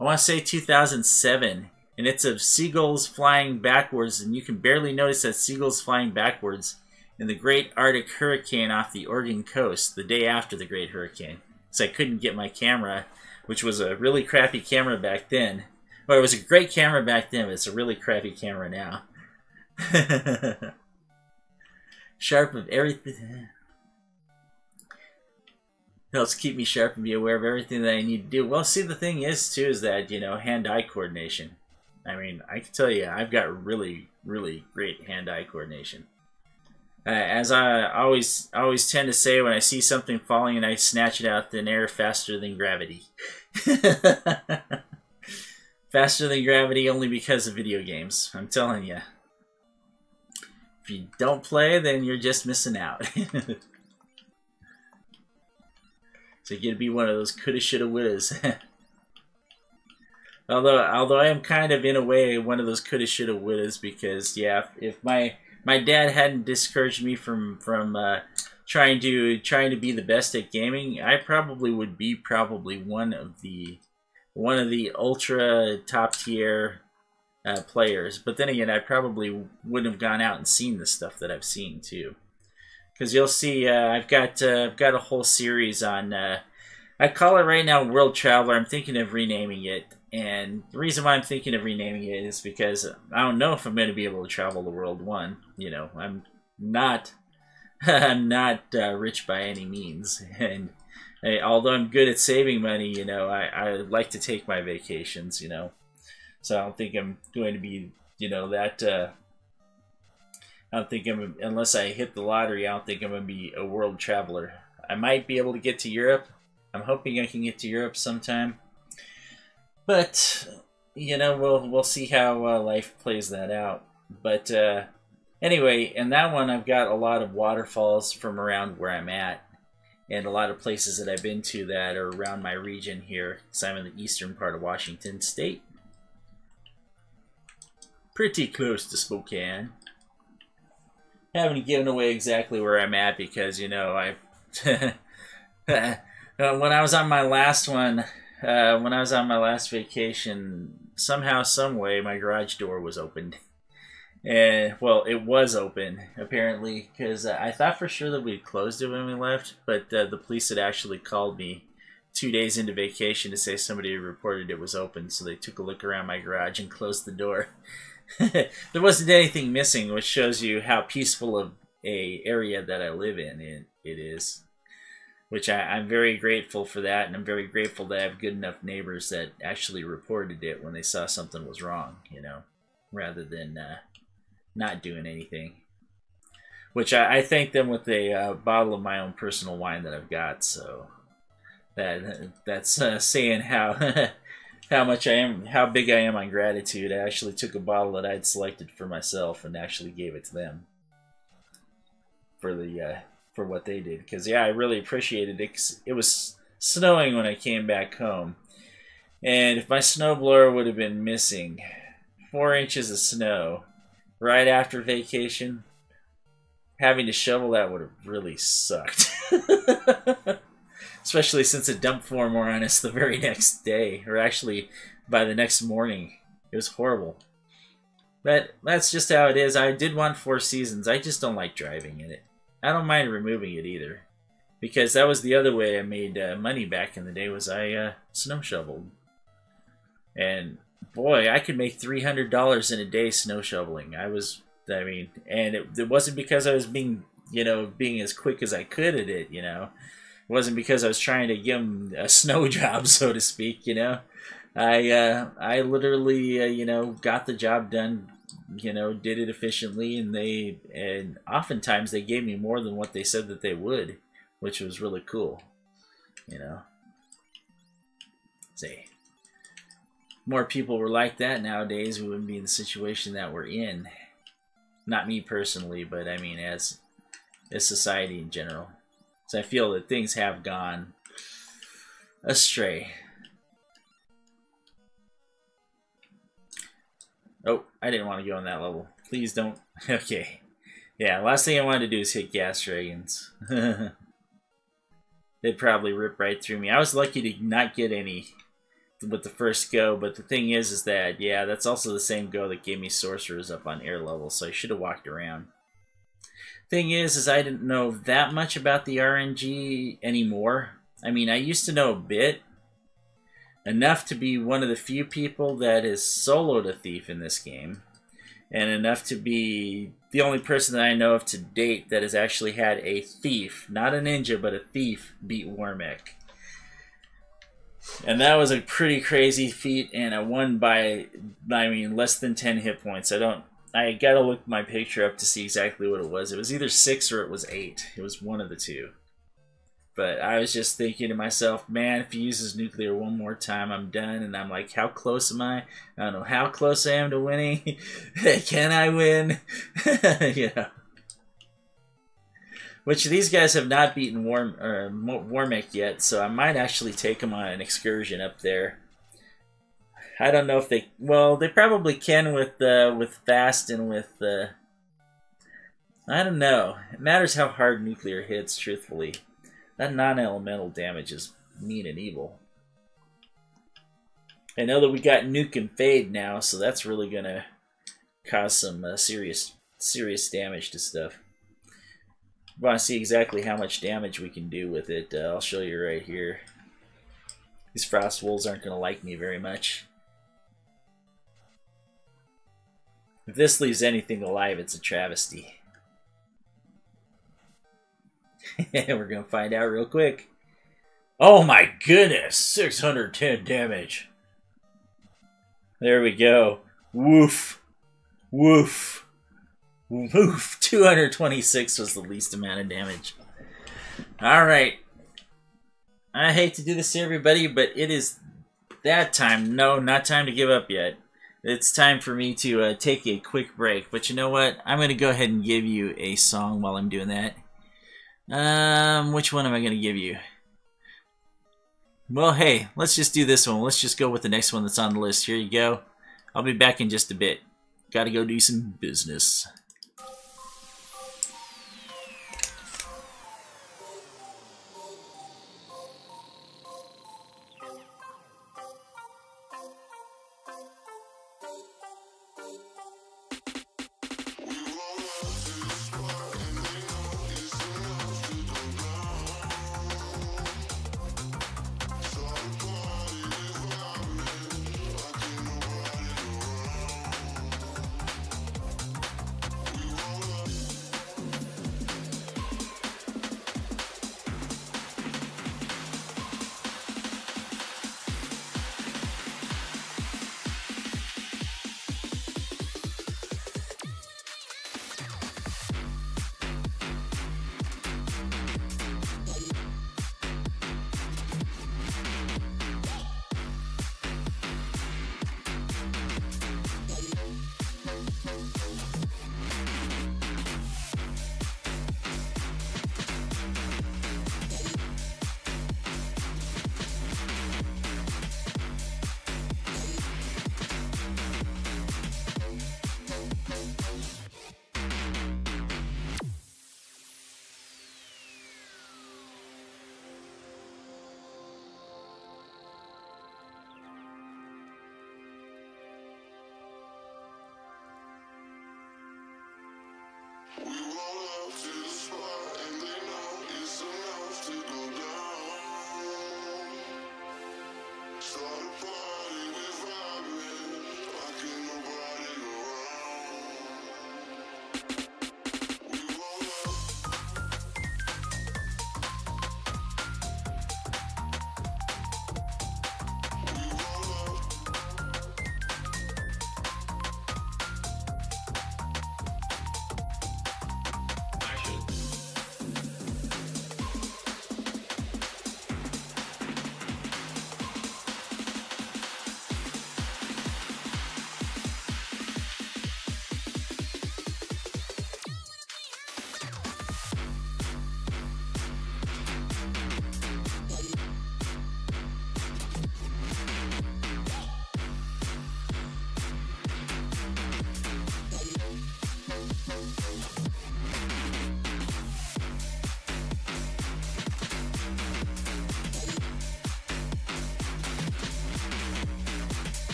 I want to say 2007, and it's of seagulls flying backwards, and you can barely notice that seagulls flying backwards in the Great Arctic Hurricane off the Oregon coast the day after the Great Hurricane. So I couldn't get my camera, which was a really crappy camera back then. Well, it was a great camera back then, but it's a really crappy camera now. Sharp of everything. Helps keep me sharp and be aware of everything that I need to do. Well, see, the thing is, too, is that, you know, hand-eye coordination. I mean, I can tell you, I've got really, really great hand-eye coordination. As I always tend to say when I see something falling and I snatch it out in air faster than gravity. Faster than gravity only because of video games. I'm telling you. If you don't play, then you're just missing out. So you get to be one of those coulda, shoulda, wouldas. although I am kind of in a way one of those coulda, shoulda, wouldas because yeah, if my dad hadn't discouraged me from trying to be the best at gaming, I probably would be one of the ultra top tier players. But then again, I probably wouldn't have gone out and seen the stuff that I've seen too. Because you'll see, I've got a whole series on, I call it right now World Traveler. I'm thinking of renaming it. And the reason why I'm thinking of renaming it is because I don't know if I'm going to be able to travel the world. One, you know, I'm not rich by any means. And although I'm good at saving money, you know, I like to take my vacations, you know. So I don't think I'm going to be, you know, that... I don't think unless I hit the lottery, I don't think I'm going to be a world traveler. I might be able to get to Europe. I'm hoping I can get to Europe sometime. But, you know, we'll see how life plays that out. But Anyway, in that one, I've got a lot of waterfalls from around where I'm at, and a lot of places that I've been to that are around my region here, because I'm in the eastern part of Washington State. Pretty close to Spokane. Haven't given away exactly where I'm at because, you know, when I was on my last one, when I was on my last vacation, somehow, some way, my garage door was opened. And, well, it was open, apparently, because I thought for sure that we'd closed it when we left, but the police had actually called me 2 days into vacation to say somebody reported it was open, so they took a look around my garage and closed the door. There wasn't anything missing, which shows you how peaceful of a area that I live in it is. Which I'm very grateful for that, and I'm very grateful that I have good enough neighbors that actually reported it when they saw something was wrong, you know, rather than not doing anything. Which I thank them with a bottle of my own personal wine that I've got, so that's saying how how big I am on gratitude. I actually took a bottle that I'd selected for myself and actually gave it to them for what they did, because yeah, I really appreciated it. 'Cause it was snowing when I came back home, and if my snowblower would have been missing 4 inches of snow right after vacation, having to shovel that would have really sucked. Especially since it dumped 4 more on us the very next day, or actually by the next morning. It was horrible. But that's just how it is. I did want 4 Seasons. I just don't like driving in it. I don't mind removing it either, because that was the other way I made money back in the day, was I snow shoveled. And boy, I could make $300 in a day snow shoveling. And it wasn't because I was being as quick as I could at it, you know. It wasn't because I was trying to give them a snow job, so to speak, you know. I literally, got the job done, did it efficiently, and oftentimes they gave me more than what they said that they would, which was really cool, you know. See, more people were like that nowadays, we wouldn't be in the situation that we're in. Not me personally, but I mean as society in general. So I feel that things have gone astray. Oh, I didn't want to go on that level. Please don't. Okay. Yeah, last thing I wanted to do is hit gas dragons. They'd probably rip right through me. I was lucky to not get any with the first go, but the thing is that, yeah, that's also the same go that gave me sorcerers up on air level, so I should have walked around. Thing is I didn't know that much about the RNG anymore. I mean, I used to know a bit. Enough to be one of the few people that has soloed a thief in this game. And enough to be the only person that I know of to date that has actually had a thief, not a ninja, but a thief, beat Warmech. And that was a pretty crazy feat, and I won by, less than 10 hit points. I gotta look my picture up to see exactly what it was. It was either 6 or it was 8. It was one of the two. But I was just thinking to myself, man, if he uses nuclear one more time, I'm done. And I'm like, how close am I? I don't know how close I am to winning. Can I win? You know. Which these guys have not beaten Warmech yet, so I might actually take them on an excursion up there. I don't know if they... Well, they probably can with fast and with... I don't know. It matters how hard nuclear hits, truthfully. That non-elemental damage is mean and evil. I know that we got Nuke and Fade now, so that's really going to cause some serious damage to stuff. If you want to see exactly how much damage we can do with it, I'll show you right here. These Frost Wolves aren't going to like me very much. If this leaves anything alive, it's a travesty. We're going to find out real quick. Oh my goodness! 610 damage. There we go. Woof. Woof. Woof. 226 was the least amount of damage. Alright. I hate to do this to everybody, but it is that time. No, not time to give up yet. it's time for me to take a quick break. But you know what? I'm going to go ahead and give you a song while I'm doing that. Which one am I going to give you? Well, hey, let's just do this one. Let's just go with the next one that's on the list. Here you go. I'll be back in just a bit. Gotta go do some business.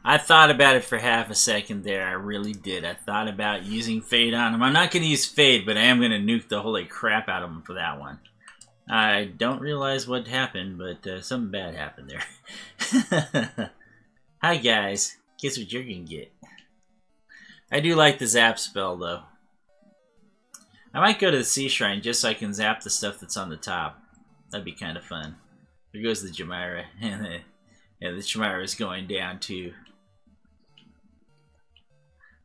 I thought about it for half a second there. I really did. I thought about using Fade on him. I'm not going to use Fade, but I am going to nuke the holy crap out of him for that one. I don't realize what happened, but something bad happened there. Hi, guys. Guess what you're going to get. I do like the zap spell, though. I might go to the Sea Shrine just so I can zap the stuff that's on the top. That'd be kind of fun. Here goes the Chimera. Yeah, the Chimera is going down, too.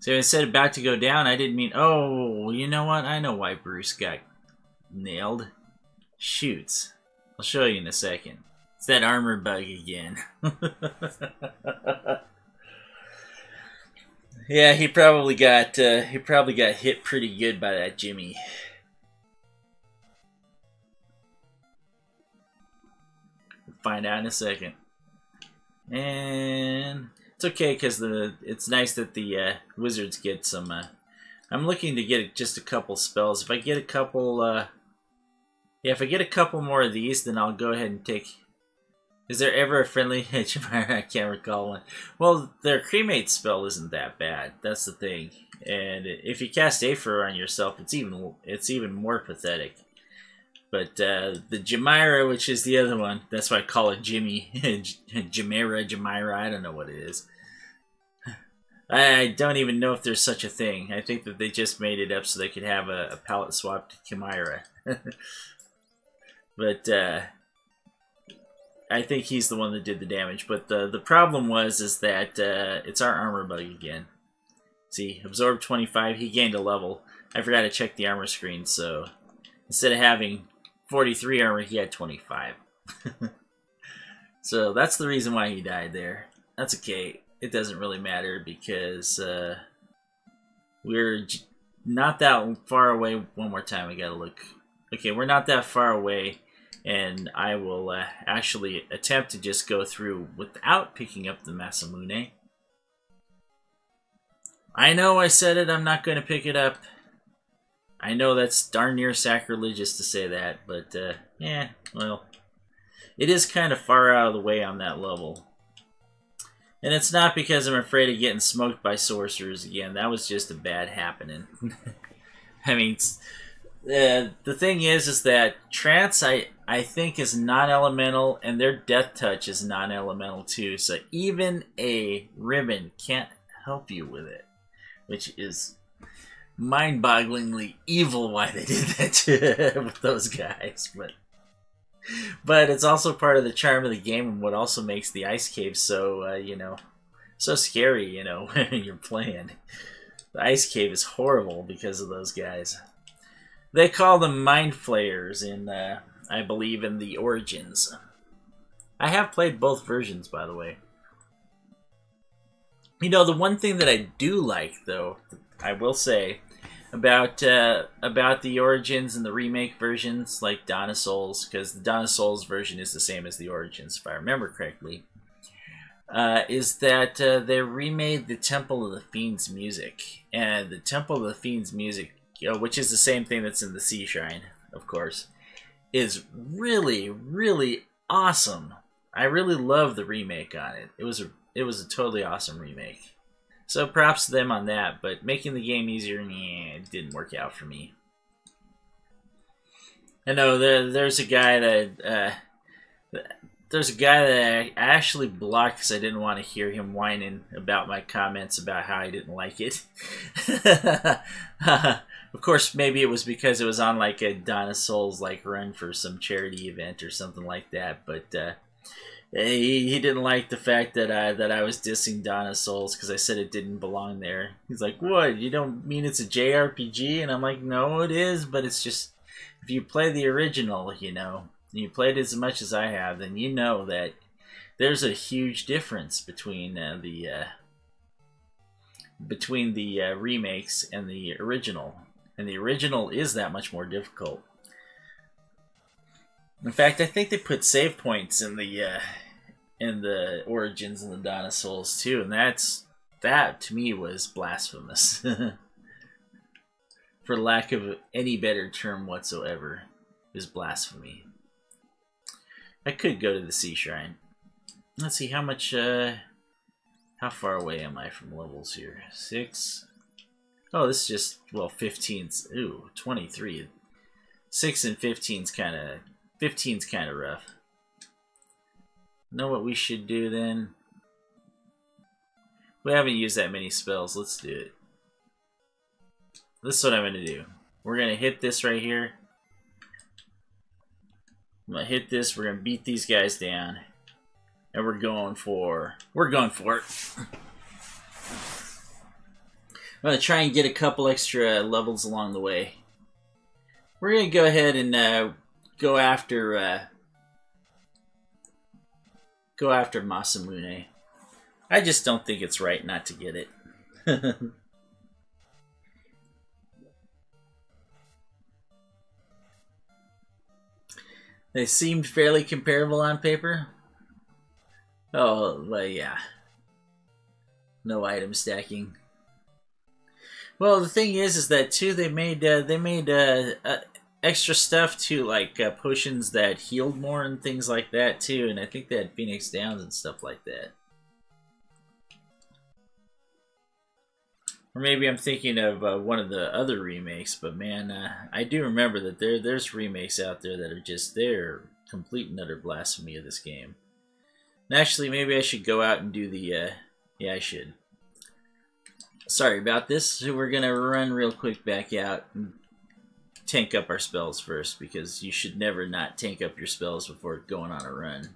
So I said about to go down, I didn't mean... Oh, you know what? I know why Bruce got nailed. Shoots. I'll show you in a second. It's that armor bug again. Yeah, he probably got hit pretty good by that Jimmy. We'll find out in a second. And it's okay because it's nice that the wizards get some. I'm looking to get just a couple spells. If I get a couple, yeah, if I get a couple more of these, then I'll go ahead and take. Is there ever a friendly Chimera? I can't recall one. Well, their cremate spell isn't that bad. That's the thing. And if you cast Aether on yourself, it's even more pathetic. But the Chimera, which is the other one, that's why I call it Jimmy. Chimera, I don't know what it is. I don't even know if there's such a thing. I think that they just made it up so they could have a palette swapped Chimera. But I think he's the one that did the damage. But the problem is that it's our armor bug again. See, absorb 25, he gained a level. I forgot to check the armor screen, so instead of having 43 armor, he had 25. So that's the reason why he died there. That's okay. It doesn't really matter because we're not that far away. One more time, I gotta look. Okay, we're not that far away, and I will actually attempt to just go through without picking up the Masamune. I know I said it, I'm not going to pick it up. I know that's darn near sacrilegious to say that, but yeah, well, it is kind of far out of the way on that level. And it's not because I'm afraid of getting smoked by sorcerers again. That was just a bad happening. I mean, the thing is that Trance, I think, is non-elemental, and their Death Touch is non-elemental too. So even a ribbon can't help you with it, which is mind-bogglingly evil why they did that with those guys. But it's also part of the charm of the game, and what also makes the ice cave so, you know, so scary, you know, when you're playing. The ice cave is horrible because of those guys. They call them Mind Flayers in, I believe, in the Origins. I have played both versions, by the way. You know, the one thing that I do like, though, I will say, about the Origins and the remake versions, like Dawn of Souls, because the Dawn of Souls version is the same as the Origins, if I remember correctly, is that they remade the Temple of the Fiend's music. And the Temple of the Fiend's music, you know, which is the same thing that's in the Sea Shrine, of course, is really, really awesome. I really love the remake on it. It was a totally awesome remake. So props to them on that, but making the game easier, it didn't work out for me. I know there's a guy that I actually blocked because I didn't want to hear him whining about my comments about how I didn't like it. Of course, maybe it was because it was on like a Dawn of Souls like run for some charity event or something like that, but he didn't like the fact that I was dissing Dawn of Souls because I said it didn't belong there. He's like, "What? You don't mean it's a JRPG?" And I'm like, "No, it is, but it's just if you play the original, you know, and you played as much as I have, then you know that there's a huge difference between the remakes and the original, and the original is that much more difficult." In fact, I think they put save points in the Origins and the Dawn of Souls too, and that to me was blasphemous, for lack of any better term whatsoever, is blasphemy. I could go to the Sea Shrine. Let's see how much. How far away am I from levels here? 6. Oh, this is just 15's. Ooh, 23. 6 and 15's kind of. 15's kind of rough. Know what we should do then? We haven't used that many spells. Let's do it. This is what I'm going to do. We're going to hit this right here. I'm going to hit this. We're going to beat these guys down. And we're going for it. I'm going to try and get a couple extra levels along the way. We're going to go ahead and go after Masamune. I just don't think it's right not to get it. They seemed fairly comparable on paper. Oh, well, yeah. No item stacking. Well, the thing is that too they made extra stuff too, like potions that healed more and things like that too, and I think they had Phoenix Downs and stuff like that. Or maybe I'm thinking of one of the other remakes, but man, I do remember that there's remakes out there that are just, they're complete and utter blasphemy of this game. And actually, maybe I should go out and do the, yeah, I should. Sorry about this, so we're gonna run real quick back out and tank up our spells first, because you should never not tank up your spells before going on a run.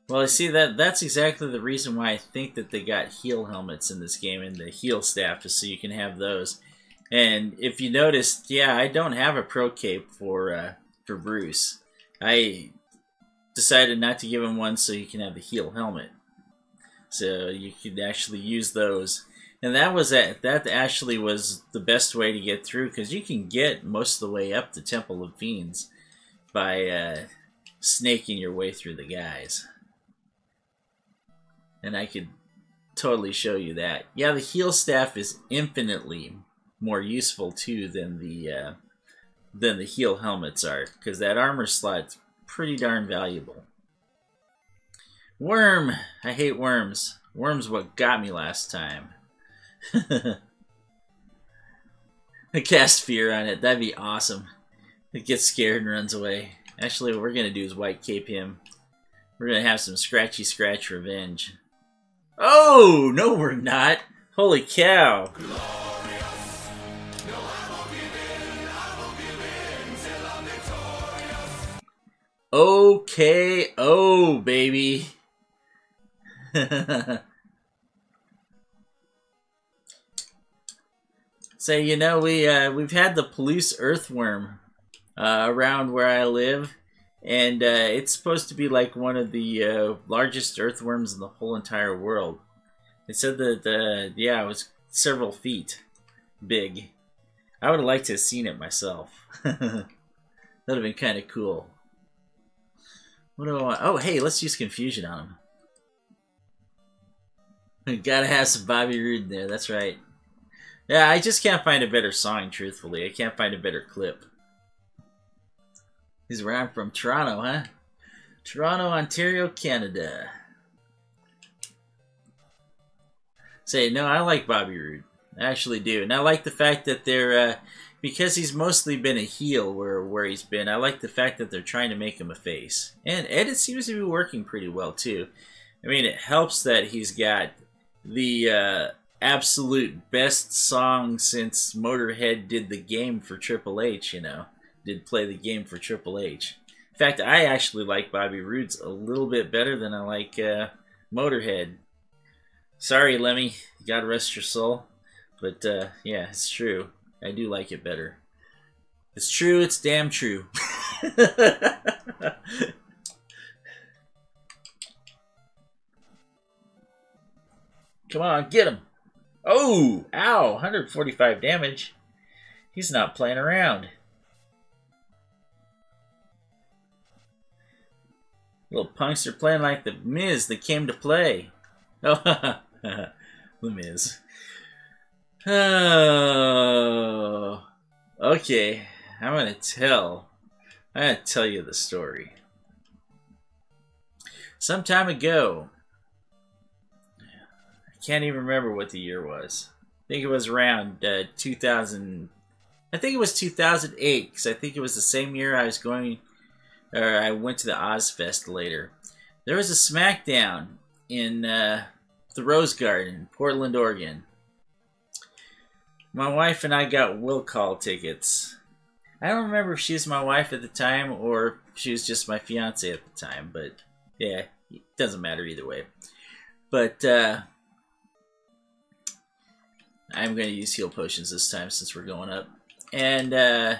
Well, I see that's exactly the reason why I think that they got heal helmets in this game and the heal staff, just so you can have those. And if you noticed, yeah, I don't have a pro cape for Bruce. I decided not to give him one so you can have the heal helmet, so you could actually use those. And that actually was the best way to get through, because you can get most of the way up to Temple of Fiends by snaking your way through the guys. And I could totally show you that. Yeah, the heal staff is infinitely more useful too than the heal helmets are, because that armor slot's pretty darn valuable. Worm! I hate worms. Worm's what got me last time. I cast fear on it. That'd be awesome. It gets scared and runs away. Actually, what we're gonna do is white cape him. We're gonna have some scratchy scratch revenge. Oh, no we're not. Holy cow. Okay, oh baby. So, you know, we've had the police earthworm around where I live. And it's supposed to be like one of the largest earthworms in the whole entire world. It said that, yeah, it was several feet big. I would have liked to have seen it myself. That would have been kind of cool. What do I want? Oh, hey, let's use Confusion on him. Gotta have some Bobby Roode there, that's right. Yeah, I just can't find a better song, truthfully. I can't find a better clip. He's where I'm from. Toronto, huh? Toronto, Ontario, Canada. Say, no, I like Bobby Roode. I actually do. And I like the fact that they're, because he's mostly been a heel where he's been, I like the fact that they're trying to make him a face. And it seems to be working pretty well, too. I mean, it helps that he's got the absolute best song since Motorhead did the game for Triple H, you know. Did play the game for Triple H. In fact, I actually like Bobby Roode's a little bit better than I like Motorhead. Sorry, Lemmy, you gotta rest your soul. But yeah, it's true. I do like it better. It's true, it's damn true. Come on, get him. Oh, ow, 145 damage. He's not playing around. Little punks are playing like the Miz that came to play. Oh, the Miz. Oh, okay. I'm gonna tell you the story. Some time ago, I can't even remember what the year was. I think it was around 2000. I think it was 2008, because I think it was the same year I went to the Ozfest later. There was a SmackDown in the Rose Garden, Portland, Oregon. My wife and I got will call tickets. I don't remember if she was my wife at the time or if she was just my fiance at the time, but yeah, it doesn't matter either way. But I'm going to use heal potions this time since we're going up. And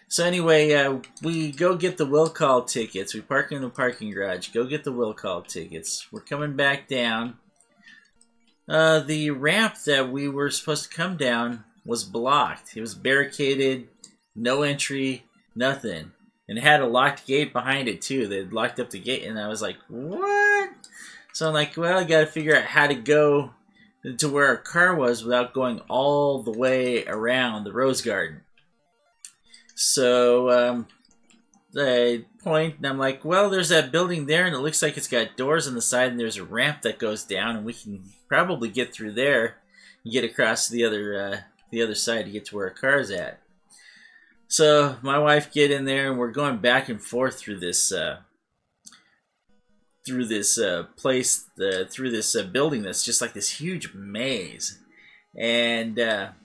so anyway, we go get the will call tickets. We park in the parking garage, go get the will call tickets. We're coming back down. The ramp that we were supposed to come down was blocked. It was barricaded, no entry, nothing. And it had a locked gate behind it too. They'd locked up the gate, and I was like, what? So I'm like, well, I got to figure out how to go to where our car was without going all the way around the rose garden. So I point and I'm like, well, there's that building there and it looks like it's got doors on the side and there's a ramp that goes down and we can probably get through there and get across to the other side to get to where our car's at. So my wife get in there and we're going back and forth through this place, through this building that's just like this huge maze. And then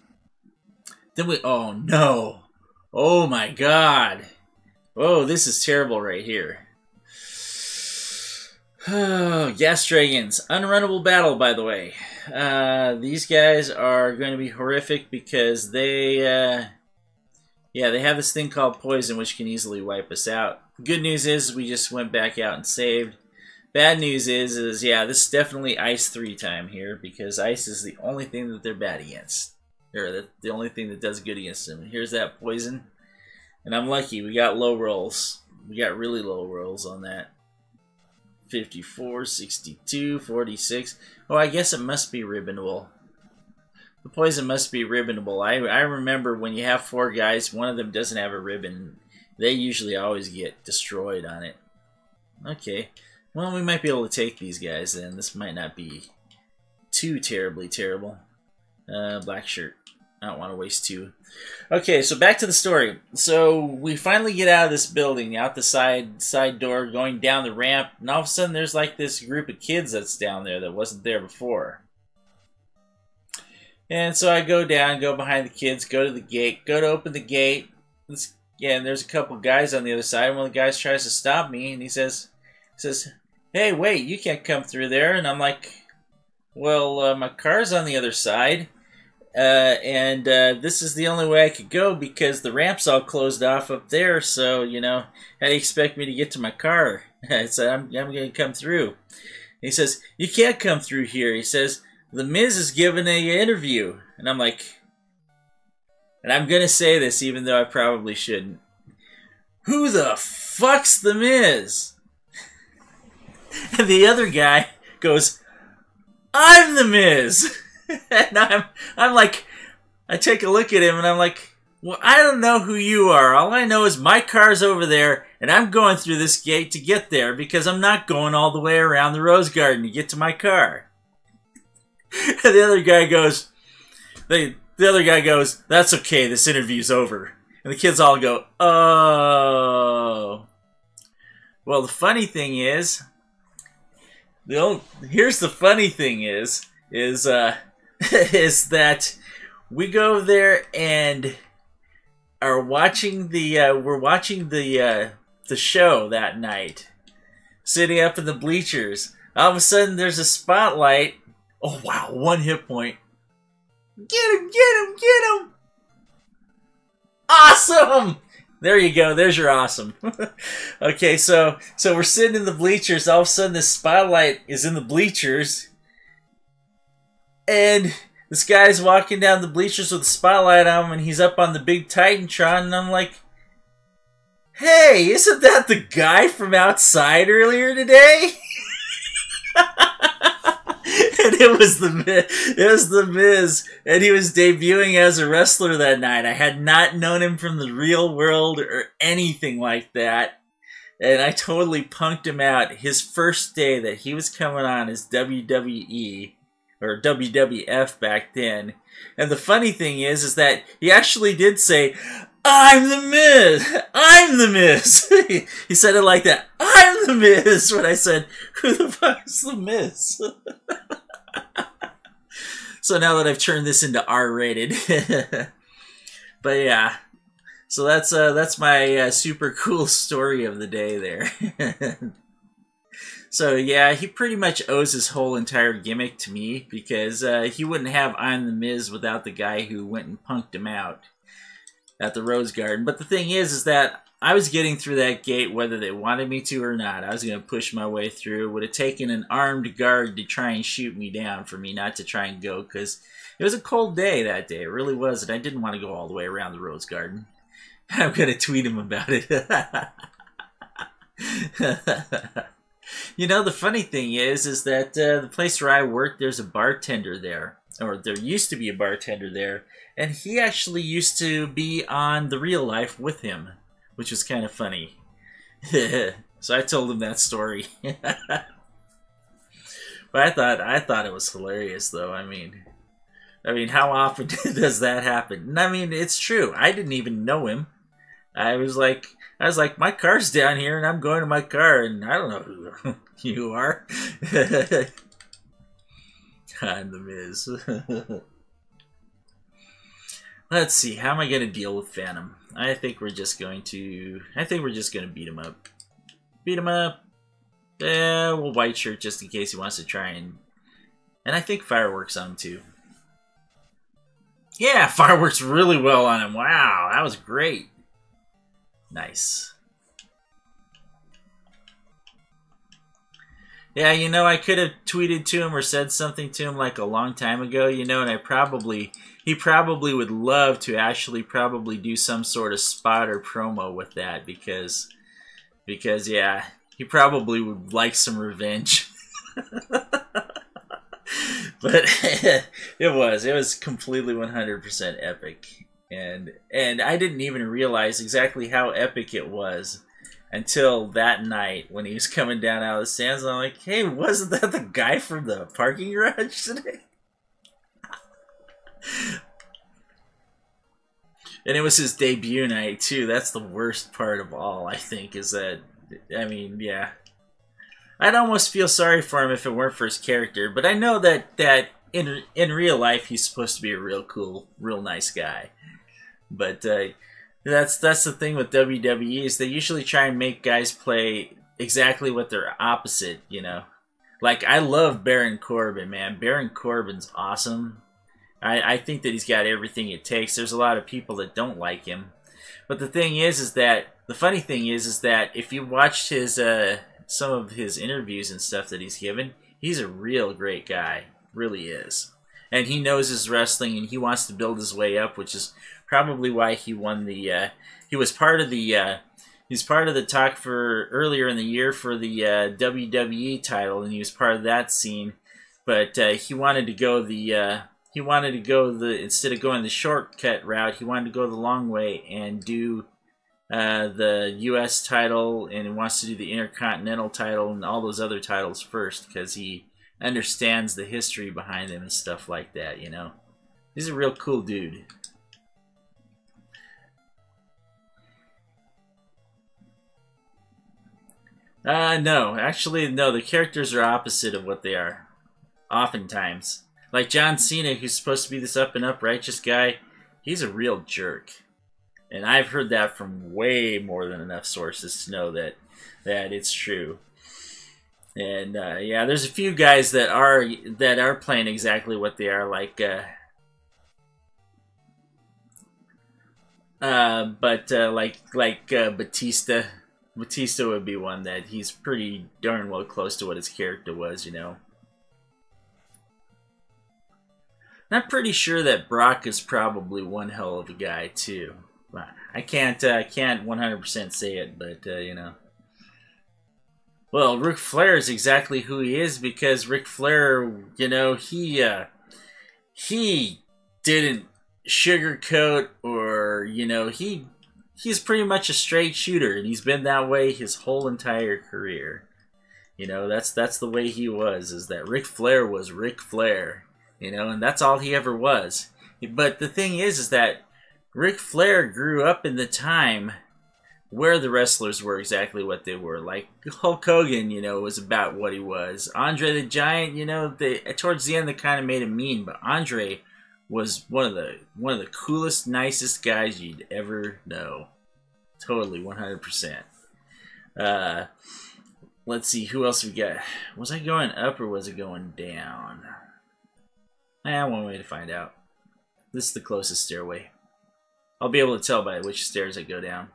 oh no, oh my god, oh, this is terrible right here. Oh, gas dragons, unrunnable battle, by the way. These guys are going to be horrific because they have this thing called poison which can easily wipe us out. Good news is we just went back out and saved. Bad news is yeah, this is definitely ice 3 time here because ice is the only thing that they're bad against. Or the only thing that does good against them. Here's that poison. And I'm lucky, we got low rolls. We got really low rolls on that. 54, 62, 46. Oh, I guess it must be ribbonable. The poison must be ribbonable. I remember when you have 4 guys, one of them doesn't have a ribbon. They usually always get destroyed on it. Okay. Well, we might be able to take these guys then. This might not be too terribly terrible. Black shirt. I don't want to waste 2. Okay, so back to the story. So we finally get out of this building, out the side door, going down the ramp, and all of a sudden there's like this group of kids that's down there that wasn't there before. And so I go down, go behind the kids, go to the gate, go to open the gate. Yeah, and there's a couple guys on the other side. One of the guys tries to stop me, and he says, "Hey, wait, you can't come through there." And I'm like, well, my car's on the other side. And this is the only way I could go because the ramp's all closed off up there. So, you know, how do you expect me to get to my car? I said, I'm going to come through. And he says, "You can't come through here." He says, "The Miz is giving an interview." And I'm like, and I'm going to say this even though I probably shouldn't. Who the fuck's the Miz? And the other guy goes, "I'm the Miz." And I'm like, I take a look at him and I'm like, well, I don't know who you are. All I know is my car's over there and I'm going through this gate to get there because I'm not going all the way around the rose garden to get to my car. And the other guy goes, "That's okay, this interview's over." And the kids all go, "Oh." Well, the funny thing is, here's the funny thing is that we go there and are watching we're watching the show that night, sitting up in the bleachers. All of a sudden, there's a spotlight. Oh wow, 1 hit point. Get him! Get him! Get him! Awesome! There you go. There's your awesome. Okay, so we're sitting in the bleachers. All of a sudden, this spotlight is in the bleachers. And this guy's walking down the bleachers with a spotlight on him, and he's up on the big Titantron, and I'm like, hey, isn't that the guy from outside earlier today? And it was the Miz, and he was debuting as a wrestler that night. I had not known him from the real world or anything like that, and I totally punked him out his first day that he was coming on as WWE. Or WWF back then. And the funny thing is that he actually did say, "I'm the Miz! I'm the Miz!" He said it like that. "I'm the Miz!" When I said, "Who the fuck is the Miz?" So now that I've turned this into R-rated. But yeah. So that's my super cool story of the day there. So yeah, he pretty much owes his whole entire gimmick to me because he wouldn't have I'm the Miz without the guy who went and punked him out at the Rose Garden. But the thing is that I was getting through that gate whether they wanted me to or not. I was going to push my way through. It would have taken an armed guard to try and shoot me down for me not to try and go because it was a cold day that day. It really was, and I didn't want to go all the way around the Rose Garden. I'm going to tweet him about it. You know, the funny thing is that the place where I work, there's a bartender there. Or there used to be a bartender there. And he actually used to be on The Real Life with him. Which was kind of funny. So I told him that story. But I thought it was hilarious, though. I mean, how often does that happen? I mean, it's true. I didn't even know him. I was like, my car's down here, and I'm going to my car, and I don't know who you are. I'm the Miz. Let's see. How am I going to deal with Phantom? I think we're just going to beat him up. Beat him up. Well, white shirt just in case he wants to try and I think fireworks on him too. Yeah, fireworks really well on him. Wow, that was great. Nice. Yeah, you know, I could have tweeted to him or said something to him like a long time ago, you know, and he probably would love to actually probably do some sort of spot or promo with that because yeah, he probably would like some revenge. But it was completely 100% epic. And I didn't even realize exactly how epic it was until that night when he was coming down out of the stands. I'm like, hey, wasn't that the guy from the parking garage today? And it was his debut night too. That's the worst part of all, I think, is that, I mean, yeah. I'd almost feel sorry for him if it weren't for his character, but I know that in real life he's supposed to be a real cool, real nice guy. But that's the thing with WWE is they usually try and make guys play exactly what they're opposite, you know. Like, I love Baron Corbin, man. Baron Corbin's awesome. I think that he's got everything it takes. There's a lot of people that don't like him. But the thing is that, the funny thing is that if you watched his, some of his interviews and stuff that he's given, he's a real great guy. Really is. And he knows his wrestling and he wants to build his way up, which is probably why he won the, he was part of the, he's part of the talk for earlier in the year for the WWE title, and he was part of that scene. But he wanted to go the, instead of going the shortcut route, he wanted to go the long way and do the U.S. title, and he wants to do the Intercontinental title and all those other titles first because he understands the history behind them and stuff like that, you know. He's a real cool dude. No. Actually, no. The characters are opposite of what they are. Oftentimes. Like John Cena, who's supposed to be this up-and-up righteous guy, he's a real jerk. And I've heard that from way more than enough sources to know that it's true. And yeah, there's a few guys that are playing exactly what they are, like Batista. Batista would be one that he's pretty darn well close to what his character was, you know. I'm pretty sure that Brock is probably one hell of a guy too. I can't 100% say it, but you know. Well, Ric Flair is exactly who he is because Ric Flair, you know, he didn't sugarcoat, or you know, he's pretty much a straight shooter, and he's been that way his whole entire career. You know, that's the way he was. Is that Ric Flair was Ric Flair, you know, and that's all he ever was. But the thing is that Ric Flair grew up in the time where the wrestlers were exactly what they were. Like Hulk Hogan, you know, was about what he was. Andre the Giant, you know, towards the end they kind of made him mean, but Andre was one of the coolest, nicest guys you'd ever know. Totally, 100%. Let's see, who else we got? Was I going up or was it going down? One way to find out. This is the closest stairway. I'll be able to tell by which stairs I go down.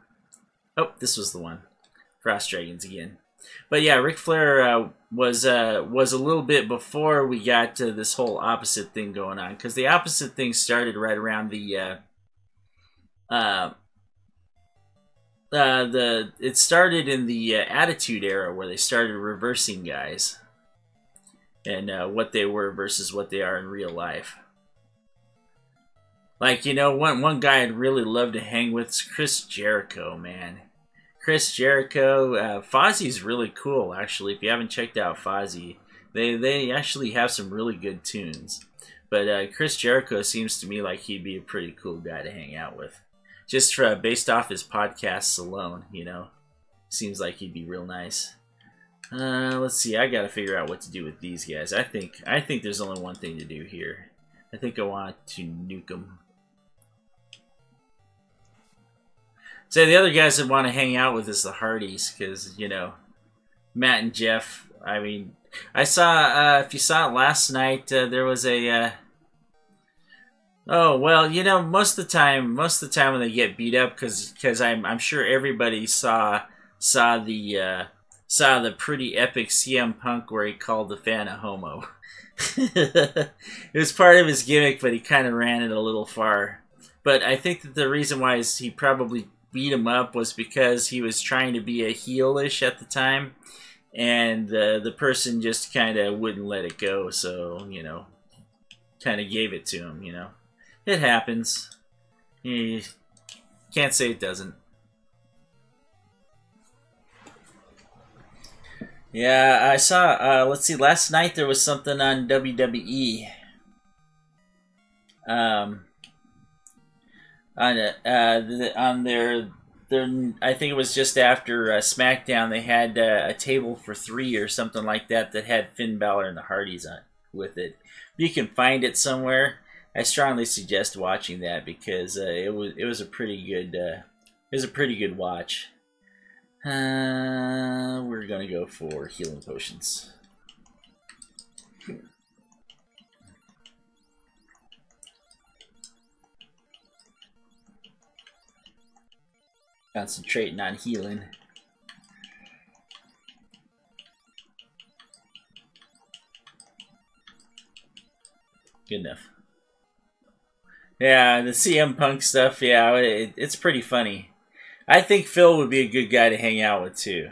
Oh, this was the one. Frost Dragons again. But yeah, Ric Flair was a little bit before we got to this whole opposite thing going on, because the opposite thing started right around the it started in the Attitude Era where they started reversing guys and what they were versus what they are in real life. Like, you know, one guy I'd really love to hang with is Chris Jericho, man. Chris Jericho, Fozzie's really cool, actually. If you haven't checked out Fozzie, they actually have some really good tunes. But Chris Jericho seems to me like he'd be a pretty cool guy to hang out with. Just based off his podcasts alone, you know. Seems like he'd be real nice. Let's see, I gotta figure out what to do with these guys. I think there's only one thing to do here. I think I want to nuke them. So the other guys that want to hang out with is the Hardys, because, you know, Matt and Jeff, I mean, I saw, if you saw it last night, there was a, oh, well, you know, most of the time when they get beat up, because I'm sure everybody saw the pretty epic CM Punk where he called the fan a homo. It was part of his gimmick, but he kind of ran it a little far. But I think that the reason why he probably beat him up was because he was trying to be a heelish at the time, and the person just kind of wouldn't let it go, so, you know, kind of gave it to him, you know. It happens. You can't say it doesn't. Yeah, I saw, let's see, last night there was something on WWE. On their, I think it was just after SmackDown, they had a table for 3 or something like that had Finn Balor and the Hardys on with it. If you can find it somewhere, I strongly suggest watching that because it was a pretty good watch. We're gonna go for healing potions. Concentrating on healing. Good enough. Yeah, the CM Punk stuff, yeah, it's pretty funny. I think Phil would be a good guy to hang out with, too.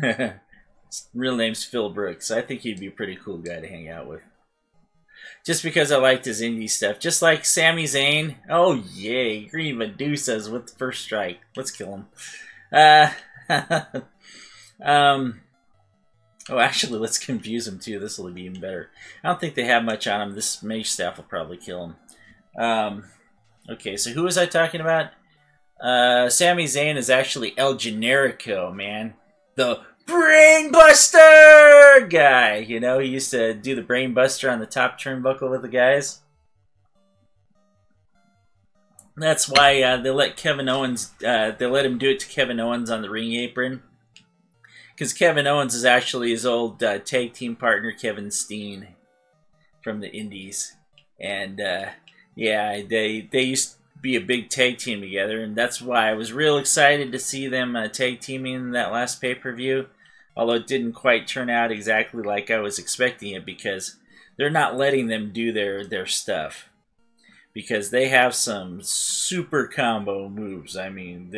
His real name's Phil Brooks. I think he'd be a pretty cool guy to hang out with. Just because I liked his indie stuff. Just like Sami Zayn. Oh, yay. Green Medusas with the first strike. Let's kill him. Oh, actually, let's confuse him, too. This will be even better. I don't think they have much on him. This mage staff will probably kill him. Okay, so who was I talking about? Sami Zayn is actually El Generico, man. The Brainbuster guy. You know, he used to do the Brainbuster on the top turnbuckle with the guys. That's why they let Kevin Owens, they let him do it to Kevin Owens on the ring apron. Because Kevin Owens is actually his old tag team partner, Kevin Steen, from the Indies. And, yeah, they used to be a big tag team together, and that's why I was real excited to see them tag teaming in that last pay-per-view, although it didn't quite turn out exactly like I was expecting it, because they're not letting them do their stuff, because they have some super combo moves. I mean,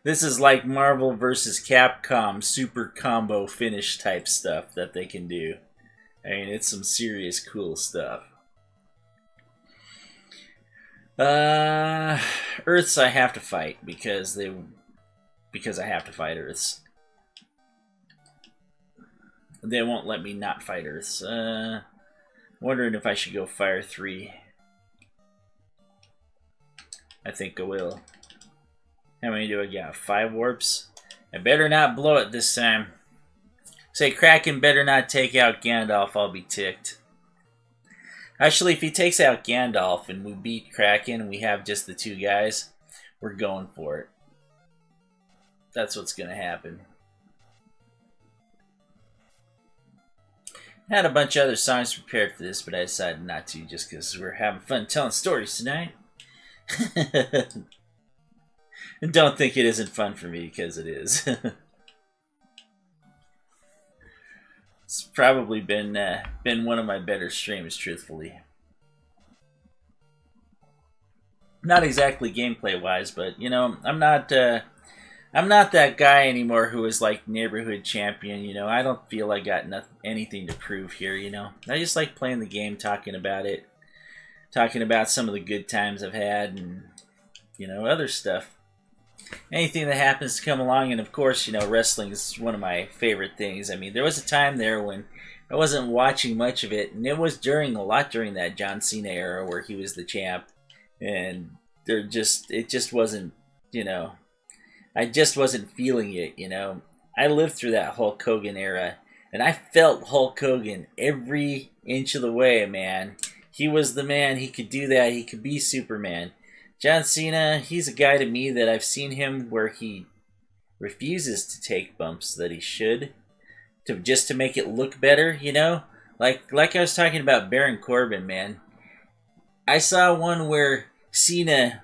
this is like Marvel vs. Capcom super combo finish type stuff that they can do. I mean, it's some serious cool stuff. Earths I have to fight because I have to fight Earths. They won't let me not fight Earths. Wondering if I should go Fire 3. I think I will. How many do I got? 5 warps? I better not blow it this time. Say Kraken better not take out Gandalf, I'll be ticked. Actually, if he takes out Gandalf and we beat Kraken and we have just the 2 guys, we're going for it. That's what's going to happen. I had a bunch of other songs prepared for this, but I decided not to just because we're having fun telling stories tonight. And don't think it isn't fun for me, because it is. It's probably been one of my better streams, truthfully. Not exactly gameplay wise, but you know, I'm not that guy anymore who is like neighborhood champion. You know, I don't feel I got anything to prove here. You know, I just like playing the game, talking about it, talking about some of the good times I've had, and you know, other stuff. Anything that happens to come along, and of course, you know, wrestling is one of my favorite things. I mean, there was a time there when I wasn't watching much of it, and it was during that John Cena era where he was the champ, and it just wasn't, you know, I just wasn't feeling it, you know. I lived through that Hulk Hogan era, and I felt Hulk Hogan every inch of the way, man. He was the man. He could do that. He could be Superman. John Cena, he's a guy to me that I've seen him where he refuses to take bumps that he should, just to make it look better, you know? Like I was talking about Baron Corbin, man. I saw one where Cena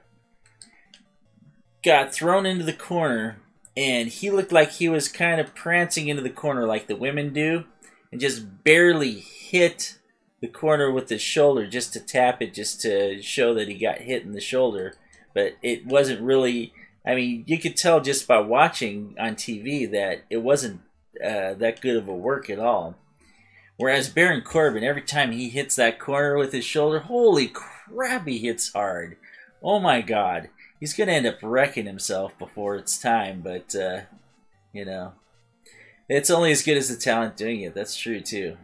got thrown into the corner, and he looked like he was kind of prancing into the corner like the women do, and just barely hit the corner with his shoulder just to tap it, just to show that he got hit in the shoulder. But it wasn't really, I mean, you could tell just by watching on TV that it wasn't that good of a work at all. Whereas Baron Corbin, every time he hits that corner with his shoulder, holy crap, he hits hard. Oh my god. He's going to end up wrecking himself before it's time, but, you know, it's only as good as the talent doing it. That's true, too.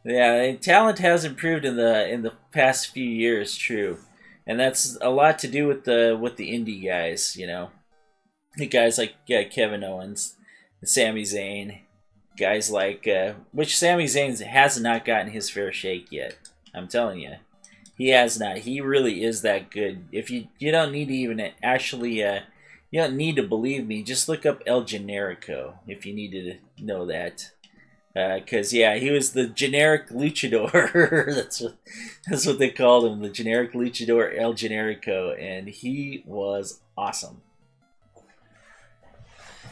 Yeah, talent has improved in the past few years, true, and that's a lot to do with the indie guys, you know, the guys like Kevin Owens, Sami Zayn, guys like which Sami Zayn has not gotten his fair shake yet. I'm telling you, he has not. He really is that good. If you don't need to even actually you don't need to believe me. Just look up El Generico if you need to know that. Because yeah, he was the generic luchador. that's what they called him, the generic luchador El Generico, and he was awesome.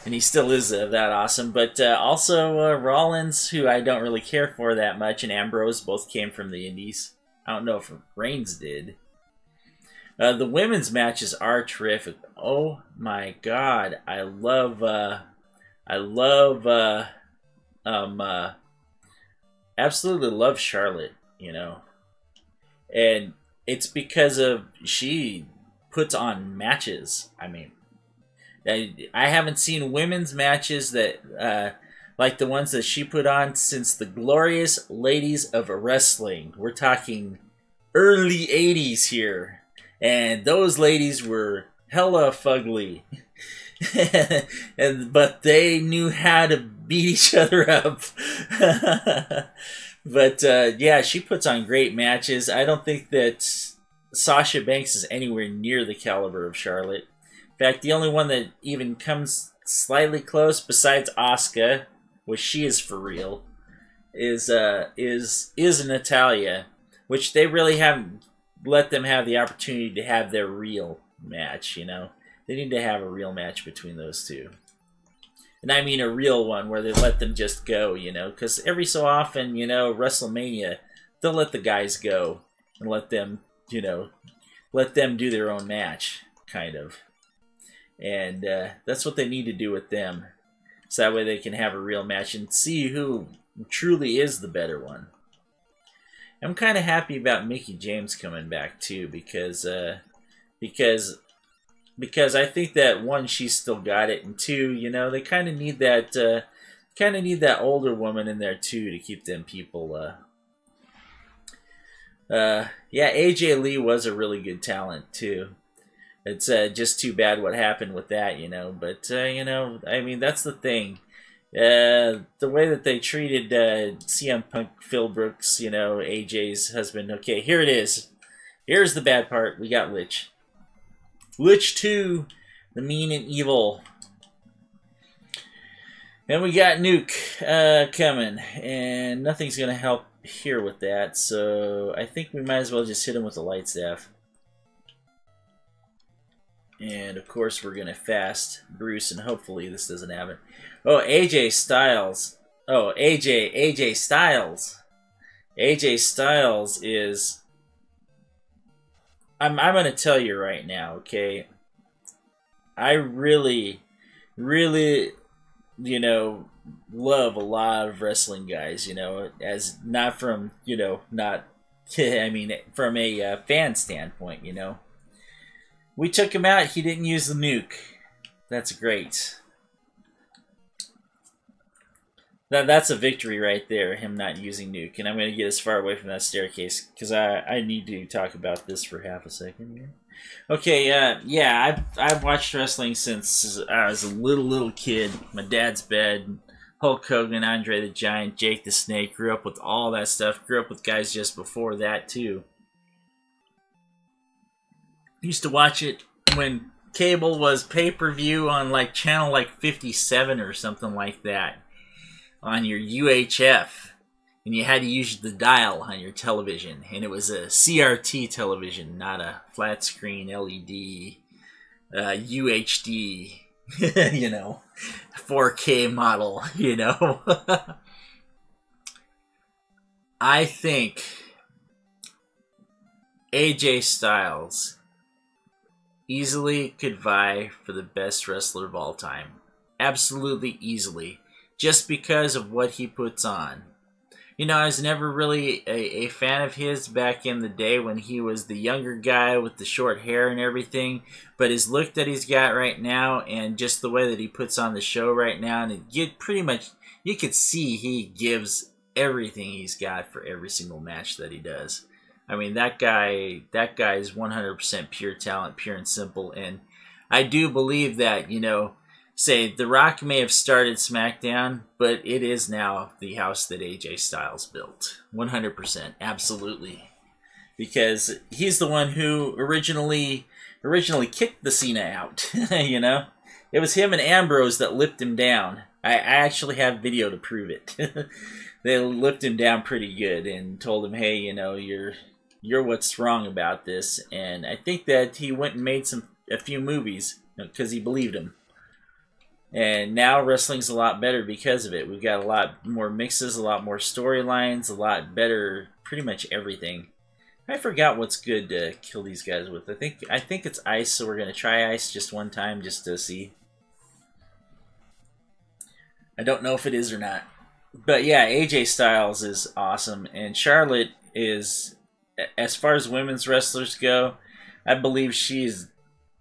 And he still is that awesome. But also Rollins, who I don't really care for that much, and Ambrose both came from the Indies. I don't know if Reigns did. The women's matches are terrific. Oh my god, I love absolutely love Charlotte, you know, and it's because of she puts on matches. I mean, I haven't seen women's matches that like the ones that she put on since the glorious ladies of wrestling. We're talking early 80s here, and those ladies were hella fugly. But they knew how to beat each other up. But yeah, she puts on great matches. I don't think that Sasha Banks is anywhere near the caliber of Charlotte. In fact, the only one that even comes slightly close, besides Asuka, which she is for real, is Natalya, which they really haven't let them have the opportunity to have their real match, you know. They need to have a real match between those two. And I mean a real one where they let them just go, you know. Because every so often, you know, WrestleMania, they'll let the guys go. And let them, you know, let them do their own match, kind of. And that's what they need to do with them. So that way they can have a real match and see who truly is the better one. I'm kind of happy about Mickie James coming back, too. Because I think that one, she's still got it, and two, you know, they kind of need that older woman in there too to keep them people. Yeah, AJ Lee was a really good talent too. It's just too bad what happened with that, you know. But you know, I mean, that's the thing. The way that they treated CM Punk, Phil Brooks, you know, AJ's husband. Okay, here it is. Here's the bad part. We got Lich. Lich 2, the mean and evil. And we got Nuke coming, and nothing's going to help here with that, so I think we might as well just hit him with the light staff. And of course we're going to fast Bruce, and hopefully this doesn't happen. Oh, AJ Styles. Oh, AJ Styles. AJ Styles is I'm going to tell you right now, okay? I really, really, you know, love a lot of wrestling guys, you know, as not from, you know, not, I mean, from a fan standpoint, you know. We took him out, he didn't use the nuke. That's great. That's a victory right there, him not using nuke. And I'm going to get as far away from that staircase, because I need to talk about this for half a second here. Okay, yeah, I've watched wrestling since I was a little kid. My dad's bed, Hulk Hogan, Andre the Giant, Jake the Snake. Grew up with all that stuff. Grew up with guys just before that, too. Used to watch it when cable was pay-per-view on, like, channel, like, 57 or something like that. On your UHF. And you had to use the dial on your television. And it was a CRT television, not a flat screen LED, UHD, you know, 4K model, you know. I think AJ Styles easily could vie for the best wrestler of all time. Absolutely easily. Just because of what he puts on. You know, I was never really a fan of his back in the day when he was the younger guy with the short hair and everything. But his look that he's got right now and just the way that he puts on the show right now, and it pretty much, you could see he gives everything he's got for every single match that he does. I mean, that guy is 100% pure talent, pure and simple. And I do believe that, you know, say The Rock may have started SmackDown, but it is now the house that AJ Styles built. 100%, absolutely. Because he's the one who originally kicked the Cena out, you know? It was him and Ambrose that lipped him down. I actually have video to prove it. They lipped him down pretty good and told him, hey, you know, you're what's wrong about this. And I think that he went and made a few movies because he believed him. And now wrestling's a lot better because of it. We've got a lot more mixes, a lot more storylines, a lot better, pretty much everything. I forgot what's good to kill these guys with. I think it's ice, so we're gonna try ice just one time just to see. I don't know if it is or not. But yeah, AJ Styles is awesome, and Charlotte is, as far as women's wrestlers go, I believe she's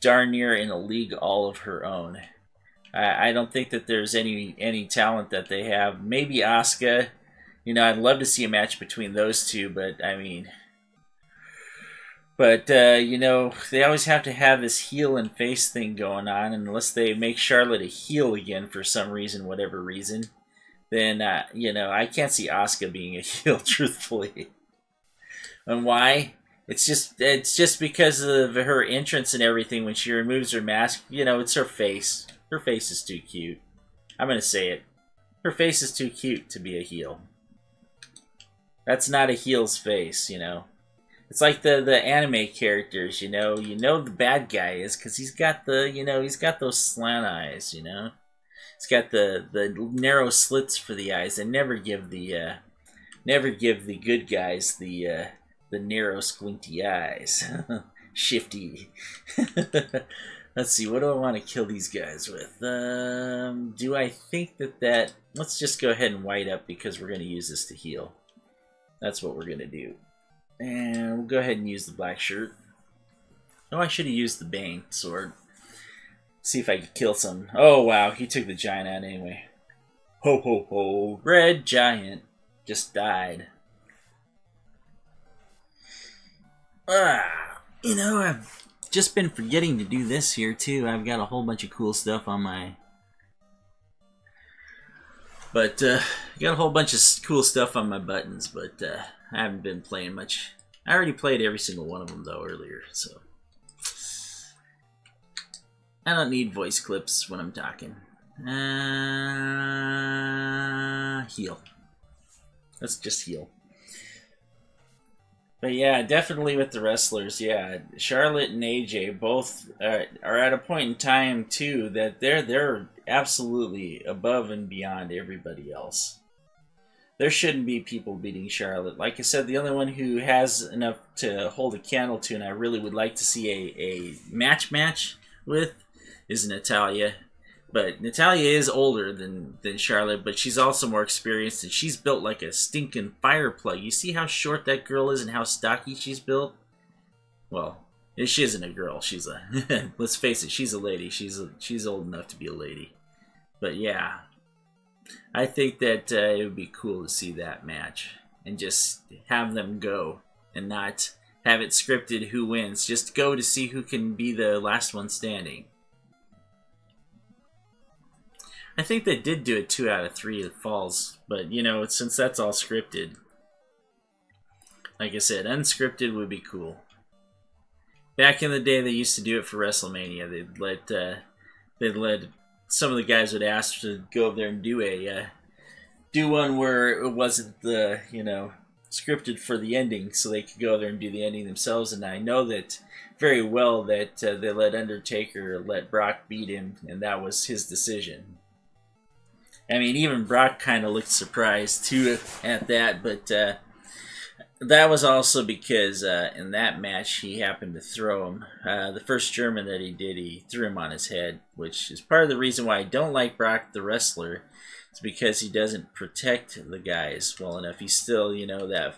darn near in a league all of her own. I don't think that there's any talent that they have. Maybe Asuka. You know, I'd love to see a match between those two, but I mean... But, you know, they always have to have this heel and face thing going on, and unless they make Charlotte a heel again for some reason, whatever reason, then, you know, I can't see Asuka being a heel, truthfully. And why? It's just because of her entrance and everything when she removes her mask. You know, it's her face. Her face is too cute. I'm going to say it. Her face is too cute to be a heel. That's not a heel's face, you know. It's like the anime characters, you know. You know the bad guy is because he's got the, you know, he's got those slant eyes, you know. He's got the narrow slits for the eyes. They never give the good guys the narrow squinty eyes. Shifty. Let's see, what do I want to kill these guys with? Do I think that... Let's just go ahead and white up because we're going to use this to heal. That's what we're going to do. And we'll go ahead and use the black shirt. Oh, I should have used the Bane sword. See if I could kill some... Oh, wow, he took the giant out anyway. Ho, ho, ho. Red Giant just died. You know, I've just been forgetting to do this here too. I've got a whole bunch of cool stuff on my... But, got a whole bunch of cool stuff on my buttons, but I haven't been playing much. I already played every single one of them, though, earlier, so... I don't need voice clips when I'm talking. Heal. Let's just heal. But yeah, definitely with the wrestlers, yeah. Charlotte and AJ both are at a point in time, too, that they're absolutely above and beyond everybody else. there shouldn't be people beating Charlotte. Like I said, the only one who has enough to hold a candle to, and I really would like to see a match with, is Natalya. But Natalya is older than Charlotte, but she's also more experienced, and she's built like a stinking fire plug. You see how short that girl is and how stocky she's built? Well, she isn't a girl. She's a let's face it, she's a lady. She's old enough to be a lady. But yeah, I think that it would be cool to see that match and just have them go and not have it scripted who wins. Just go to see who can be the last one standing. I think they did do it 2 out of 3 falls, but you know, since that's all scripted, like I said, unscripted would be cool. Back in the day, they used to do it for WrestleMania. They'd let some of the guys would ask to go over there and do one where it wasn't the scripted for the ending, so they could go there and do the ending themselves. And I know that very well that they let Undertaker let Brock beat him, and that was his decision. I mean, even Brock kind of looked surprised too at that, but that was also because in that match he happened to throw him. The first German that he did, he threw him on his head, which is part of the reason why I don't like Brock the wrestler. It's because he doesn't protect the guys well enough. He's still, that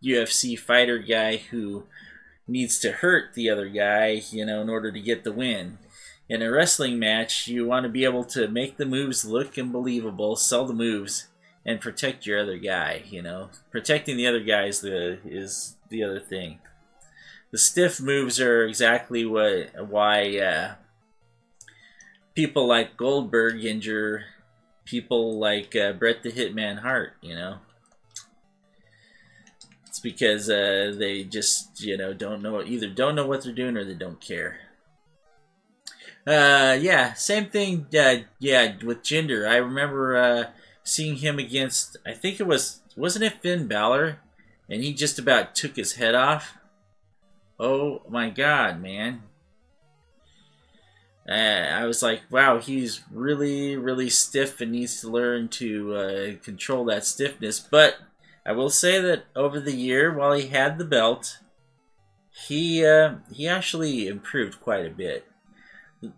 UFC fighter guy who needs to hurt the other guy, in order to get the win. In a wrestling match, you want to be able to make the moves look unbelievable, sell the moves, and protect your other guy, Protecting the other guy is the other thing. The stiff moves are exactly why people like Goldberg injure people like Bret the Hitman Hart, It's because they just, don't know, either don't know what they're doing or they don't care. Yeah, same thing, yeah, with Jinder. I remember seeing him against, I think it wasn't it Finn Balor? And he just about took his head off. Oh my god, man. I was like, wow, he's really, really stiff and needs to learn to control that stiffness. But I will say that over the year, while he had the belt, he actually improved quite a bit.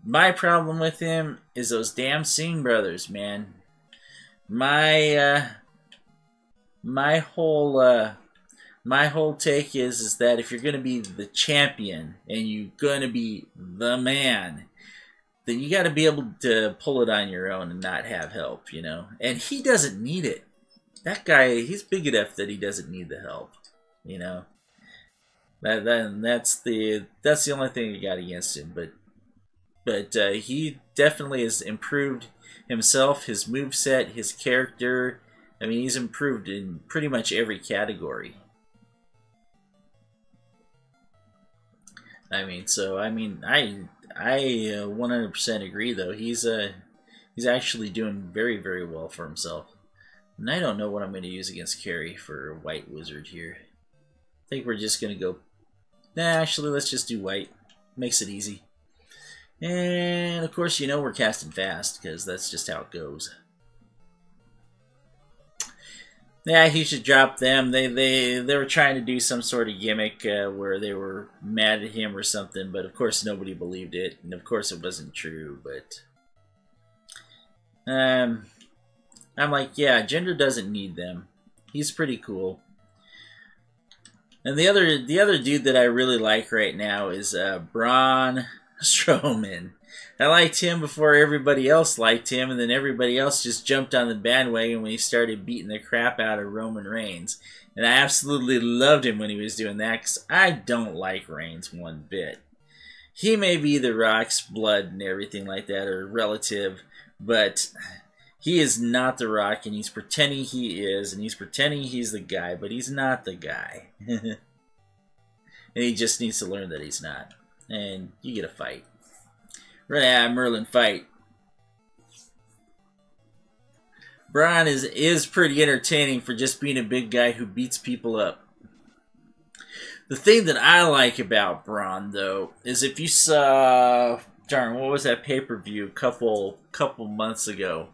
My problem with him is those damn Singh brothers, man. My whole take is that if you're gonna be the champion and you're gonna be the man, then you got to be able to pull it on your own and not have help, And he doesn't need it. That guy, he's big enough that he doesn't need the help, That's the only thing I got against him, but he definitely has improved himself, his moveset, his character. I mean, he's improved in pretty much every category. I mean, I 100% agree, though. He's actually doing very, very well for himself. And I don't know what I'm going to use against Carrie for White Wizard here. I think we're just going to go... Nah, actually, let's just do White. Makes it easy. And, of course, we're casting fast, because that's just how it goes. Yeah, he should drop them. They were trying to do some sort of gimmick where they were mad at him or something, but of course nobody believed it, and of course it wasn't true. But I'm like, yeah, Jinder doesn't need them. He's pretty cool. And the other dude that I really like right now is Braun Strowman. I liked him before everybody else liked him, and then everybody else just jumped on the bandwagon when he started beating the crap out of Roman Reigns. And I absolutely loved him when he was doing that, because I don't like Reigns one bit. He may be The Rock's blood and everything like that, or relative, but he is not The Rock, and he's pretending he is, and he's pretending he's the guy, but he's not the guy. And he just needs to learn that he's not. And you get a fight. We're going to have Merlin fight. Braun is pretty entertaining for just being a big guy who beats people up. The thing that I like about Braun, though, is if you saw... Darn, what was that pay-per-view a couple months ago?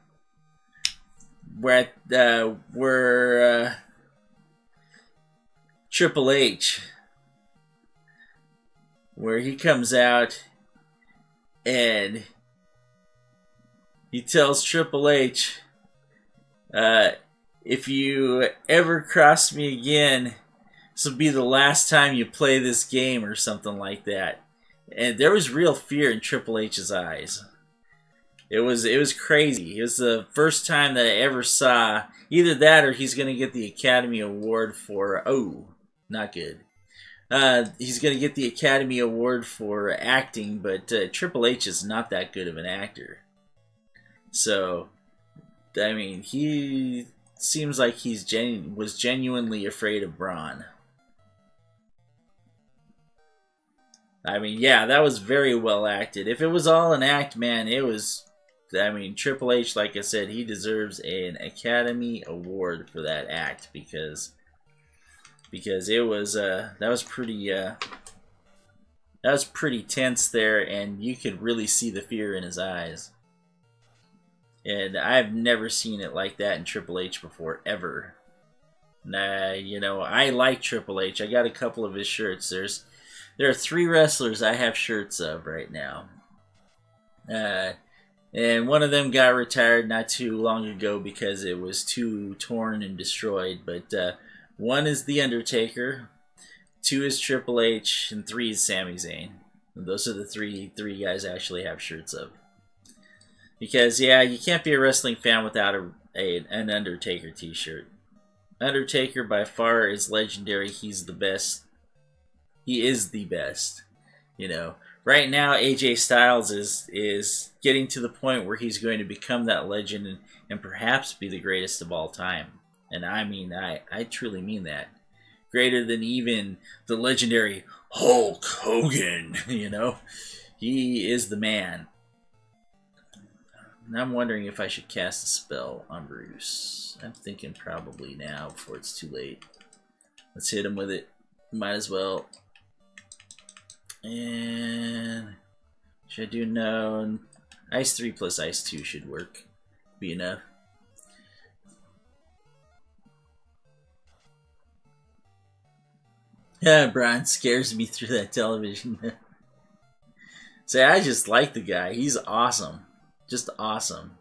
where Triple H, where he comes out and he tells Triple H, if you ever cross me again, this will be the last time you play this game, or something like that. And there was real fear in Triple H's eyes. It was crazy. It was the first time that I ever saw either that, or he's going to get the Academy Award for, oh, not good. He's going to get the Academy Award for acting, but Triple H is not that good of an actor. So, I mean, he seems like was genuinely afraid of Braun. I mean, yeah, that was very well acted. If it was all an act, man, it was... I mean, Triple H, like I said, he deserves an Academy Award for that act, because it was that was pretty tense there, and you could really see the fear in his eyes. And I've never seen it like that in Triple H before, ever. Nah, you know, I like Triple H. I got a couple of his shirts. There are 3 wrestlers I have shirts of right now. And one of them got retired not too long ago because it was too torn and destroyed. But one is The Undertaker, 2 is Triple H, and 3 is Sami Zayn. And those are the three guys I actually have shirts of. Because, yeah, you can't be a wrestling fan without an Undertaker t-shirt. Undertaker, by far, is legendary. He's the best. He is the best. You know, right now, AJ Styles is getting to the point where he's going to become that legend and perhaps be the greatest of all time. And I mean, I truly mean that. Greater than even the legendary Hulk Hogan, you know? He is the man. And I'm wondering if I should cast a spell on Bruce. I'm thinking probably now before it's too late. Let's hit him with it. Might as well. And should I do no? Ice 3 plus Ice 2 should work. Be enough. Yeah, Brian scares me through that television. Say, I just like the guy. He's awesome. Just awesome.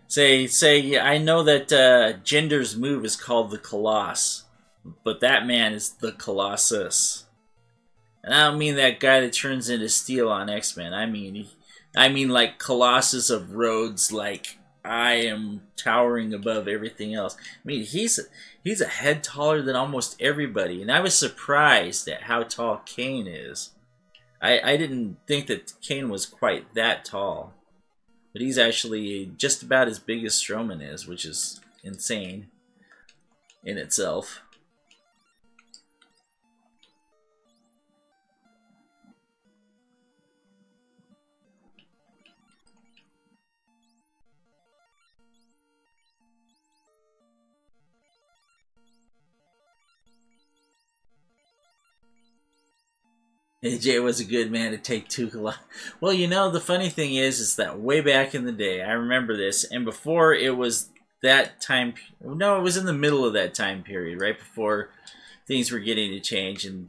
Say, I know that Jinder's move is called the Colossus, but that man is the Colossus. And I don't mean that guy that turns into steel on X-Men. I mean like Colossus of Rhodes, like I am towering above everything else. I mean, he's a head taller than almost everybody, and I was surprised at how tall Kane is. I didn't think that Kane was quite that tall, but he's actually just about as big as Strowman is, which is insane in itself. AJ was a good man to take 2 Colossus. Well, you know, the funny thing is that way back in the day, I remember this, and before it was that time, no, it was in the middle of that time period, right before things were getting to change, and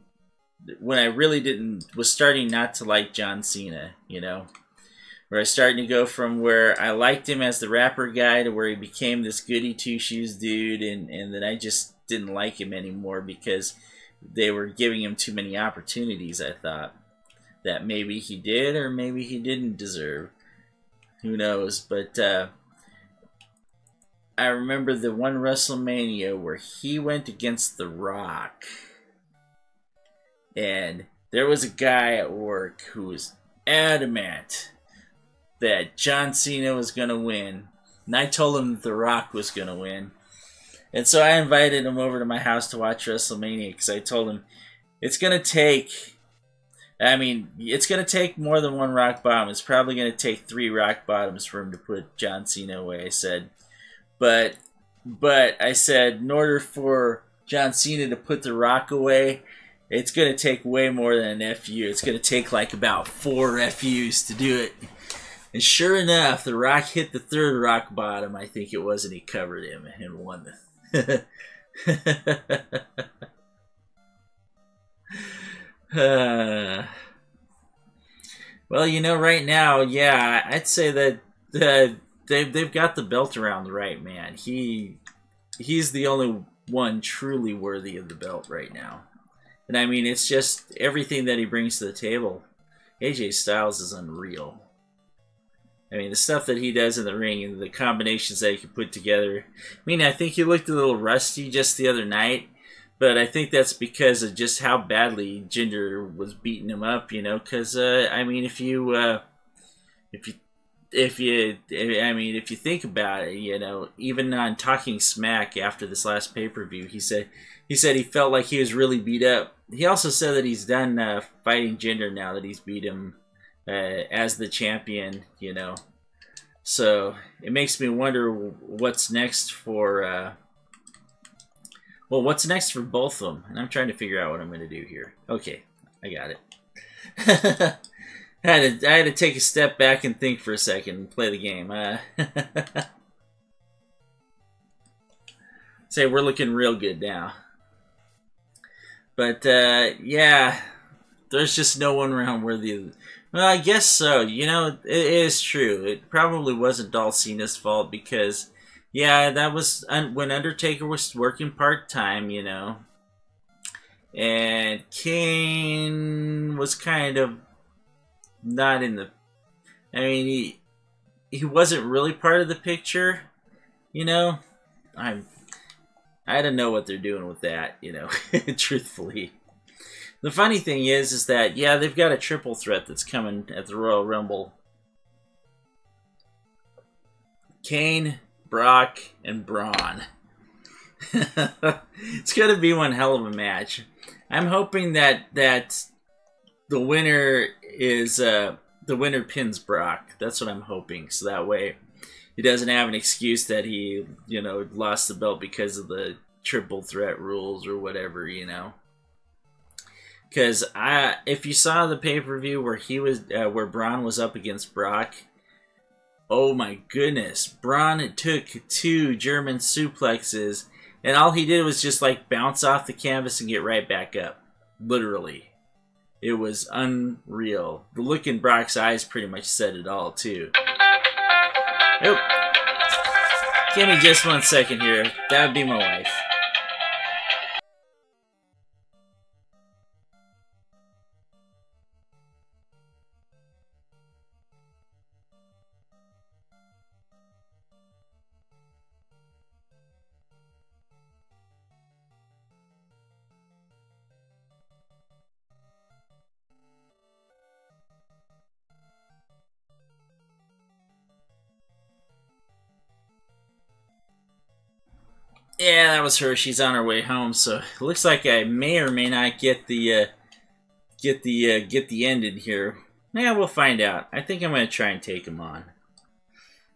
when I really was starting not to like John Cena, you know, where I was starting to go from where I liked him as the rapper guy to where he became this goody two-shoes dude, and then I just didn't like him anymore because they were giving him too many opportunities, I thought. That maybe he did or maybe he didn't deserve. Who knows? But I remember the one WrestleMania where he went against The Rock. And there was a guy at work who was adamant that John Cena was going to win. And I told him that The Rock was going to win. And so I invited him over to my house to watch WrestleMania because I told him it's going to take, it's going to take more than 1 rock bottom. It's probably going to take 3 rock bottoms for him to put John Cena away, I said. But I said, in order for John Cena to put The Rock away, it's going to take way more than an FU. It's going to take like about 4 FUs to do it. And sure enough, the rock hit the third rock bottom, I think it was, and he covered him and won the... Well, you know, right now, yeah, I'd say that they've got the belt around the right man. He's the only one truly worthy of the belt right now. And I mean, it's just everything that he brings to the table. AJ Styles is unreal. I mean, the stuff that he does in the ring and the combinations that he can put together. I mean, I think he looked a little rusty just the other night, but I think that's because of just how badly Jinder was beating him up, you know, because, I mean, if you think about it, you know, even on Talking Smack after this last pay-per-view, he said he felt like he was really beat up. He also said that he's done fighting Jinder now that he's beat him as the champion, you know. So it makes me wonder what's next for what's next for both of them. And I'm trying to figure out what I'm going to do here. Okay, I got it. I had to take a step back and think for a second and play the game. Say we're looking real good now. But yeah, there's just no one around worthy of... Well, I guess so. You know, it is true. It probably wasn't Dolph Cena's fault because, yeah, that was when Undertaker was working part-time, you know. And Kane was kind of not in the... I mean, he wasn't really part of the picture, you know. I don't know what they're doing with that, you know, truthfully. The funny thing is that, yeah, they've got a triple threat that's coming at the Royal Rumble. Kane, Brock, and Braun. It's going to be one hell of a match. I'm hoping that the winner is the winner pins Brock. That's what I'm hoping. So that way he doesn't have an excuse that he, you know, lost the belt because of the triple threat rules or whatever, you know. Because if you saw the pay-per-view where he was, where Braun was up against Brock, oh my goodness, Braun took 2 German suplexes, and all he did was just like bounce off the canvas and get right back up. Literally, it was unreal. The look in Brock's eyes pretty much said it all too. Oh, give me just 1 second here. That would be my wife. Yeah, that was her. She's on her way home, so it looks like I may or may not get the end in here. Yeah, we'll find out. I think I'm gonna try and take him on.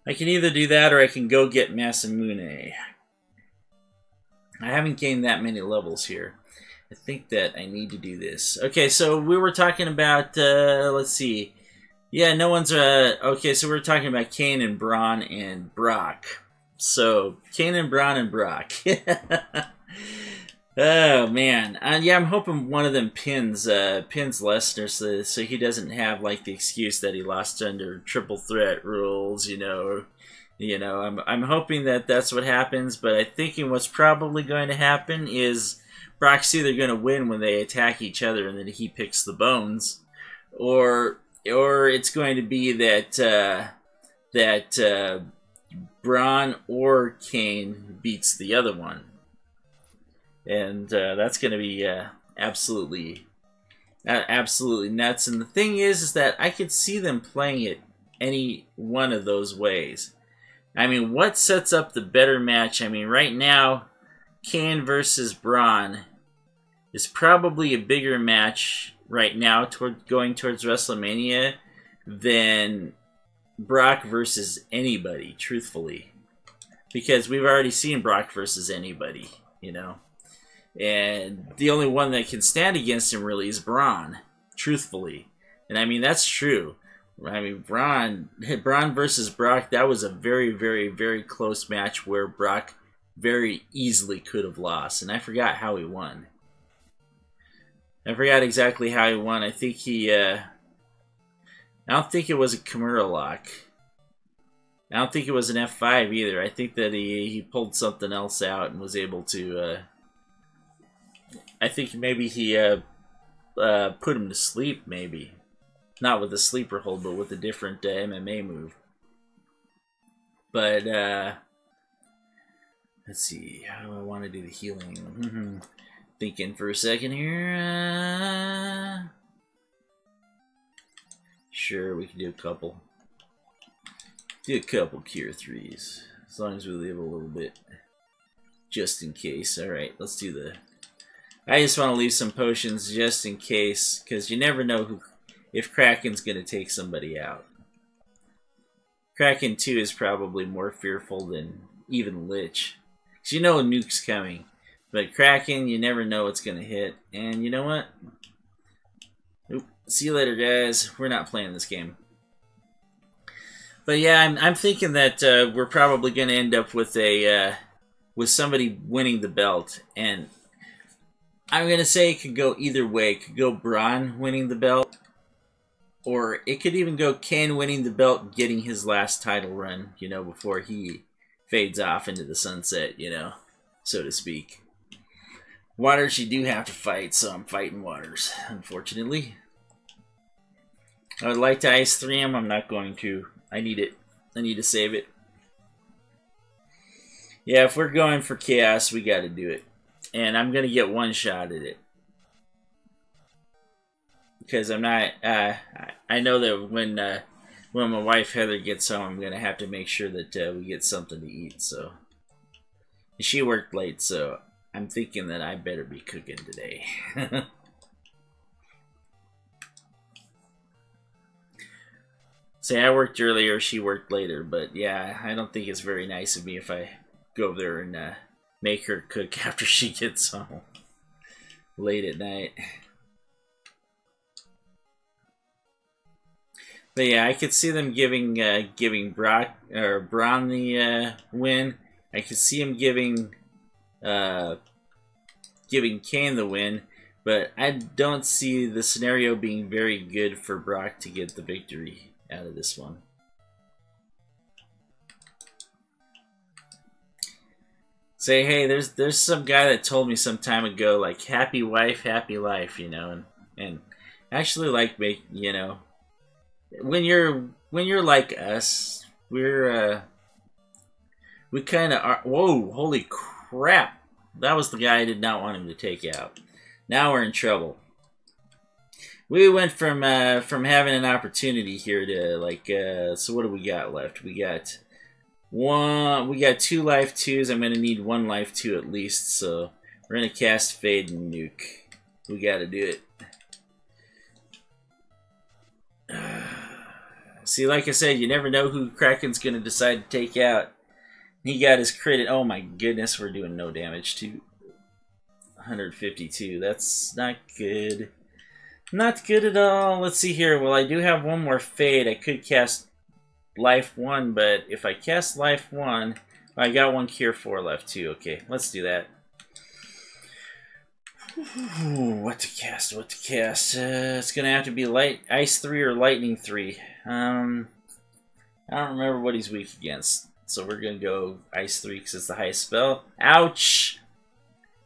I can either do that or I can go get Masamune. I haven't gained that many levels here. I think that I need to do this. Okay, so we were talking about let's see. Yeah, no one's okay, so we were talking about Kane and Braun and Brock. So, Kane and Braun and Brock. Oh, man. Yeah, I'm hoping one of them pins Lesnar so he doesn't have, like, the excuse that he lost under triple threat rules, you know. I'm hoping that that's what happens, but I'm thinking what's probably going to happen is Brock's either going to win when they attack each other and then he picks the bones, or it's going to be that, Braun or Kane beats the other one. And that's going to be absolutely nuts. And the thing is that I could see them playing it any one of those ways. I mean, what sets up the better match? I mean, right now, Kane versus Braun is probably a bigger match right now going towards WrestleMania than Brock versus anybody, truthfully. Because we've already seen Brock versus anybody, you know. And the only one that can stand against him really is Braun, truthfully. And I mean, that's true. I mean, Braun versus Brock, that was a very, very, very close match where Brock very easily could have lost. And I forgot how he won. I forgot exactly how he won. I think he, I don't think it was a Kimura lock. I don't think it was an F5 either. I think that he pulled something else out and was able to, I think maybe he put him to sleep, maybe. Not with a sleeper hold, but with a different MMA move. But, let's see. How do I want to do the healing? Thinking for a second here. Sure, we can do a couple. Do a couple Cure 3s. As long as we leave a little bit. Just in case. Alright, let's do the... I just want to leave some potions just in case. Because you never know if Kraken's going to take somebody out. Kraken 2 is probably more fearful than even Lich. Because you know a nuke's coming. But Kraken, you never know what's going to hit. And you know what? Oop. See you later, guys. We're not playing this game. But yeah, I'm thinking that we're probably going to end up with a with somebody winning the belt. And I'm going to say it could go either way. It could go Braun winning the belt. Or it could even go Kane winning the belt, getting his last title run, you know, before he fades off into the sunset, you know, so to speak. Waters, you do have to fight, so I'm fighting Waters, unfortunately. I would like to Ice 3 him, I'm not going to. I need it. I need to save it. Yeah, if we're going for Chaos, we got to do it. And I'm going to get one shot at it. Because I'm not, I know that when my wife Heather gets home, I'm going to have to make sure that we get something to eat, so. She worked late, so I'm thinking that I better be cooking today. Say, I worked earlier, she worked later, but yeah, I don't think it's very nice of me if I go there and make her cook after she gets home late at night. But yeah, I could see them giving Brock or Braun the win. I could see him giving Kane the win, but I don't see the scenario being very good for Brock to get the victory out of this one. Say, hey, there's some guy that told me some time ago, like, happy wife, happy life, you know, and actually, like, you know, when you're like us, we kind of are. Whoa, holy crap, that was the guy I did not want him to take out. Now we're in trouble. We went from having an opportunity here to, like, so what do we got left? We got 2 life 2s. I'm gonna need 1 life 2 at least, so we're gonna cast Fade and Nuke. We gotta do it. See, like I said, you never know who Kraken's gonna decide to take out. He got his crit. Oh my goodness, we're doing no damage to 152. That's not good. Not good at all. Let's see here. Well, I do have 1 more Fade. I could cast Life 1, but if I cast Life 1, I got 1 Cure 4 left too. Okay, let's do that. Ooh, what to cast? What to cast? It's gonna have to be Ice 3 or Lightning 3. I don't remember what he's weak against, so we're gonna go Ice 3 because it's the highest spell. Ouch!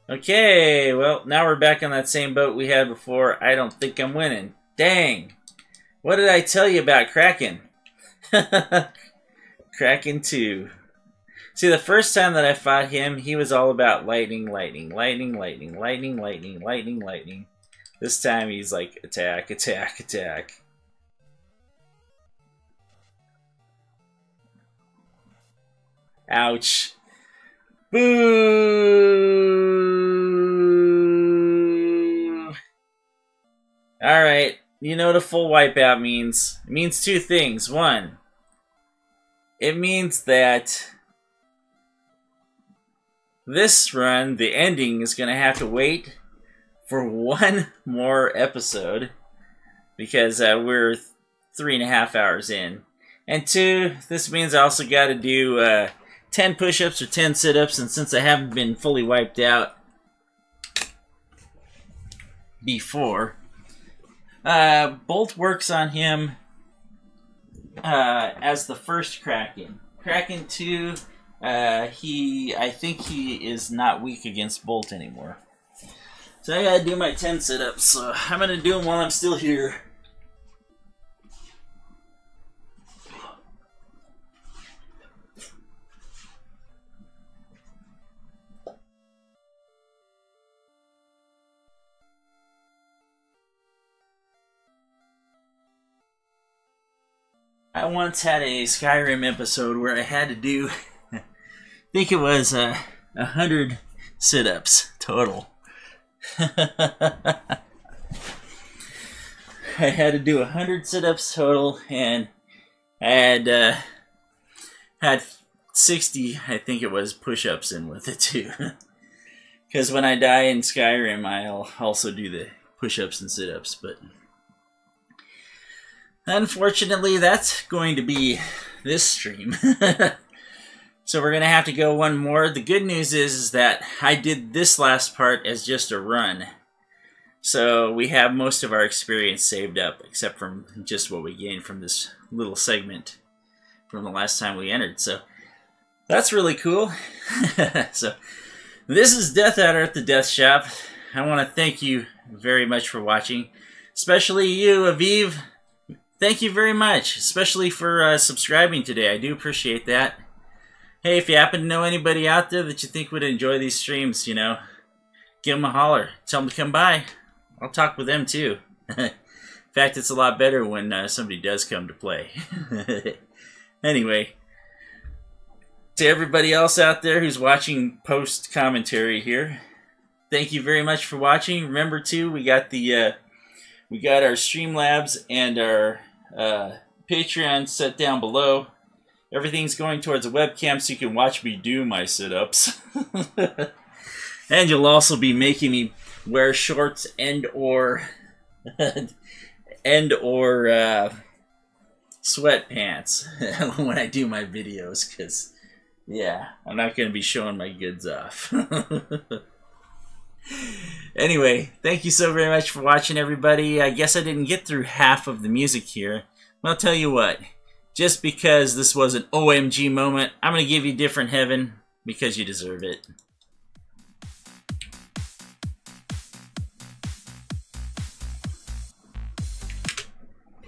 Okay, well, now we're back on that same boat we had before. I don't think I'm winning. Dang! What did I tell you about Kraken? Kraken 2. See, the first time that I fought him, he was all about lightning, lightning, lightning, lightning, lightning, lightning, lightning, lightning. This time he's like, attack, attack, attack. Ouch. Boo! Alright, you know what a full wipeout means. It means 2 things. 1, it means that this run, the ending, is going to have to wait for 1 more episode. Because we're 3.5 hours in. And 2, this means I also got to do 10 push-ups or 10 sit-ups, and since I haven't been fully wiped out before, Bolt works on him as the first Kraken. Kraken 2, I think he is not weak against Bolt anymore. So I gotta do my 10 sit-ups, so I'm gonna do them while I'm still here. I once had a Skyrim episode where I had to do, I think it was 100 sit-ups total. I had to do 100 sit-ups total, and I had 60, I think it was, push-ups in with it too. Because when I die in Skyrim, I'll also do the push-ups and sit-ups, but unfortunately, that's going to be this stream. So we're going to have to go one more. The good news is that I did this last part as just a run. So we have most of our experience saved up, except from just what we gained from this little segment from the last time we entered. So that's really cool. So this is Dethaddr at the DeThShop. I want to thank you very much for watching. Especially you, Aviv. Thank you very much, especially for subscribing today. I do appreciate that. Hey, if you happen to know anybody out there that you think would enjoy these streams, you know, give them a holler. Tell them to come by. I'll talk with them too. In fact, it's a lot better when somebody does come to play. Anyway, to everybody else out there who's watching post-commentary here, thank you very much for watching. Remember too, we got our Streamlabs and our Patreon set down below. Everything's going towards a webcam so you can watch me do my sit-ups. And you'll also be making me wear shorts and or sweatpants when I do my videos, because yeah, I'm not going to be showing my goods off. Anyway, thank you so very much for watching, everybody. I guess I didn't get through half of the music here. But I'll tell you what, just because this was an OMG moment, I'm going to give you Different Heaven, because you deserve it.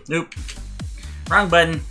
Nope. Wrong button.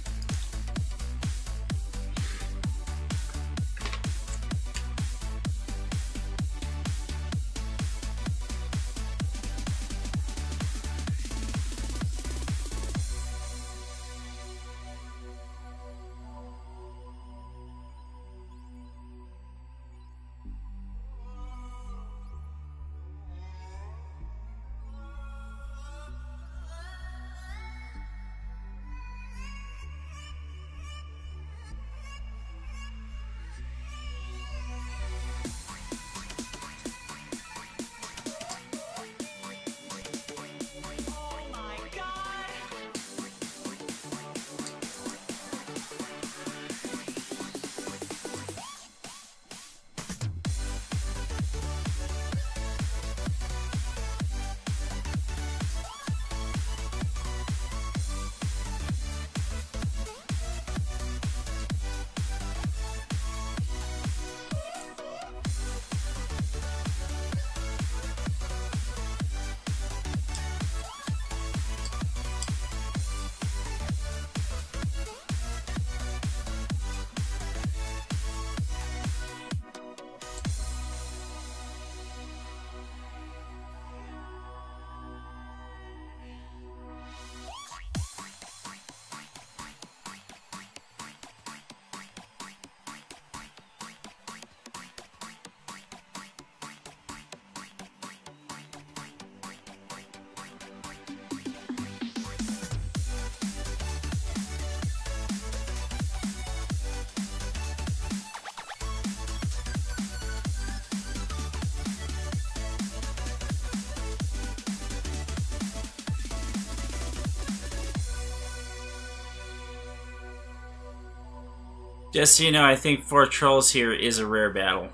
Just so you know, I think 4 trolls here is a rare battle.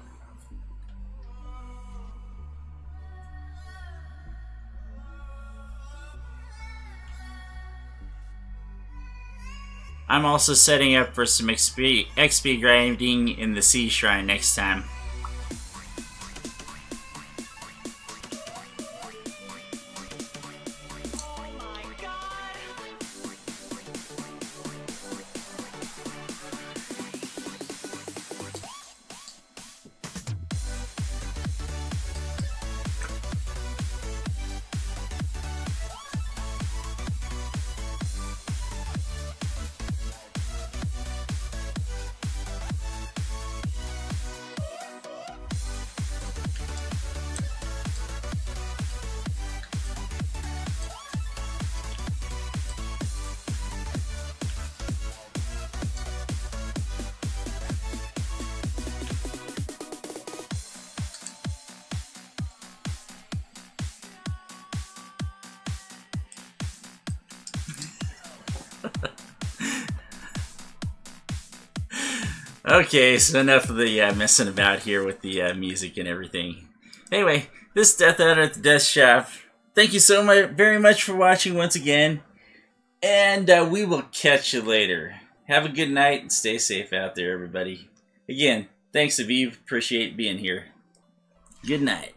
I'm also setting up for some XP grinding in the Sea Shrine next time. Okay, so enough of the messing about here with the music and everything. Anyway, this is Dethaddr at the DeThShop. Thank you so much, very much for watching once again. And we will catch you later. Have a good night and stay safe out there, everybody. Again, thanks, Aviv. Appreciate being here. Good night.